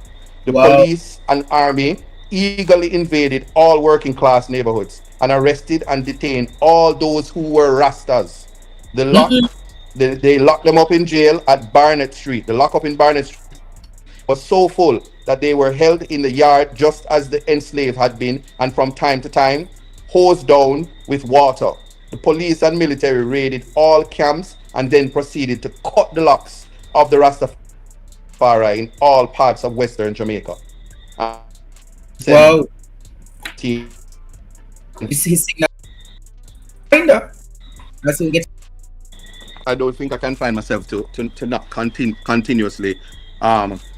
The police and army eagerly invaded all working class neighborhoods and arrested and detained all those who were Rastas. They locked them up in jail at Barnett Street. The lockup in Barnett Street was so full that they were held in the yard just as the enslaved had been, and from time to time, hosed down with water. The police and military raided all camps and then proceeded to cut the locks of the Rastafari in all parts of Western Jamaica. Wow. He's saying that. That's what we get. I don't think I can find myself to not continuously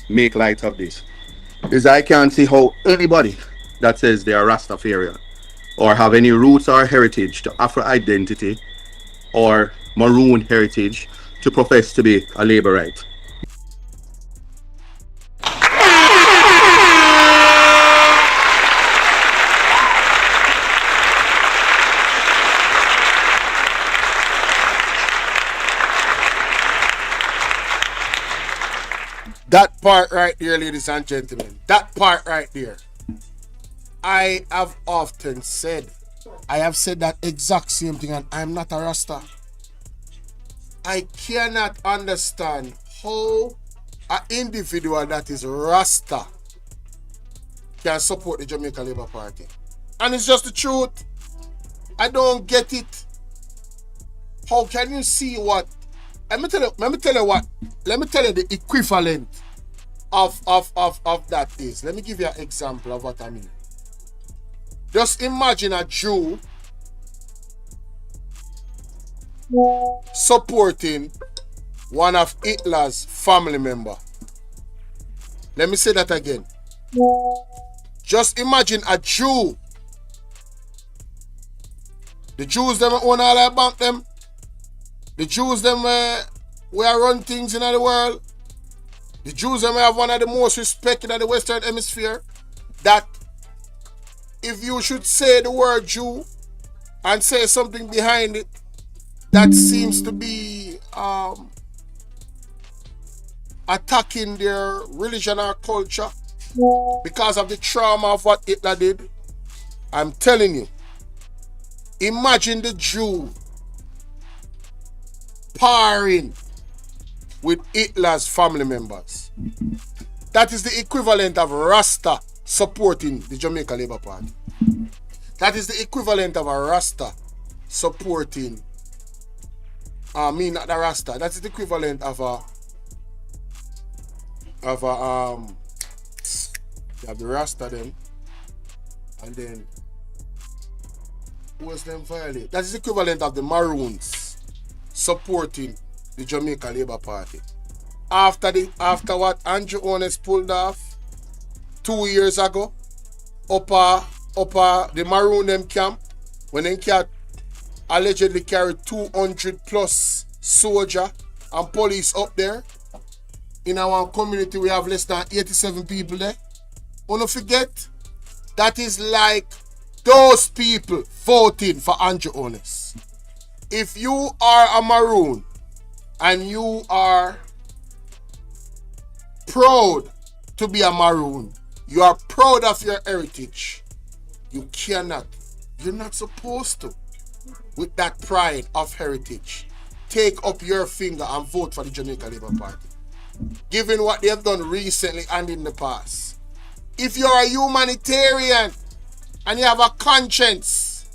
make light of this. Is I can't see how anybody that says they are Rastafarian or have any roots or heritage to Afro identity or Maroon heritage to profess to be a Labourite. That part right there, ladies and gentlemen, that part right there, I have often said, I have said that exact same thing, and I'm not a Rasta. I cannot understand how an individual that is Rasta can support the Jamaica Labour Party. And it's just the truth. I don't get it. How can you see what? Let me tell you the equivalent of that is. Let me give you an example of what I mean. Just imagine a Jew supporting one of Hitler's family member. Let me say that again. Just imagine a Jew. The Jews them own all about them. The Jews them where run things in the world. The Jews them have one of the most respected in the Western Hemisphere. That if you should say the word Jew and say something behind it that seems to be attacking their religion or culture because of the trauma of what Hitler did, I'm telling you, imagine the Jew parring with Hitler's family members. That is the equivalent of Rasta supporting the Jamaica Labour Party. That is the equivalent of a Rasta supporting not the Rasta. That is the equivalent of you have the Rasta then, and then who was them violate? That is the equivalent of the Maroons supporting the Jamaica Labour Party. After what Andrew Ones pulled off 2 years ago, upper the Maroon them camp, when they allegedly carried 200 plus soldier and police up there. In our community, we have less than 87 people there. Don't forget, that is like those people voting for Andrew Ones. If you are a Maroon and you are proud to be a Maroon, you are proud of your heritage, you're not supposed to, with that pride of heritage, take up your finger and vote for the Jamaica Labour Party. Given what they have done recently and in the past. If you're a humanitarian and you have a conscience,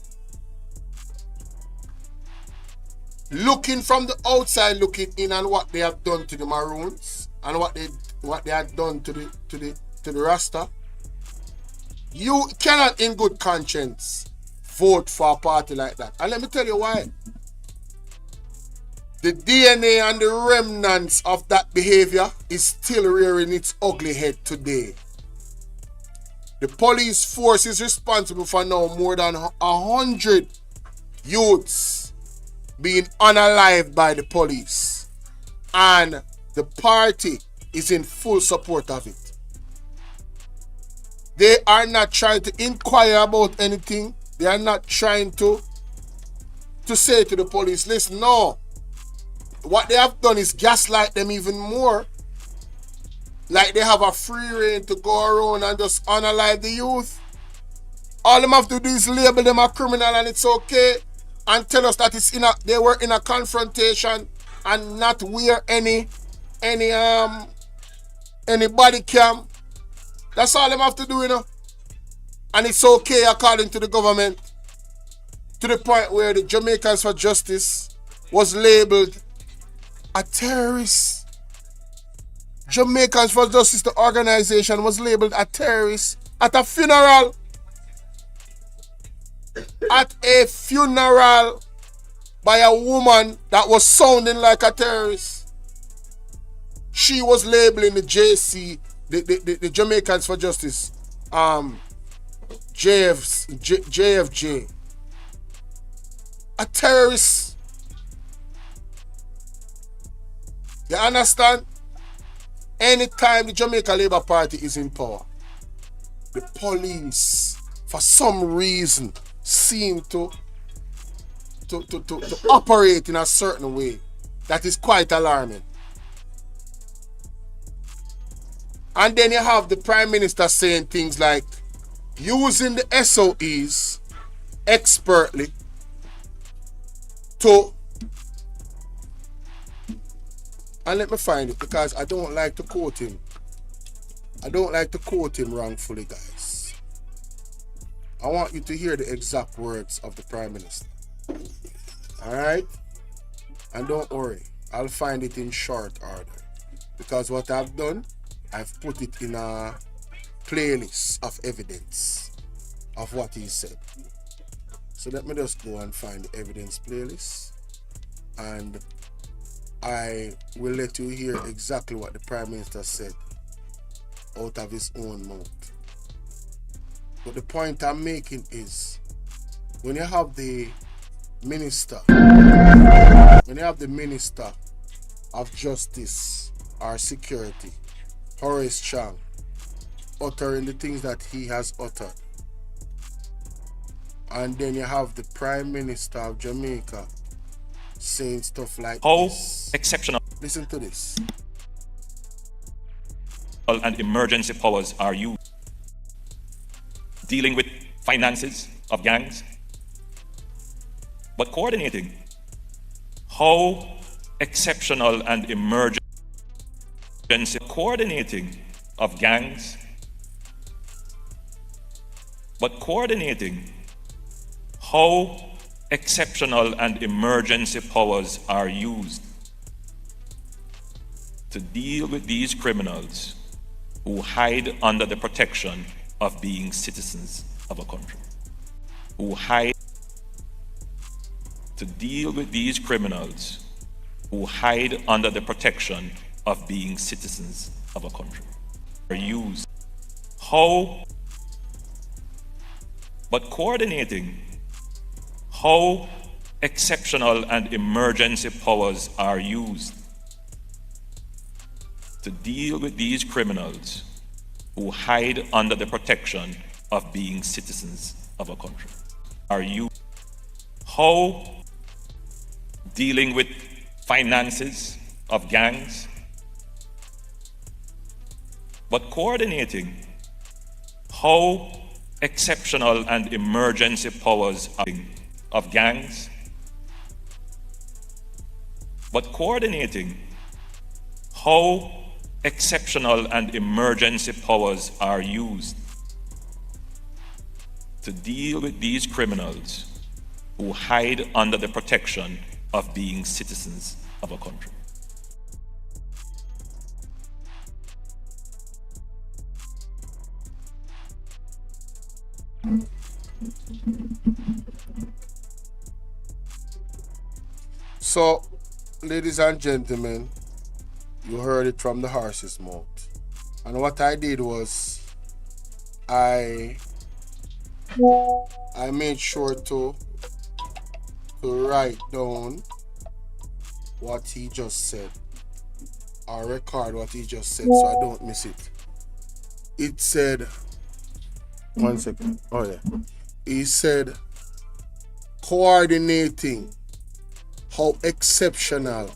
looking from the outside, looking in on what they have done to the Maroons and what they have done to the Rasta, you cannot in good conscience vote for a party like that. And let me tell you why. The DNA and the remnants of that behavior is still rearing its ugly head today. The police force is responsible for now more than 100 youths being unalived by the police. And the party is in full support of it. They are not trying to inquire about anything. They are not trying to say to the police, listen, no. What they have done is gaslight them even more. Like they have a free reign to go around and just unalive the youth. All them have to do is label them a criminal and it's okay. And tell us that they were in a confrontation and not wear any Anybody can. That's all them have to do, you know. And it's okay according to the government. To the point where the Jamaicans for Justice was labeled a terrorist. Jamaicans for Justice, the organization, was labeled a terrorist at a funeral. At a funeral by a woman that was sounding like a terrorist. She was labeling the JC, the Jamaicans for Justice, JFJ, a terrorist. You understand? Anytime the Jamaica Labour Party is in power, the police, for some reason, seem to operate in a certain way that is quite alarming. And then you have the Prime Minister saying things like using the SOEs expertly to, and let me find it because I don't like to quote him. I don't like to quote him wrongfully, guys. I want you to hear the exact words of the Prime Minister. Alright? And don't worry, I'll find it in short order. Because what I've done, I've put it in a playlist of evidence of what he said. So let me just go and find the evidence playlist. And I will let you hear exactly what the Prime Minister said out of his own mouth. But the point I'm making is, when you have the Minister of Justice or Security, Horace Chang, uttering the things that he has uttered, and then you have the Prime Minister of Jamaica saying stuff like this. Exceptional. Listen to this. And emergency powers are used. Dealing with finances of gangs, but coordinating how exceptional and emergency coordinating of gangs, but coordinating how exceptional and emergency powers are used to deal with these criminals who hide under the protection of being citizens of a country, who hide to deal with these criminals who hide under the protection of being citizens of a country, are used. How, but coordinating how exceptional and emergency powers are used to deal with these criminals who hide under the protection of being citizens of a country, are used. How dealing with finances of gangs, but coordinating how exceptional and emergency powers of gangs, but coordinating how exceptional and emergency powers are used to deal with these criminals who hide under the protection of being citizens of a country. So, ladies and gentlemen, you heard it from the horse's mouth. And what I did was, I made sure to write down what he just said, or record what he just said so I don't miss it. It said, one second, oh yeah. He said, coordinating how exceptional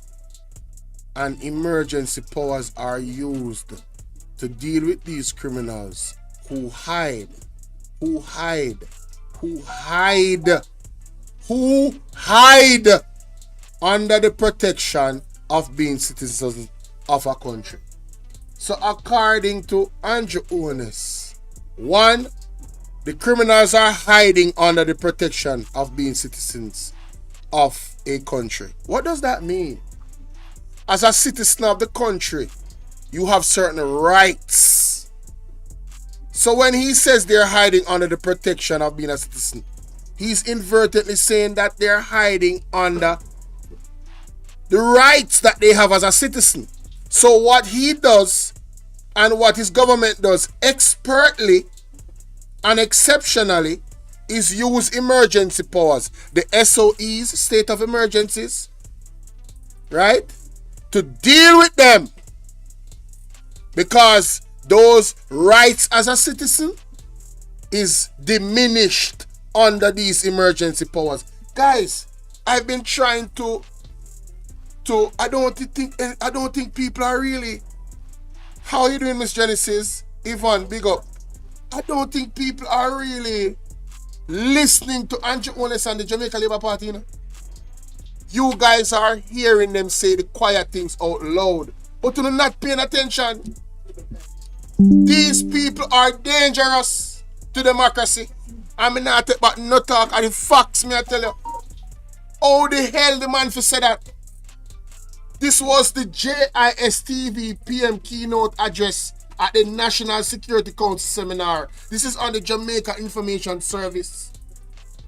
and emergency powers are used to deal with these criminals who hide under the protection of being citizens of a country. So according to Andrew Owners, one, the criminals are hiding under the protection of being citizens of a country. What does that mean? As a citizen of the country, you have certain rights. So when he says they're hiding under the protection of being a citizen, he's inadvertently saying that they're hiding under the rights that they have as a citizen. So what he does and what his government does expertly and exceptionally is use emergency powers, the SOEs, state of emergencies, right, to deal with them, because those rights as a citizen is diminished under these emergency powers. Guys, I've been trying to I don't think people are really. How are you doing, Miss Genesis? Yvonne, big up. I don't think people are really listening to Andrew Oles and the Jamaica Labour Party, you know? You guys are hearing them say the quiet things out loud, but you're not paying attention. These people are dangerous to democracy. I'm not take back no talk and the facts, me I tell you. How the hell the man for say that? This was the JISTV PM keynote address at the National Security Council seminar. This is on the Jamaica Information Service.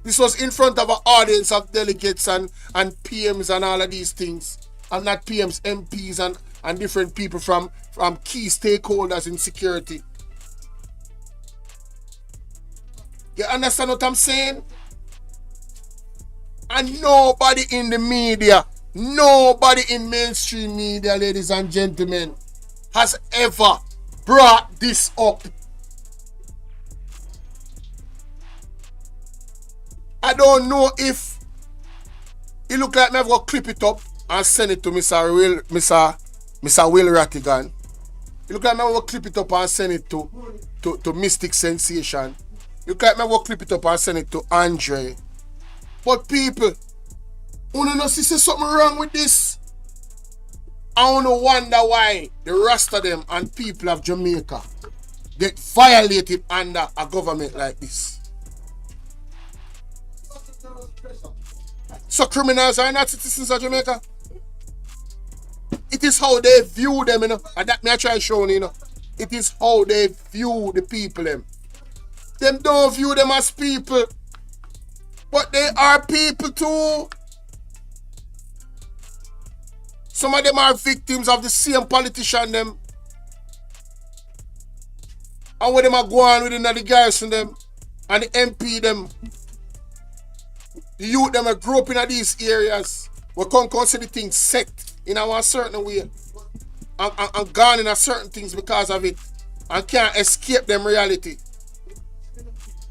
This was in front of an audience of delegates and PMs and all of these things. And not PMs, MPs and different people from key stakeholders in security. You understand what I'm saying? And nobody in the media, nobody in mainstream media, ladies and gentlemen, has ever brought this up. I don't know if it look like me have got clip it up and send it to Mr. Will Rattigan. It look like me have got clip it up and send it to Mystic Sensation. It look like me have got clip it up and send it to Andre. But people, you don't see something wrong with this. I don't wonder why the rest of them and people of Jamaica get violated under a government like this. So criminals are not citizens of Jamaica. It is how they view them, you know. And that me I try showing, you know. It is how they view the people, them. Them don't view them as people. But they are people too. Some of them are victims of the same politician them. And when them are going within the garrison them and the MP them. The youth them are grow up in these areas. We can't consider things set in a certain way. And gone in a certain things because of it. And can't escape them reality.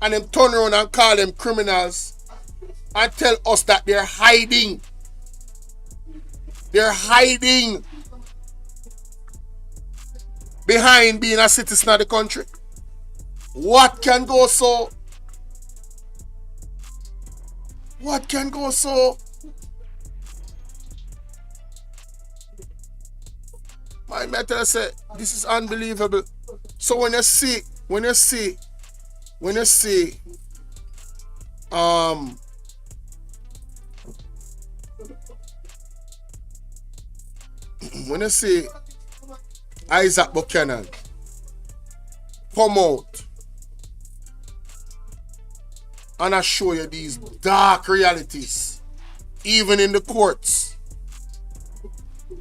And them turn around and call them criminals. And tell us that they're hiding. They're hiding behind being a citizen of the country. What can go so? What can go so? My mentor said, this is unbelievable. So when you see, when you see Isaac Buchanan come out and I show you these dark realities, even in the courts,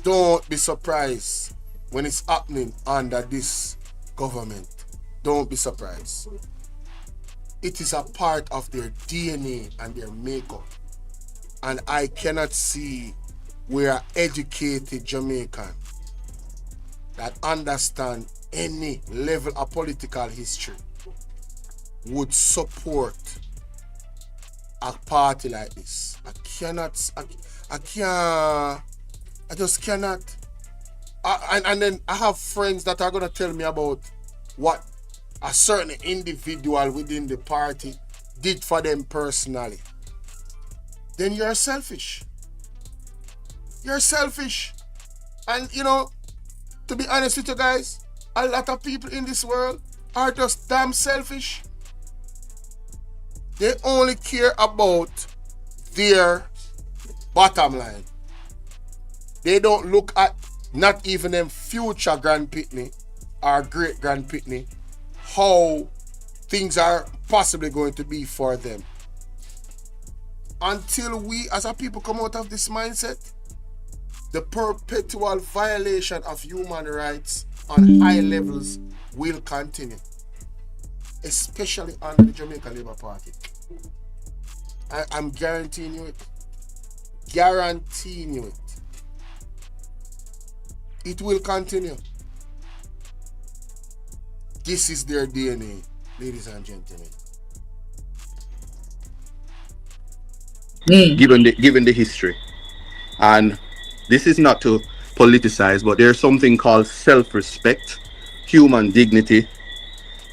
don't be surprised when it's happening under this government. Don't be surprised. It is a part of their DNA and their makeup. And I cannot see where an educated Jamaican that understand any level of political history would support a party like this. I just cannot. And then I have friends that are going to tell me about what a certain individual within the party did for them personally. Then you're selfish. You're selfish. And you know, to be honest with you guys, a lot of people in this world are just damn selfish. They only care about their bottom line. They don't look at not even them future grandpitney or great grandpitney, how things are possibly going to be for them. Until we as a people come out of this mindset, the perpetual violation of human rights on high levels will continue, especially under the Jamaica Labour Party. I'm guaranteeing you it. Guaranteeing you it. It will continue. This is their DNA, ladies and gentlemen. Given the history, and this is not to politicize, but there's something called self-respect, human dignity,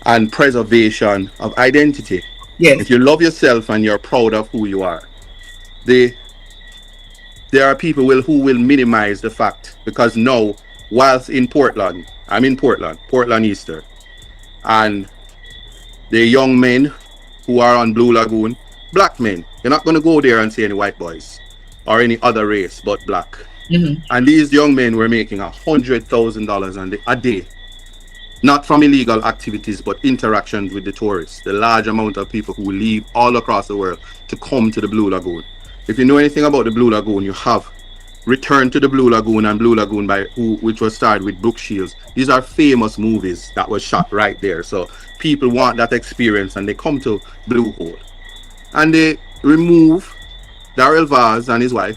and preservation of identity. Yes. If you love yourself and you're proud of who you are, there are people who will minimize the fact, because now, whilst in Portland, I'm in Portland Easter, and the young men who are on Blue Lagoon, black men, you're not going to go there and see any white boys or any other race but black. Mm-hmm. And these young men were making $100,000 a day, not from illegal activities but interactions with the tourists, the large amount of people who leave all across the world to come to the Blue Lagoon. If you know anything about the Blue Lagoon, you have Return to the Blue Lagoon and Blue Lagoon which was starred with Brooke Shields. These are famous movies that were shot right there. So people want that experience and they come to Blue Hole. And they remove Darrell Vaz and his wife,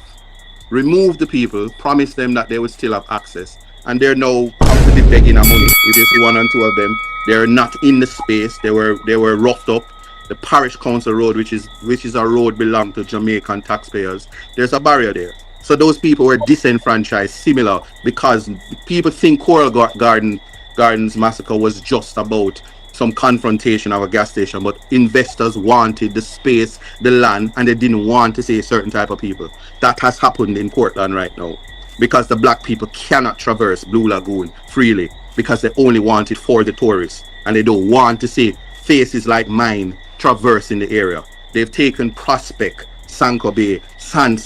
remove the people, promise them that they would still have access. And they're now constantly begging a money. If you see one and two of them, they're not in the space. They were roughed up. The Parish Council Road, which is a road belong to Jamaican taxpayers, there's a barrier there. So those people were disenfranchised, similar, because people think Coral Gardens massacre was just about some confrontation of a gas station, but investors wanted the space, the land, and they didn't want to see a certain type of people. That has happened in Portland right now, because the black people cannot traverse Blue Lagoon freely, because they only want it for the tourists, and they don't want to see faces like mine traversing the area. They've taken Prospect, Sanko Bay, San.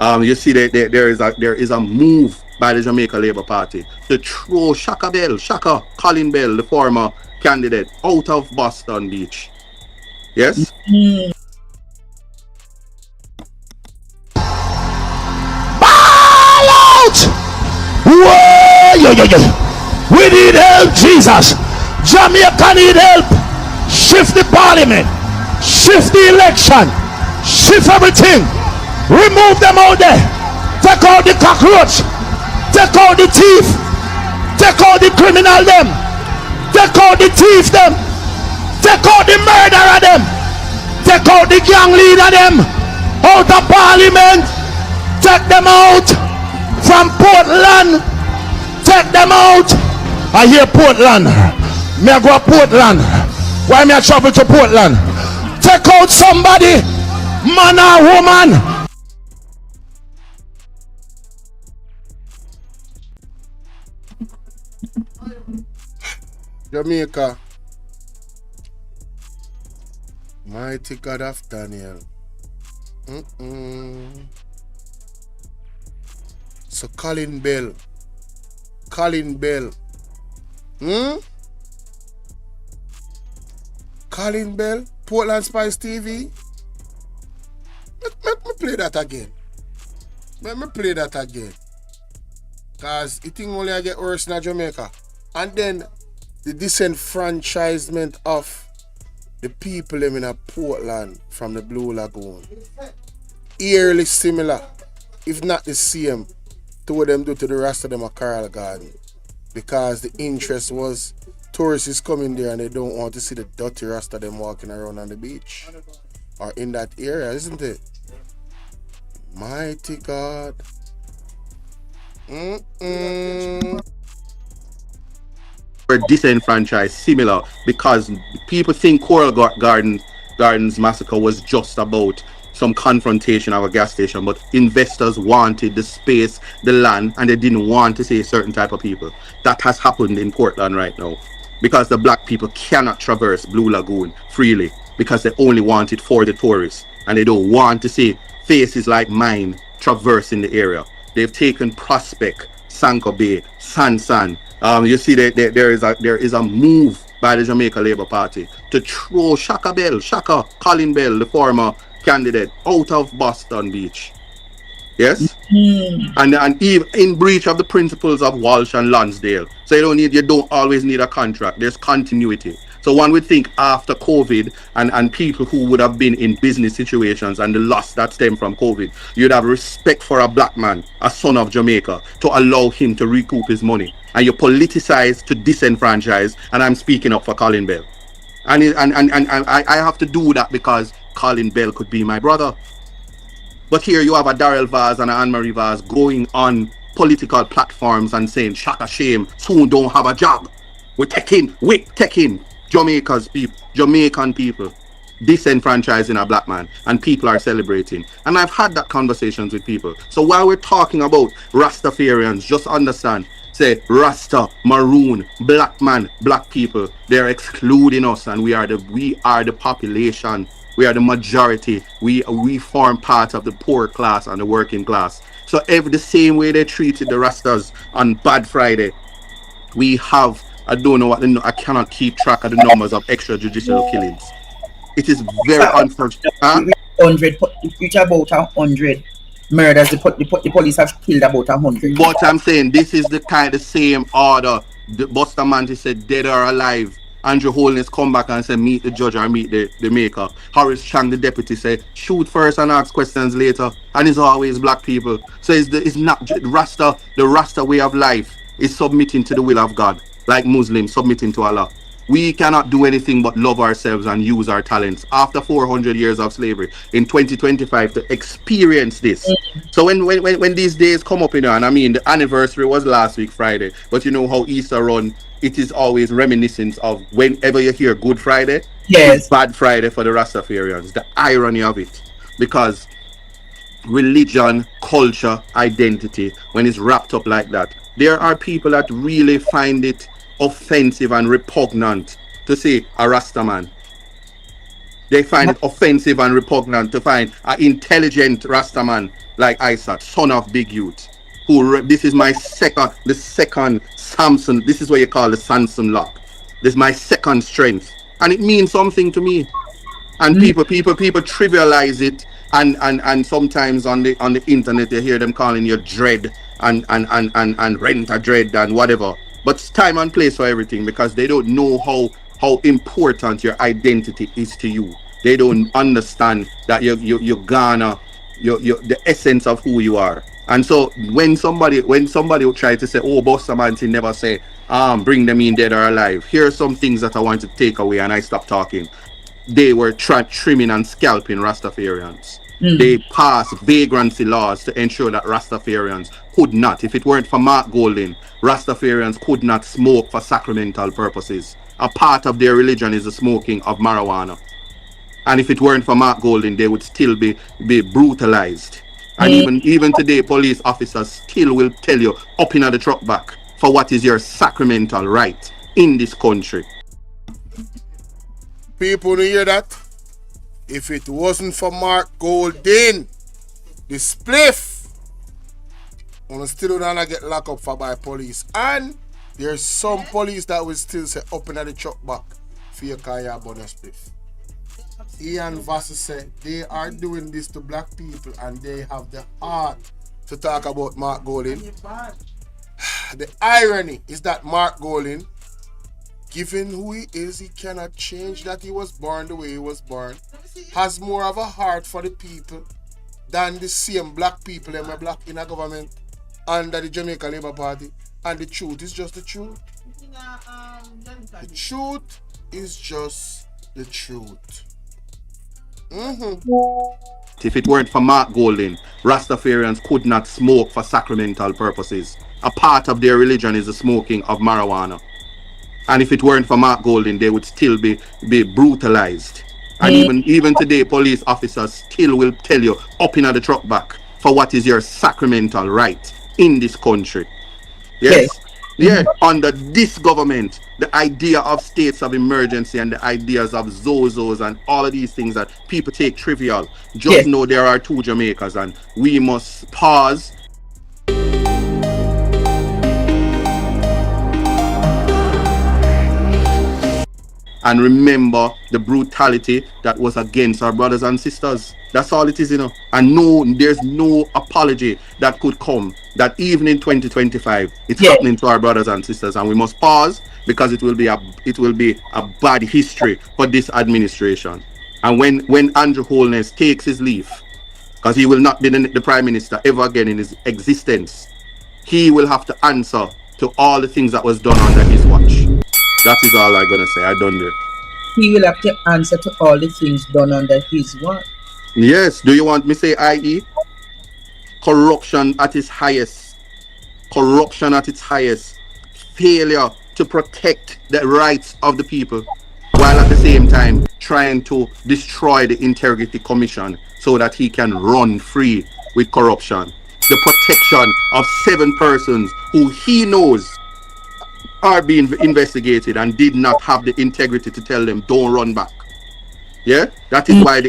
You see that there is a move by the Jamaica Labour Party to throw Colin Bell, the former candidate, out of Boston Beach. Yes? Ball out! Whoa! We need help, Jesus. Jamaica need help. Shift the parliament. Shift the election. Shift everything. Remove them out there. Take out the cockroach. Take out the thief. Take out the criminal them. Take out the thief them. Take out the murderer them. Take out the gang leader them. Out of parliament. Take them out from Portland. Take them out. I hear Portland. Me I go to Portland. Why me I travel to Portland? Take out somebody, man or woman. Jamaica, mighty God of Daniel. So Colin Bell. Colin Bell, Portland Spice TV. Let me play that again. Let me play that again. Cause it thing only I get worse in Jamaica. And then the disenfranchisement of the people in Portland from the Blue Lagoon. Eerily similar, if not the same, to what them do to the rest of them at Coral Garden. Because the interest was tourists is coming there and they don't want to see the dirty rest of them walking around on the beach. Or in that area, isn't it? Mighty God. We're disenfranchised, similar, because people think Coral Gardens massacre was just about some confrontation at a gas station, but investors wanted the space, the land, and they didn't want to see certain type of people. That has happened in Portland right now because the black people cannot traverse Blue Lagoon freely because they only want it for the tourists, and they don't want to see faces like mine traversing the area. They've taken Prospect, Sanko Bay, Sansan. You see that there is a move by the Jamaica Labour Party to throw Shaka Colin Bell, the former candidate, out of Boston Beach. Yes? And even in breach of the principles of Walsh and Lonsdale. So you don't always need a contract. There's continuity. So one would think after COVID and people who would have been in business situations and the loss that stemmed from COVID, you'd have respect for a black man, a son of Jamaica, to allow him to recoup his money. And you politicize to disenfranchise, and I'm speaking up for Colin Bell. And I have to do that because Colin Bell could be my brother. But here you have a Darrell Vaz and an Anne-Marie Vaz going on political platforms and saying, "Shaka shame, soon don't have a job. We're taking Jamaican people, disenfranchising a black man, and people are celebrating." And I've had that conversations with people. So while we're talking about Rastafarians, just understand, say Rasta, Maroon, black man, black people, they're excluding us, and we are the population. We are the majority. We form part of the poor class and the working class. So the same way they treated the Rastas on Bad Friday, we have, I don't know I cannot keep track of the numbers of extrajudicial killings. It is very unfortunate. 100, it's about 100 murders. The police have killed about 100. But I'm saying this is the same order. The Buster Manti said dead or alive. Andrew Holness come back and say meet the judge or meet the maker. Horace Chang, the deputy, say shoot first and ask questions later. And it's always black people. So it's not Rasta. The Rasta way of life is submitting to the will of God, like Muslims submitting to Allah. We cannot do anything but love ourselves and use our talents. After 400 years of slavery, in 2025, to experience this. So when these days come up, and I mean, the anniversary was last week, Friday, but you know how Easter run, it is always reminiscent of whenever you hear Good Friday, it's Bad Friday for the Rastafarians. The irony of it. Because religion, culture, identity, when it's wrapped up like that, there are people that really find it offensive and repugnant to say a Rasta man. They find it offensive and repugnant to find an intelligent Rasta man like Isaac, son of Big Youth. This is my the second Samson. This is what you call the Samson lock. This is my second strength, and it means something to me. And people trivialize it, and sometimes on the internet you hear them calling you dread and rent a dread and whatever. But it's time and place for everything, because they don't know how important your identity is to you. They don't understand that you're Ghana, the essence of who you are. And so when somebody will try to say, "Oh, Buster Manti never say, bring them in dead or alive," here are some things that I want to take away, and I stop talking. They were trimming and scalping Rastafarians. They passed vagrancy laws to ensure that Rastafarians could not, if it weren't for Mark Golding, Rastafarians could not smoke for sacramental purposes. A part of their religion is the smoking of marijuana. And if it weren't for Mark Golding, they would still be brutalized. And even today, police officers still will tell you up in the truck back for what is your sacramental right in this country. People who hear that? If it wasn't for Mark Golding, the spliff, wanna still don't get locked up for by police. And there's some police that will still say up in the truck back for your car bonus spliff. Ian Vassar said they are doing this to black people and they have the heart to talk about Mark Golding. The irony is that Mark Golding, given who he is, he cannot change that he was born the way he was born, has more of a heart for the people than the same black people that were black in a government under the Jamaica Labour Party. And the truth is just the truth. The truth is just the truth. If it weren't for Mark Golding, Rastafarians could not smoke for sacramental purposes. A part of their religion is the smoking of marijuana. And if it weren't for Mark Golding, they would still be brutalized. And even today, police officers still will tell you up in the truck back for what is your sacramental right in this country. Yes? Yeah, under this government, the idea of states of emergency and the ideas of zozos and all of these things that people take trivial, just know there are two Jamaicas and we must pause. And remember the brutality that was against our brothers and sisters. That's all it is, you know. And no, there's no apology that could come that even in 2025, it's happening to our brothers and sisters. And we must pause because it will be a bad history for this administration. And when Andrew Holness takes his leave, because he will not be the prime minister ever again in his existence, he will have to answer to all the things that was done under his watch. That is all I'm gonna say. I done there. He will have to answer to all the things done under his watch. Yes. Do you want me to say i.e. corruption at its highest? Corruption at its highest. Failure to protect the rights of the people, while at the same time trying to destroy the Integrity Commission so that he can run free with corruption. The protection of 7 persons who he knows are being investigated and did not have the integrity to tell them don't run back. Yeah, that is why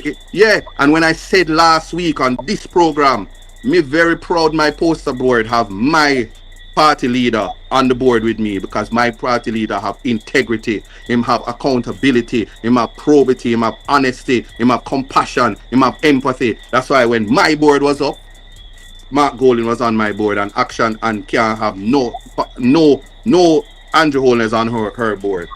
and when I said last week on this program, me very proud my poster board have my party leader on the board with me, because my party leader have integrity, him have accountability, him have probity, him have honesty, him have compassion, him have empathy. That's why when my board was up, Mark Golding was on my board, and Action and can't have no Andrew Holness on her board.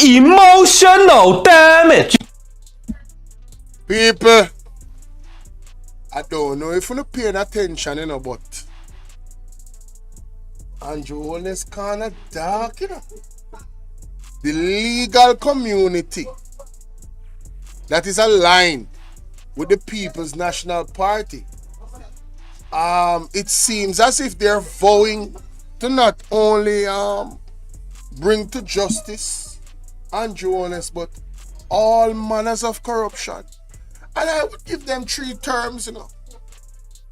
Emotional damage. People, I don't know if you're not paying attention, you know, but Andrew Holness kind of dark, you know. The legal community that is aligned with the People's National Party, it seems as if they're vowing to not only bring to justice Andrew Holness, but all manners of corruption. And I would give them 3 terms, you know,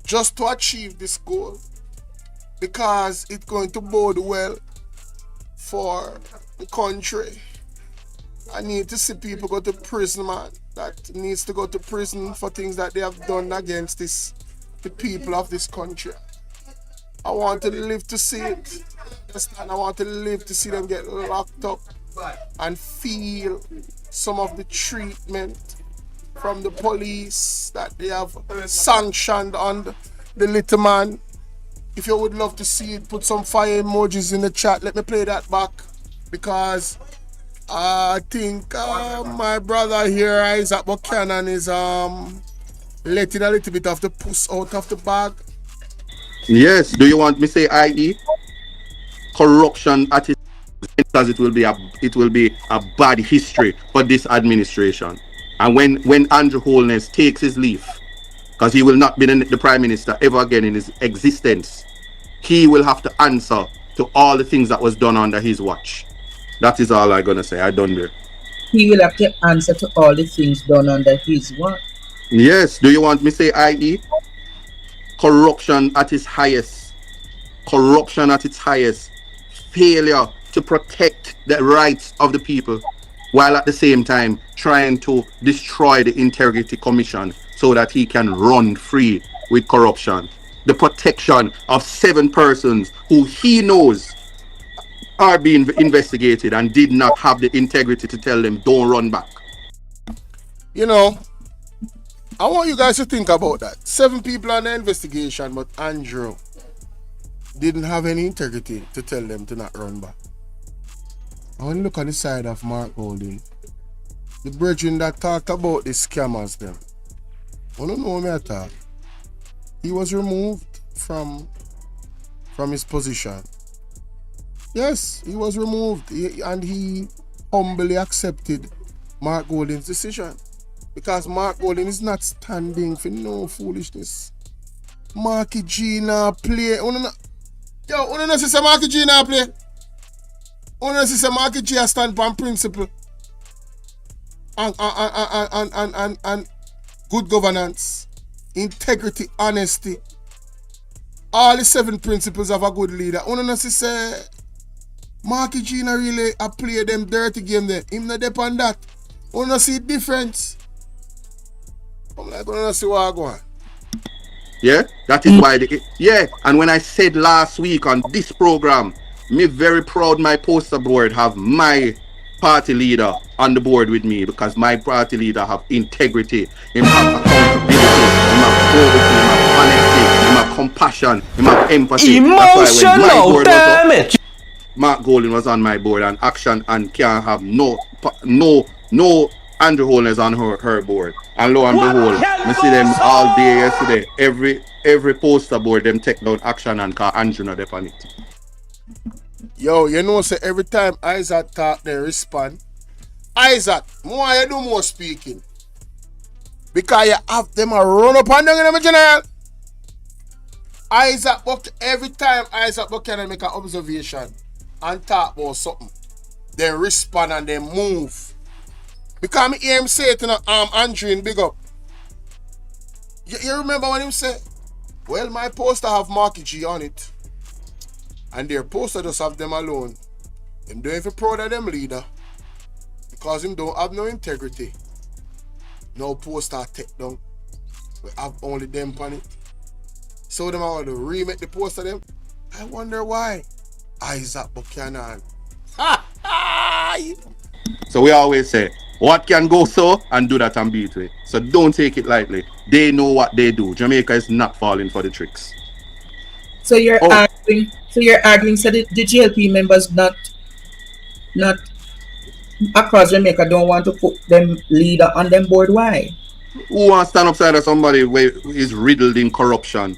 just to achieve this goal, because it's going to bode well for the country. I need to see people go to prison, man. That needs to go to prison for things that they have done against the people of this country. I want to live to see it. Understand? I want to live to see them get locked up and feel some of the treatment from the police that they have sanctioned on the little man. If you would love to see it, put some fire emojis in the chat. Let me play that back, because I think my brother here, Isaac Buchanan, is letting a little bit of the puss out of the bag. Yes. Do you want me to say i.e. corruption at its, because it will be a bad history for this administration. And when Andrew Holness takes his leave, because he will not be the prime minister ever again in his existence, he will have to answer to all the things that was done under his watch. That is all I'm gonna say. I done there. He will have to answer to all the things done under his watch. Yes. Do you want me to say i.e. corruption at its highest? Corruption at its highest. Failure to protect the rights of the people, while at the same time trying to destroy the Integrity Commission so that he can run free with corruption. The protection of 7 persons who he knows are being investigated and did not have the integrity to tell them don't run back. You know, I want you guys to think about that. 7 people on the investigation, but Andrew didn't have any integrity to tell them to not run back. I want to look on the side of Mark Golding, the brethren that talked about the scammers them. I don't know me at all. He was removed from his position. Yes, he was removed, and he humbly accepted Mark Golding's decision, because Mark Golding is not standing for no foolishness. Marky G now play. Yo, say Marky G now play. Only see Marky G a stand on principle and good governance, integrity, honesty. All the 7 principles of a good leader. Only see say Marky G not really a play them dirty game there. Him not depend that. Only see difference. I'm like, only see what I go on. Yeah, that is why and when I said last week on this program, me very proud my poster board have my party leader on the board with me because my party leader have integrity, him have accountability, him have probity, him have honesty, him have compassion, him have empathy. Emotional damage. Mark Golden was on my board and action and can't have no Andrew Holness on her board. And lo and behold, I see them all day yesterday. Every poster board them take down action and call Andrew not on it. Yo, you know say every time Isaac talk they respond. Isaac, more you do more speaking. Because you have them a run up and down in the general. Isaac every time Isaac Buchanan make an observation and talk about something, they respond and they move. Because I hear him say it to Andrew in Big Up. You remember when him say, well, my poster have Marky G on it. And their poster just have them alone. Him don't even proud of them leader. Because him don't have no integrity. No poster take down. We have only them on it. So them are going to remake the poster them. I wonder why. Isaac Buchanan. So we always say, what can go so and do that and beat it. So don't take it lightly. They know what they do. Jamaica is not falling for the tricks. So you're arguing. So you're arguing. So the GLP members not across Jamaica don't want to put them leader on them board. Why? Who wants to stand upside of somebody who is riddled in corruption?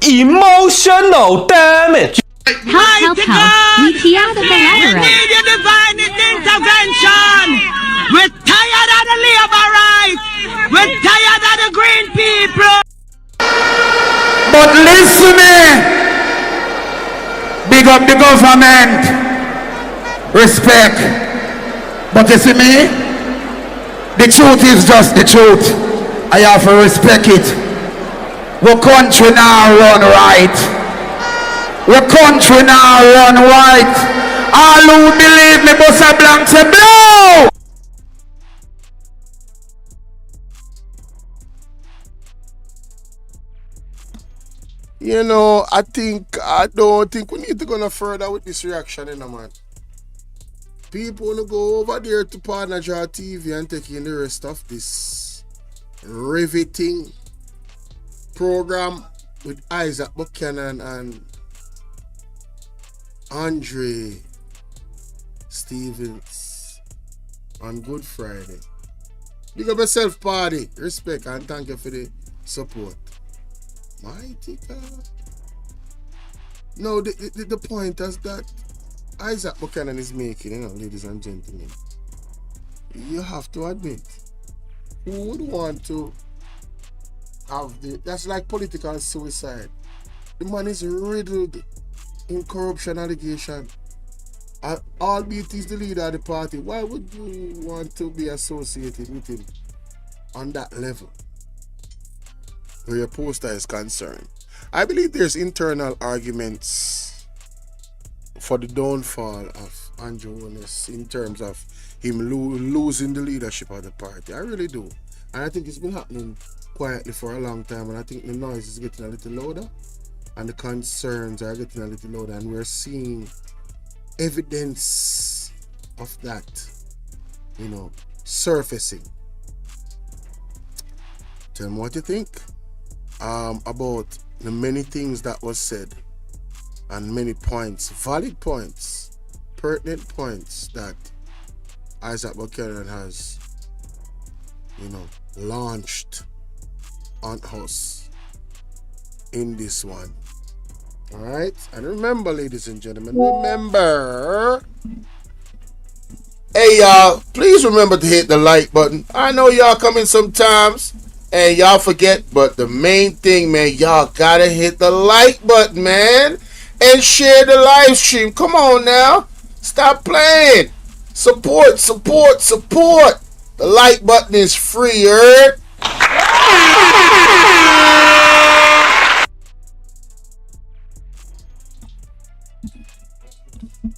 Emotional damage. Help, we hear the We need your divine intervention. We're tired of the labor rights. We're tired of the green people. But listen me. Big up the government. Respect. But you see me? The truth is just the truth. I have to respect it. Our country now run right. Our country now run right. All who believe me, Bossa Blanc say blow! You know, I don't think we need to go no further with this reaction, you know, man. People wanna go over there to Partner Draw TV and take in the rest of this riveting program with Isaac Buchanan and Andre Stevens on Good Friday. Big up yourself, party. Respect and thank you for the support. Mighty God. No, the point is that Isaac Buchanan is making, you know, ladies and gentlemen. You have to admit, who would want to have that's like political suicide. The man is riddled in corruption allegation. And albeit he's the leader of the party, why would you want to be associated with him on that level where your poster is concerned? I believe there's internal arguments for the downfall of Andrew Holness in terms of him losing the leadership of the party. I really do. And I think it's been happening quietly for a long time, and I think the noise is getting a little louder and the concerns are getting a little louder, and we're seeing evidence of that, you know, surfacing. Tell me what you think about the many things that was said and many points, valid points, pertinent points that Isaac Buchanan has, you know, launched on us in this one. All right, and remember, ladies and gentlemen, remember, hey y'all, please remember to hit the like button. I know y'all coming sometimes And y'all forget, but the main thing, man, y'all gotta hit the like button, man. And share the live stream. Come on now. Stop playing. Support, support, support. The like button is free, heard?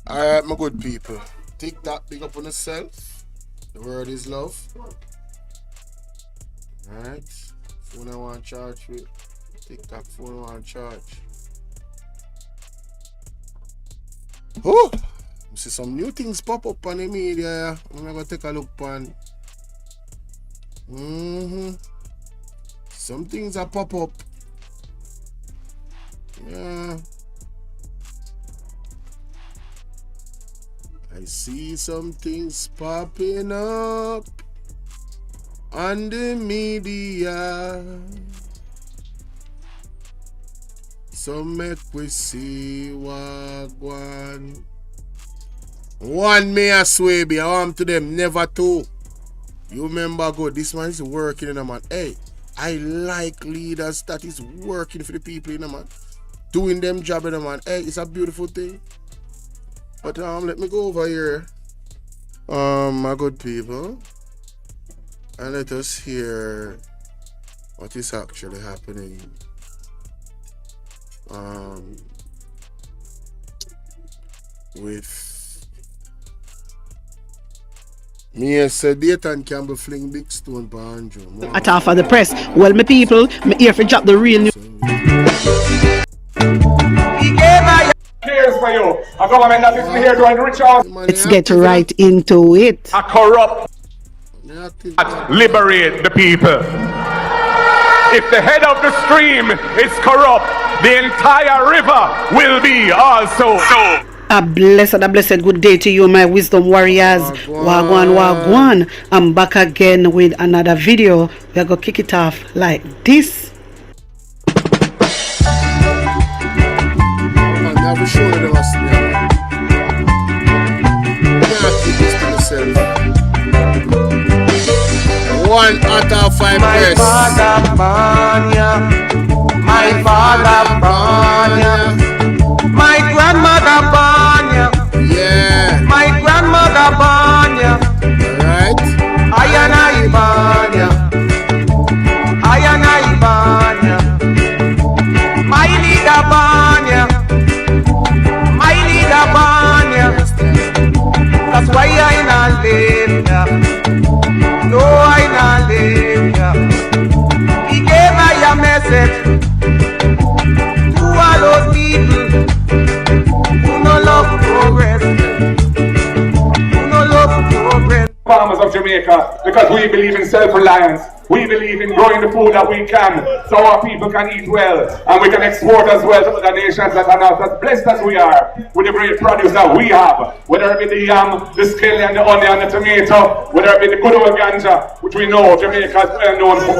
Alright, my good people. TikTok, big up on yourself. The word is love. Alright. Phone I want to charge with. TikTok phone I want to charge. Oh! You see some new things pop up on the media. I'm going to take a look on. Some things are pop up. Yeah. I see some things popping up on the media. So make we see what one may I swear be I want to them, never two. You remember good, this man is working in a man. Hey, I like leaders that is working for the people in a man. Doing them job in a man. Hey, it's a beautiful thing. But let me go over here. My good people. And let us hear what is actually happening. With me and said Dayton can be fling big stone for Andrew. At half of the press. Well, my people, me here for drop the real news. Cares for you. A government that is here to enrich us. Let's get right into it. A corrupt. Liberate the people. If the head of the stream is corrupt, the entire river will be also. A blessed good day to you, my wisdom warriors. Wagwan. I'm back again with another video. We're gonna kick it off like this. Never show you the last name. One out of 5 press. My father Banya. My grandmother Banya. Yeah. My grandmother Banya. Alright. Ayana Ibanya. Ayana Ibanya. My leader Banya. My leader Banya. That's why I not live ya. No, I not live ya. He gave me a message to all those people who no love progress. Who no love progress. Farmers of Jamaica, because we believe in self-reliance. We believe in growing the food that we can, so our people can eat well, and we can export as well to other nations that are not as blessed as we are with the great produce that we have. Whether it be the yam, the scallion, the onion, the tomato, whether it be the good old ganja, which we know Jamaica is well known for.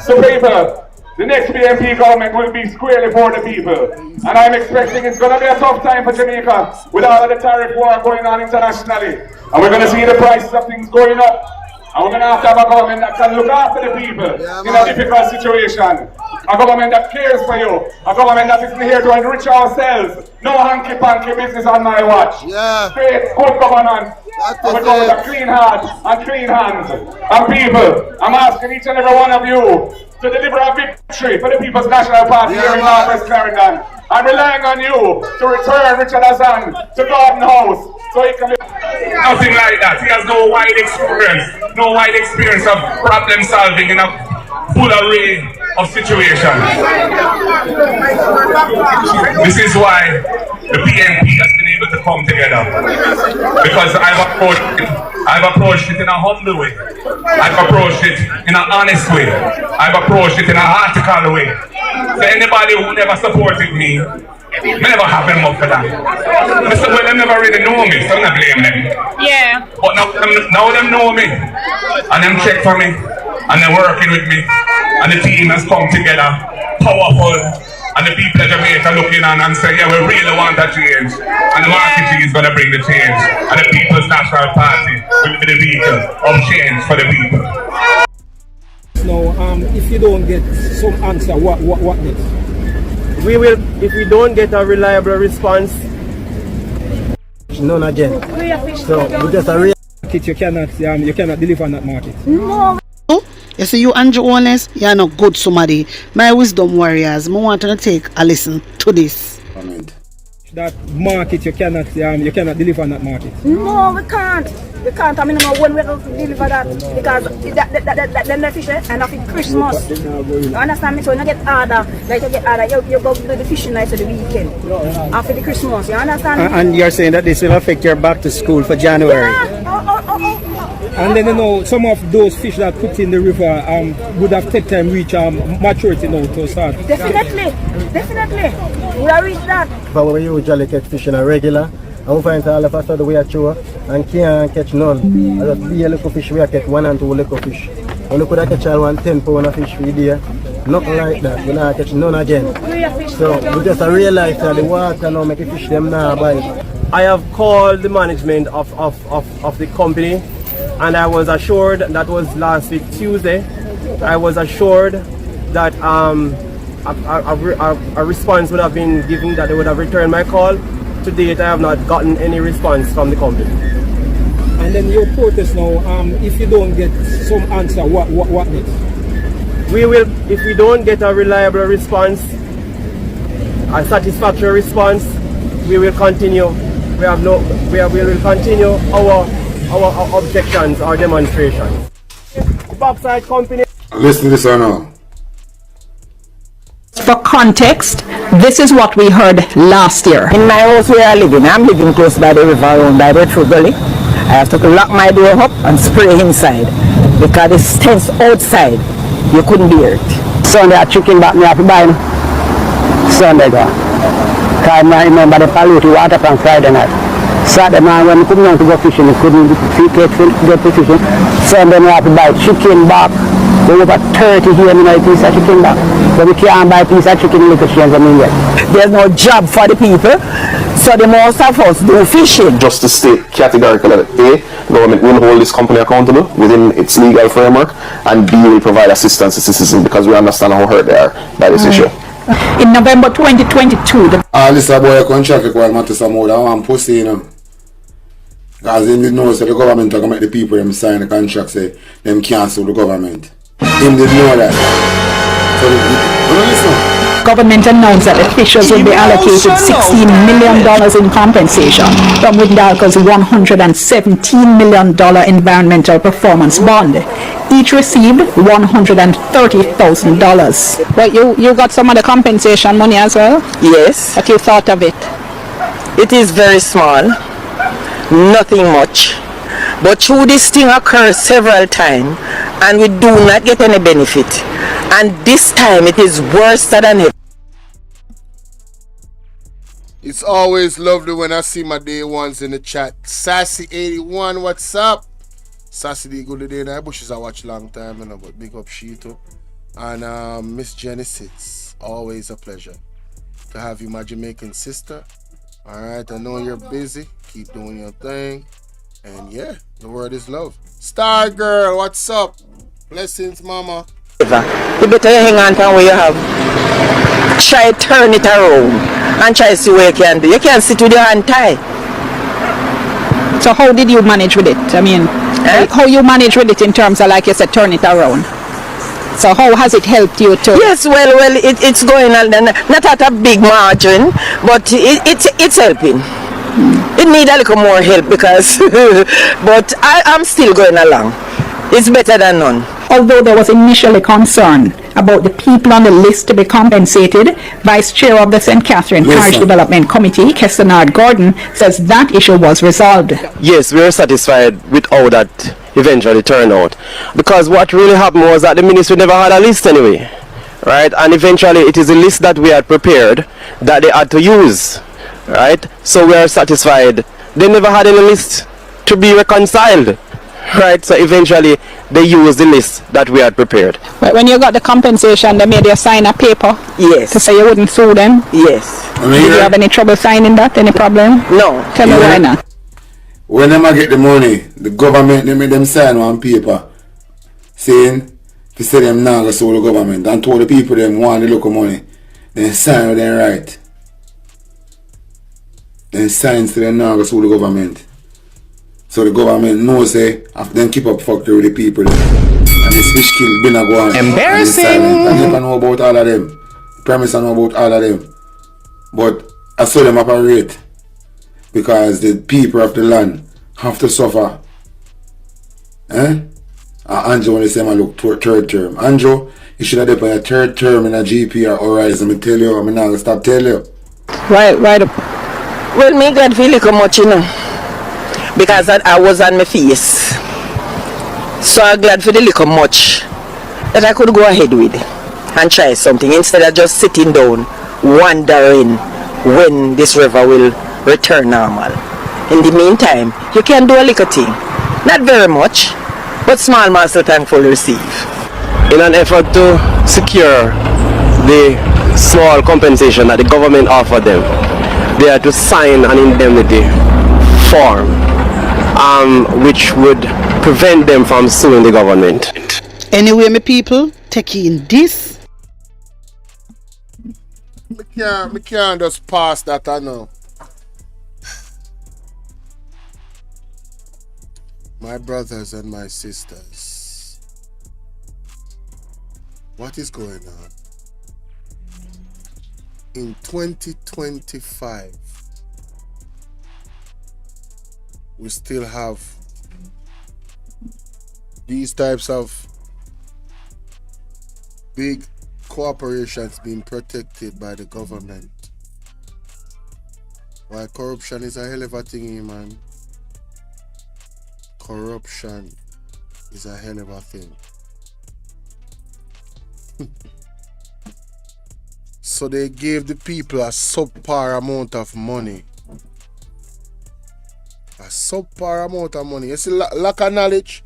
So people, the next BNP government will be squarely for the people. And I'm expecting it's going to be a tough time for Jamaica with all of the tariff war going on internationally. And we're going to see the prices of things going up. And we're going to have a government that can look after the people in a difficult situation. A government that cares for you. A government that isn't here to enrich ourselves. No hanky-panky business on my watch. Straight, good governance. And we come with a clean heart and clean hands. And people, I'm asking each and every one of you to deliver a victory for the People's National Party here in Northwest Clarendon. I'm relying on you to return Richard Hassan to Garden House so he can be... Nothing like that. He has no wide experience of problem solving in a full array of situations. This is why the PNP has been able to come together. Because I've approached it in a humble way. I've approached it in an honest way. I've approached it in an article way. So anybody who never supported me, I never have them up for that. Well, they never really know me, so I'm not blame them. Yeah. But now them know me, and them check for me, and they're working with me, and the team has come together, powerful, and the people of Jamaica looking on and say, yeah, we really want a change, and the marketing is going to bring the change, and the People's National Party will be the vehicle of change for the people. Now if you don't get some answer, what next? We will, if we don't get a reliable response, none again. So we just a real market you cannot deliver on that market. No. You see, you Andrew Honest, you're not good somebody. My wisdom warriors, I want to take a listen to this. That market you cannot deliver on that market. No, we can't. We can't. I mean, no, when we deliver that because that fish and after Christmas. You understand me? So you get order, like you get order, you go do the fishing night of the weekend after the Christmas. You understand me? And you're saying that this will affect your back to school for January. And then some of those fish that put in the river would have taken time reach maturity now to start. Definitely. We are reach that. But we usually catch fish in a regular, and we find all of us the way at shore and can't catch none. I just be a little fish, we catch 1 and 2 little fish. And we could have catch all 10 pound of fish for the day. Nothing like that, we not catch none again. So we just realize that the water now make the fish them now bite. I have called the management of the company, and I was assured, that was last week Tuesday, I was assured that a response would have been given, that they would have returned my call. To date, I have not gotten any response from the company. And then your protest now, if you don't get some answer, what next? We will, if we don't get a reliable response, a satisfactory response, we will continue. We will continue our objections, our demonstrations. The Backside company. Listen to this or no? For context, this is what we heard last year. In my house where I'm living close by the river around by the True Gully. I have to lock my door up and spray inside because the stench outside, you couldn't bear it. Sunday I chicken back me have to buy Sunday go. Because I remember the polluted water from Friday night. Saturday man when we come down to go fishing, we couldn't get to fishing. Sunday I have to buy chicken back. There over 30 here in my piece of chicken back. So we can't buy a piece of chicken in the change of me yet. There's no job for the people, so the most of us do fishing. Just to state categorically that A, the government will hold this company accountable within its legal framework, and B, will provide assistance to citizens because we understand how hurt they are by this issue. In November 2022, this boy contract require matter some more than one pussy, you know. Because they didn't know that the government are going to make the people them sign the contract say them cancel the government. Him didn't know that. So government announced that officials will be allocated $16 million in compensation from Windalco's $117 million environmental performance bond. Each received $130,000. But you got some of the compensation money as well? Yes. What you thought of it? It is very small, nothing much. But through this thing occurs several times and we do not get any benefit. And this time it is worse than ever. It's always lovely when I see my day ones in the chat. Sassy81, what's up? Sassy the good day now. Bushes I watch long time, you know, but big up she too. And Miss Genesis, always a pleasure to have you, my Jamaican sister. Alright, I know you're busy. Keep doing your thing. And yeah, the word is love. Star girl, what's up? Blessings, mama. You better hang on to what you have. Try turn it around and try to see what you can do. You can't sit with your hand tied. So how did you manage with it? I mean, how you manage with it in terms of, like you said, turn it around? So how has it helped you to? Yes, well, it's going on, not at a big margin, but it's helping. It needs a little more help because, but I'm still going along. It's better than none. Although there was initially concern about the people on the list to be compensated, Vice Chair of the St. Catherine Parish Development Committee, Kestenard Gordon, says that issue was resolved. Yes, we are satisfied with how that eventually turned out. Because what really happened was that the ministry never had a list anyway. Right? And eventually it is a list that we had prepared that they had to use. Right? So we are satisfied. They never had any list to be reconciled. Right, so eventually they used the list that we had prepared. But when you got the compensation, they made you sign a paper? Yes. To say you wouldn't sue them? Yes. Did you have any trouble signing that? Any problem? No. Tell me why not. When them get the money, the government they make them sign one paper saying to He said them now go sue the government and told the people them want the local money. Then sign with them right. Then sign to them now go sue the government. So the government knows say after them keep up factory with the people them. And this fish kill been a go on. Embarrassing. And never know about all of them. Promise I know about all of them. But I saw them operate. Because the people of the land have to suffer. Andrew when they say I look third term. Andrew, you should have done a third term in a GP or Horizon. I tell you, I'm not going to stop telling you. Right up. Well, me glad feel like much, you know. Because I was on my face. So I'm glad for the little much that I could go ahead with and try something instead of just sitting down, wondering when this river will return normal. In the meantime, you can do a little thing. Not very much, but small master thankfully receive. In an effort to secure the small compensation that the government offered them, they had to sign an indemnity form, which would prevent them from suing the government. Anyway, my people, taking this. Me can't just pass that, I know. My brothers and my sisters, what is going on? In 2025, we still have these types of big corporations being protected by the government. Why corruption is a hell of a thing, man. Corruption is a hell of a thing. So they gave the people a subpar amount of money. A subpar amount of money. You see, lack of knowledge.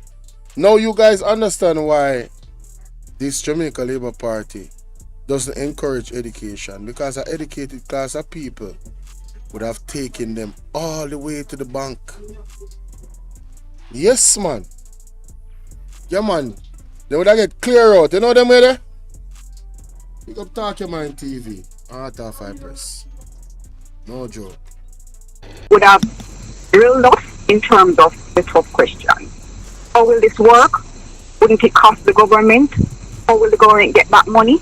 Now you guys understand why this Jamaica Labour Party doesn't encourage education. Because an educated class of people would have taken them all the way to the bank. Yes, man. Yeah, man. They would have get clear out. You know them way there? Pick up Talk Your Mind TV. Art of Press. No joke. Would have drilled us in terms of the tough question. How will this work? Wouldn't it cost the government? How will the government get back money?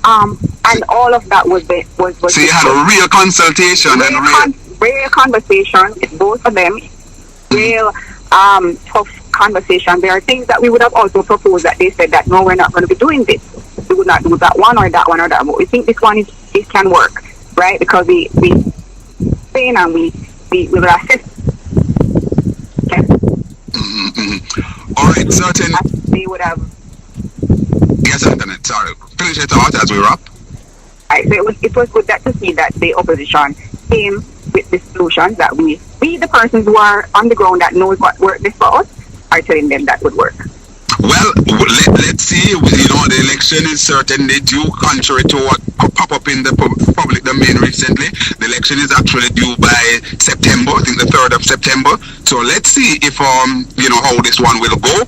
And all of that was so you had a real consultation real conversation with both of them. Real tough conversation. There are things that we would have also proposed that they said that no, we're not going to be doing this. We would not do that one or that one or that. But we think this can work, right? Because we think and we will assess. Okay. All right, certain. They would have. Yes, Antoinette. Sorry. Finish it out as we wrap. Right, so it was good to see that the opposition came with the solutions that we the persons who are on the ground that knows what worked this for us, are telling them that would work. Well, let's see. You know, the election is certainly due, contrary to what pop up in the public domain recently. The election is actually due by September, I think the 3rd of September. So let's see if you know how this one will go.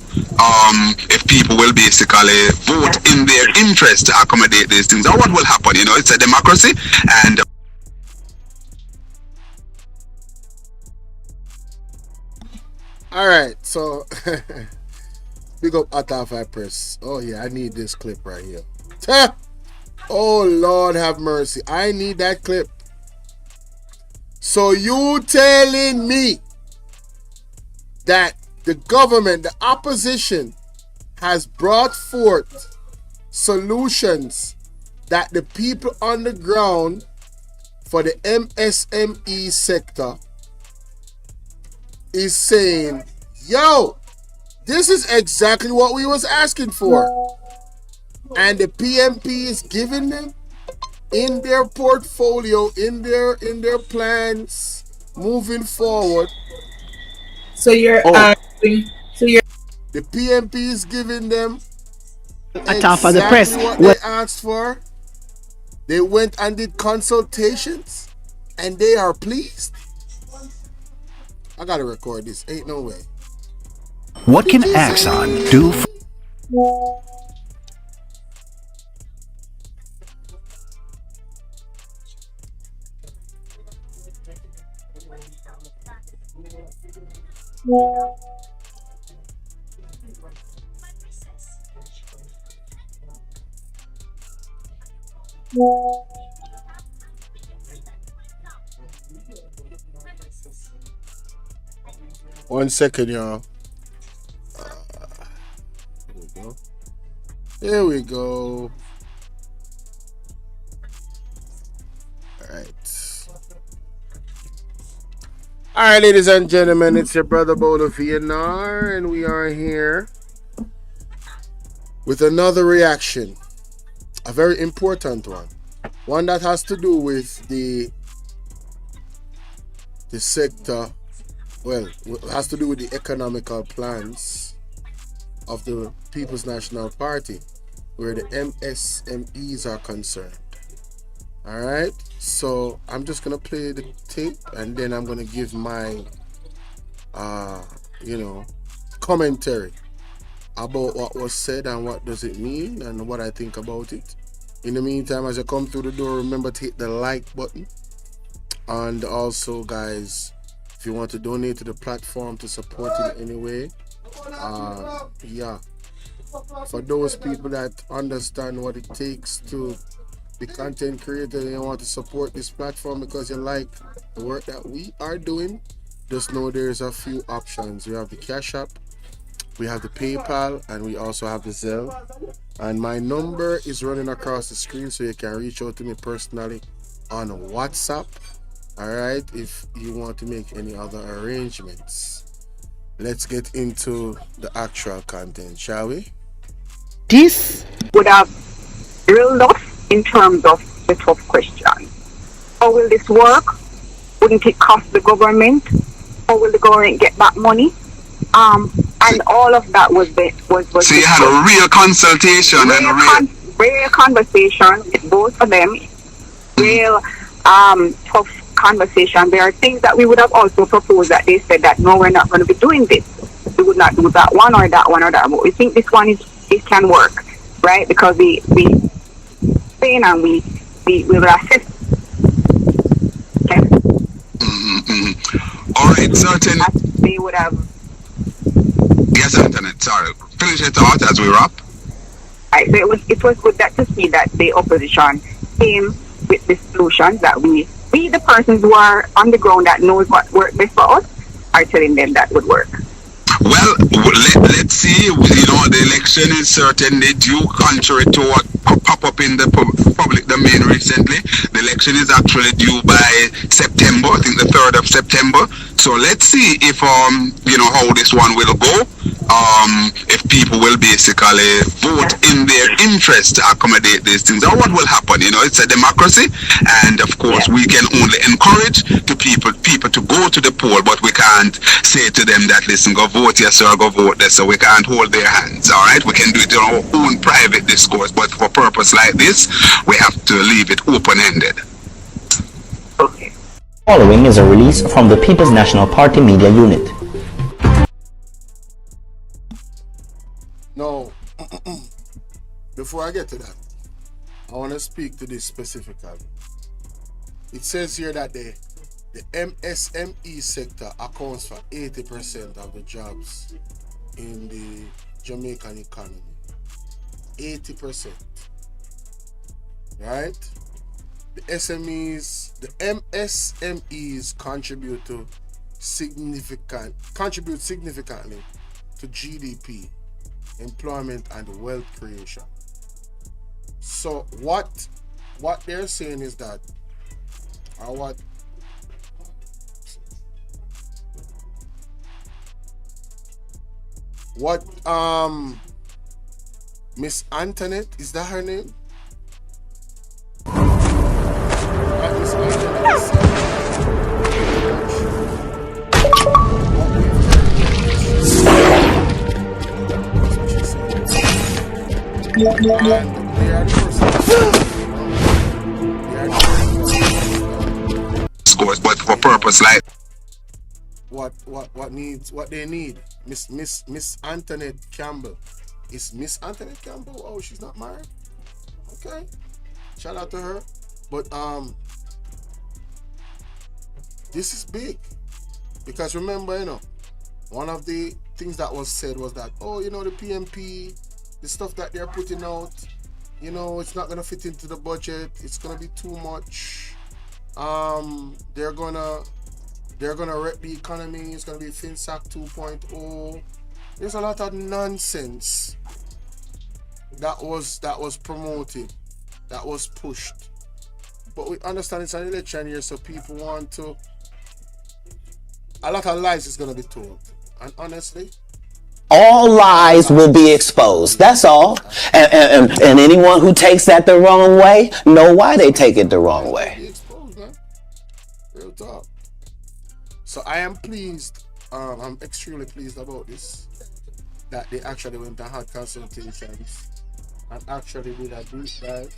If people will basically vote in their interest to accommodate these things, or what will happen. You know, it's a democracy, and all right, so big up Atafi Press. Oh yeah, I need this clip right here. Oh Lord have mercy, I need that clip. So you telling me that the government, the opposition, has brought forth solutions that the people on the ground for the MSME sector is saying, yo, this is exactly what we was asking for. And the PMP is giving them in their portfolio, in their plans moving forward. So you're the PMP is giving them Exactly the press. What they asked for. They went and did consultations, and they are pleased. I gotta record this. Ain't no way. What can Axon do? 1 second, y'all. Here we go. Here we go. All right, ladies and gentlemen, it's your brother Bolo VNR, and we are here with another reaction, a very important one that has to do with the sector. Well, it has to do with the economical plans of the People's National Party, where the MSMEs are concerned. All right, so I'm just gonna play the tape, and then I'm gonna give my, commentary about what was said and what does it mean and what I think about it. In the meantime, as you come through the door, remember to hit the like button, and also, guys, if you want to donate to the platform to support it anyway, for those people that understand what it takes to be content creator and you want to support this platform because you like the work that we are doing, just know there's a few options. We have the Cash App, we have the PayPal, and we also have the Zelle. And my number is running across the screen, so you can reach out to me personally on WhatsApp. All right, if you want to make any other arrangements. Let's get into the actual content, shall we? This would have drilled us in terms of the tough question. How will this work? Wouldn't it cost the government? How will the government get back money? And all of that was so you had a real consultation and real conversation with both of them. Real tough conversation. There are things that we would have also proposed that they said that no, we're not going to be doing this. We would not do that one or that one or that. But we think this one it can work, right? Because we saying and we will assess. Okay. All right, certain. They would have. Yes, Antoinette. Sorry. Finish it out as we wrap. Right, so it was good to see that the opposition came with the solutions that we the persons who are on the ground that knows what works best for us are telling them that would work. Well, let's see. The election is certainly due, contrary to what pop up in the public domain recently. The election is actually due by September, I think the 3rd of September. So let's see if how this one will go. If people will basically vote in their interest to accommodate these things, or what will happen. It's a democracy, and of course we can only encourage the people to go to the poll, but we can't say to them that, listen, go vote yes or go vote this. So we can't hold their hands. All right, we can do it in our own private discourse, but for purpose like this, we have to leave it open-ended. Following is a release from the People's National Party Media Unit. No, before I get to that, I want to speak to this specifically. It says here that the MSME sector accounts for 80% of the jobs in the Jamaican economy. 80%. Right? The MSMEs contribute significantly to GDP, employment, and wealth creation. So what they're saying is that, or what Miss Antoinette, is that her name? Miss Antoinette said, Scores, but for purpose like what they need. Miss Antoinette Campbell. Is Miss Antoinette Campbell? Oh, she's not married? Okay. Shout out to her. But this is big. Because remember, one of the things that was said was that, oh, you know, the PNP, the stuff that they're putting out, you know, it's not gonna fit into the budget. It's gonna be too much. They're gonna wreck the economy. It's gonna be FinSac 2.0. There's a lot of nonsense that was promoted, that was pushed. But we understand it's an election year, so people want to. A lot of lies is gonna be told, and honestly, all lies will be exposed. That's all. And anyone who takes that the wrong way, know why they take it the wrong way. be exposed, man. Real talk. So I am pleased. I'm extremely pleased about this. That they actually went and had consultations and actually did a deep dive.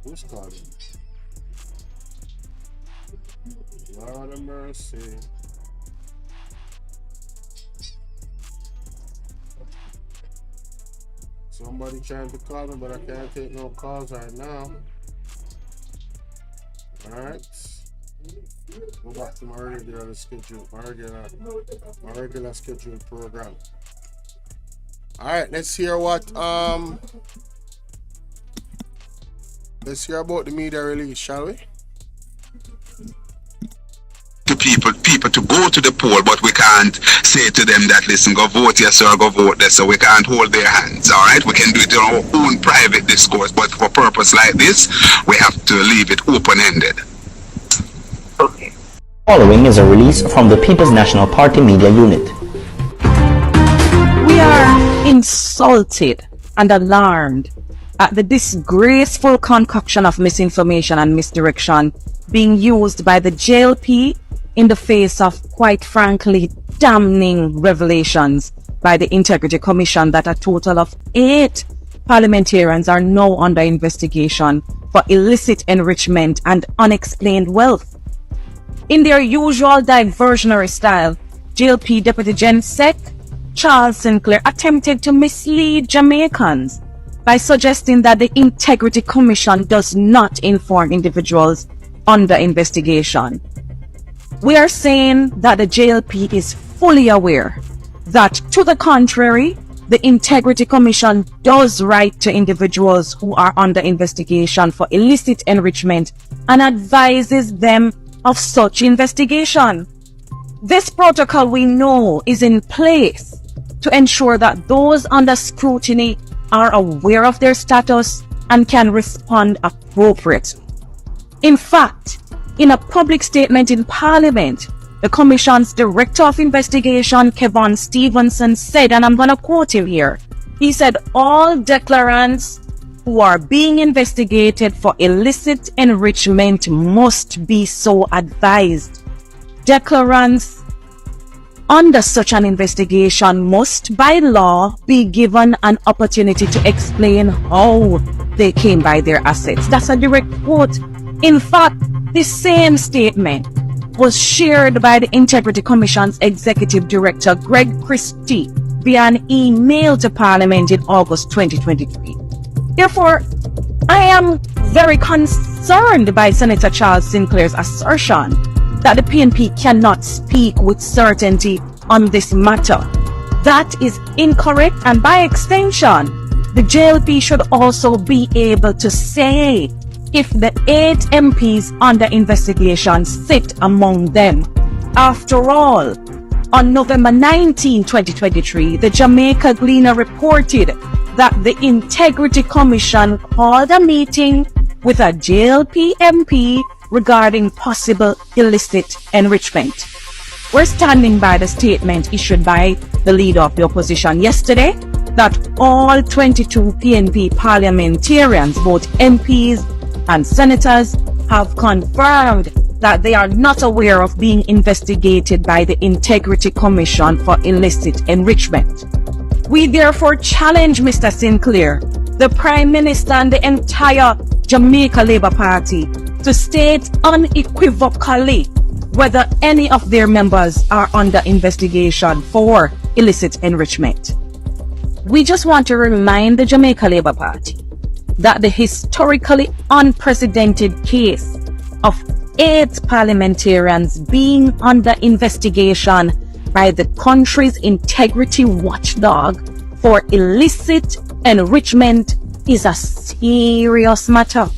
Who's calling? Lord of mercy. Somebody trying to call me, but I can't take no calls right now. Alright. Go back to my regular schedule, my regular scheduled program. Alright, let's hear what let's hear about the media release, shall we? To people to go to the poll, but we can't say to them that, listen, go vote yes or go vote this, so we can't hold their hands. All right, we can do it in our own private discourse, but for purpose like this, we have to leave it open-ended. Following is a release from the People's National Party Media Unit. We are insulted and alarmed at the disgraceful concoction of misinformation and misdirection being used by the JLP in the face of, quite frankly, damning revelations by the Integrity Commission that a total of 8 parliamentarians are now under investigation for illicit enrichment and unexplained wealth. In their usual diversionary style, JLP Deputy Gen Sec Charles Sinclair attempted to mislead Jamaicans by suggesting that the Integrity Commission does not inform individuals under investigation. We are saying that the JLP is fully aware that, to the contrary, the Integrity Commission does write to individuals who are under investigation for illicit enrichment and advises them of such investigation. This protocol, we know, is in place to ensure that those under scrutiny are aware of their status and can respond appropriately. In fact, in a public statement in Parliament, the Commission's Director of Investigation, Kevon Stevenson, said, and I'm going to quote him here, he said, all declarants who are being investigated for illicit enrichment must be so advised. Declarants under such an investigation must, by law, be given an opportunity to explain how they came by their assets. That's a direct quote. In fact, the same statement was shared by the Integrity Commission's Executive Director, Greg Christie, via an email to Parliament in August 2023. Therefore, I am very concerned by Senator Charles Sinclair's assertion that the PNP cannot speak with certainty on this matter. That is incorrect, and by extension, the JLP should also be able to say if the 8 MPs under investigation sit among them. After all, on November 19, 2023, the Jamaica Gleaner reported that the Integrity Commission called a meeting with a JLP MP regarding possible illicit enrichment. We're standing by the statement issued by the leader of the opposition yesterday that all 22 PNP parliamentarians, both MPs and senators, have confirmed that they are not aware of being investigated by the Integrity Commission for illicit enrichment. We therefore challenge Mr. Sinclair, the Prime Minister, and the entire Jamaica Labour Party to state unequivocally whether any of their members are under investigation for illicit enrichment. We just want to remind the Jamaica Labour Party that the historically unprecedented case of 8 parliamentarians being under investigation by the country's integrity watchdog for illicit enrichment is a serious matter.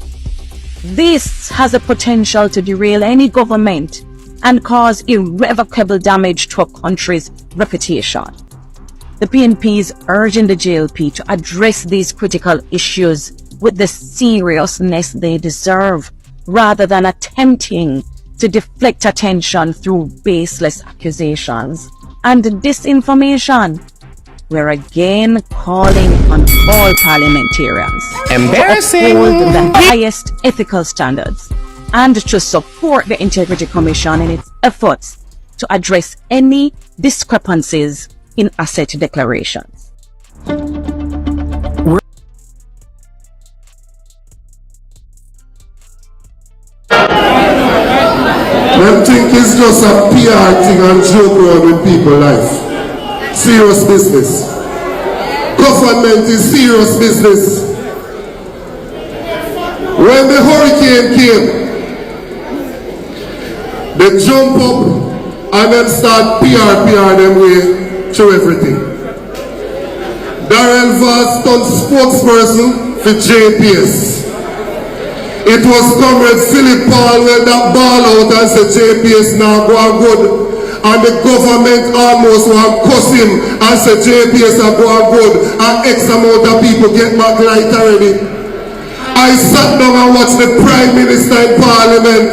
This has a potential to derail any government and cause irrevocable damage to a country's reputation. The PNP is urging the JLP to address these critical issues with the seriousness they deserve, rather than attempting to deflect attention through baseless accusations and disinformation. We're again calling on all parliamentarians Embarrassing. to uphold the highest ethical standards and to support the Integrity Commission in its efforts to address any discrepancies in asset declarations. Them think it's just a PR thing and joke around with people's life. Serious business. Government is serious business. When the hurricane came, they jump up and then start PR them way through everything. Darrell Vaz done spokesperson for JPS. It was Comrade Philip Paul when that ball out and said JPS now go on good. And the government almost want cuss him and said JPS are go on good. And X amount of people get back light already. I sat down and watched the Prime Minister in Parliament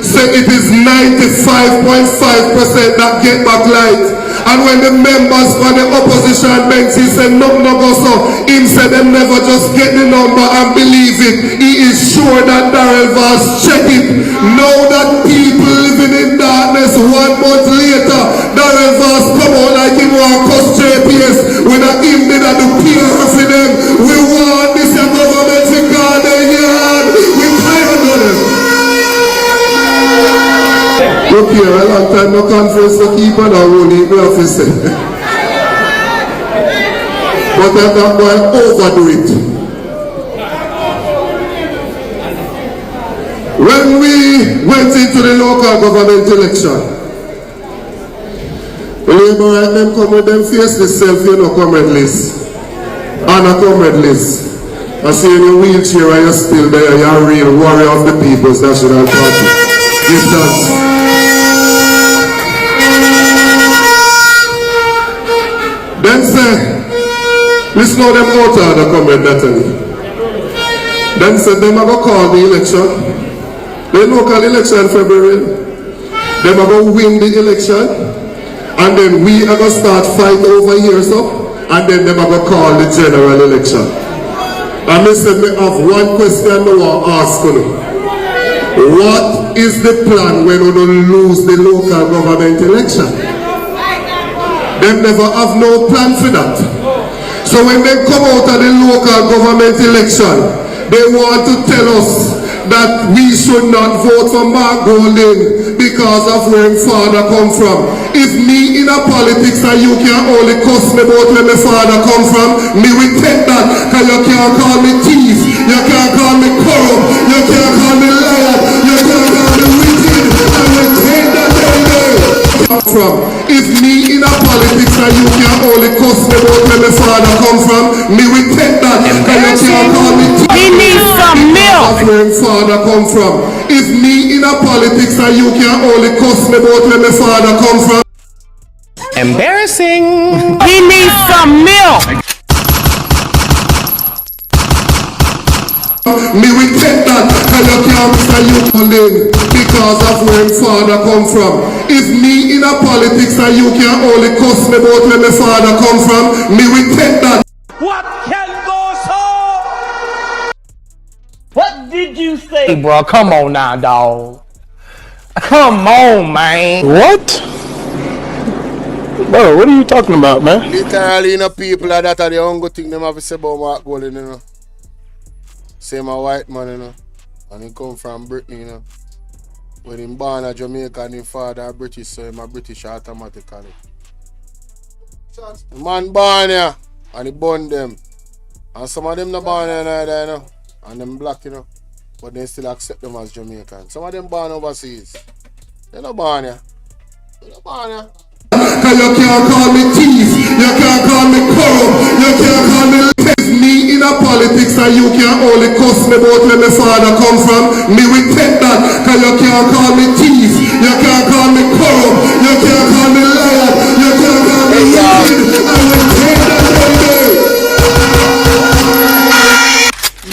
say it is 95.5% that get back light. And when the members for the opposition bench, he said no go so, him said them never just get the number and believe it. He is sure that Darrell Vaz check it. Now that people living in darkness 1 month later, Darrell Vaz come out like him want cuss JPS when a him did a do PR for them. We want this government to guard the yard. We tired of them. Look here, a long time no conference to keep on our own in the office. But I'm not going to overdo it. When we went into the local government election, the Labour right them come with them face themselves, you know, comrade list. And a comrade list. I see in your wheelchair and you're still there, you're a real warrior of the People's National Party. Give thanks. Then say, listen how them out of the comrade Natalie. Then say, them are going to call the election. The local election in February. Them are going to win the election. And then we are going to start fight over here, so. And then them are going to call the general election. And I said, I have one question I want to ask you. What is the plan when we lose the local government election? They never have no plan for that. So when they come out of the local government election, they want to tell us that we should not vote for Mark Golding because of where my father come from. If me in a politics and you can only cuss me about where my father come from, me will take that, because you can't call me thief, you can't call me corrupt, you can't call me liar, you can't call me wicked, and we take that anyway. From. If me in a politics and you can only cuss me about where my father come from, me will take that, because you can't call me thief. He needs some milk. Where my father come from. If me in a politics and you can only cuss me about where my father come from. Embarrassing. He needs some milk. Me will take that, and you can't say you calling because of where my father come from. If me in a politics and you can only cuss me about where my father come from, me will take that. What can go so? What did you say? Hey, bro, come on now, dog. Come on, man. What? Bro, what are you talking about, man? Literally, you know, people like that are the only thing them have to say about Mark Golding, you know. Same a white man, you know. And he come from Britain, you know. When he born in Jamaica and his father British, so he's a British automatically. The man born here and he born them. And some of them not born here neither, you know. And them black, you know. but they still accept them as Jamaicans. Some of them born overseas. They're not born here. They're not born here. Cause you can't call me thief, you can't call me corrupt, you can't call me me in a politics, and you can't only cuss me about where my father come from. Me will take that. Cause you can't call me thief, you can't call me corrupt, you can't call me liar, you can't call me wicked. I will take that every day.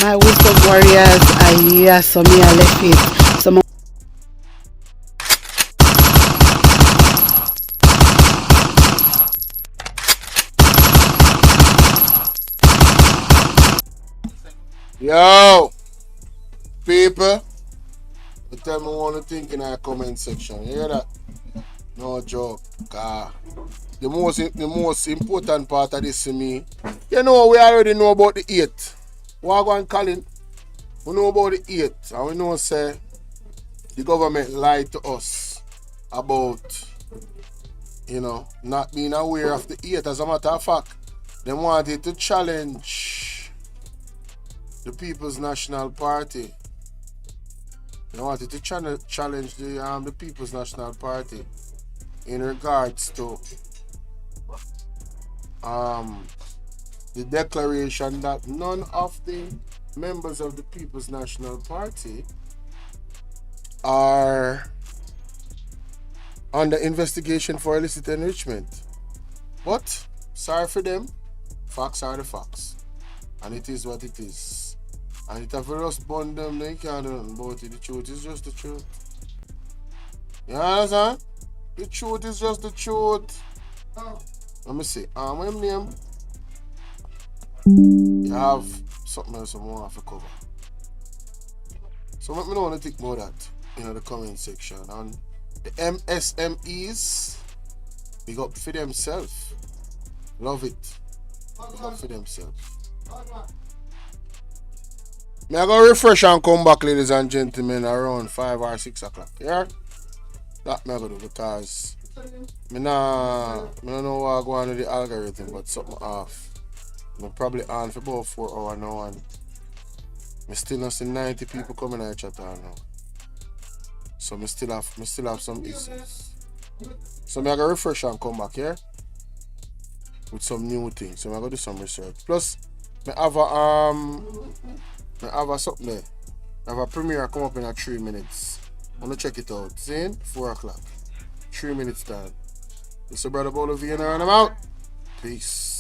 My wisdom warriors, I so me I left it. Some Yo, people, tell me what you think in our comment section. You hear that? No joke. The most important part of this to me, you know, we already know about the 8th. Wagwan Colin, we know about the 8th, and we know say the government lied to us about, you know, not being aware of the 8th. As a matter of fact, they wanted to challenge the People's National Party. They wanted to challenge the People's National Party in regards to the declaration that none of the members of the People's National Party are under investigation for illicit enrichment. But sorry for them, facts are the facts, and it is what it is. And if you just burn them, then you can't do nothing about it. The truth is just the truth. You understand? The truth is just the truth. Let me see. What name? You have something else I want to cover. So let me know what you think about that in the comment section. And the MSMEs, big up for themselves. Love it. Big up for themselves. I go refresh and come back, ladies and gentlemen, around 5 or 6 o'clock. Yeah? That I go do because I don't know what I go on with the algorithm, but something off. I'm probably on for about 4 hours now, and I still not see 90 people coming at chat now. So I still have some issues. So I go refresh and come back here with some new things. So I go do some research. Plus, I have something there. I have a premiere come up in 3 minutes. I'm gonna check it out. See? 4 o'clock. 3 minutes time. This is Brother Bolo and I'm out. Peace.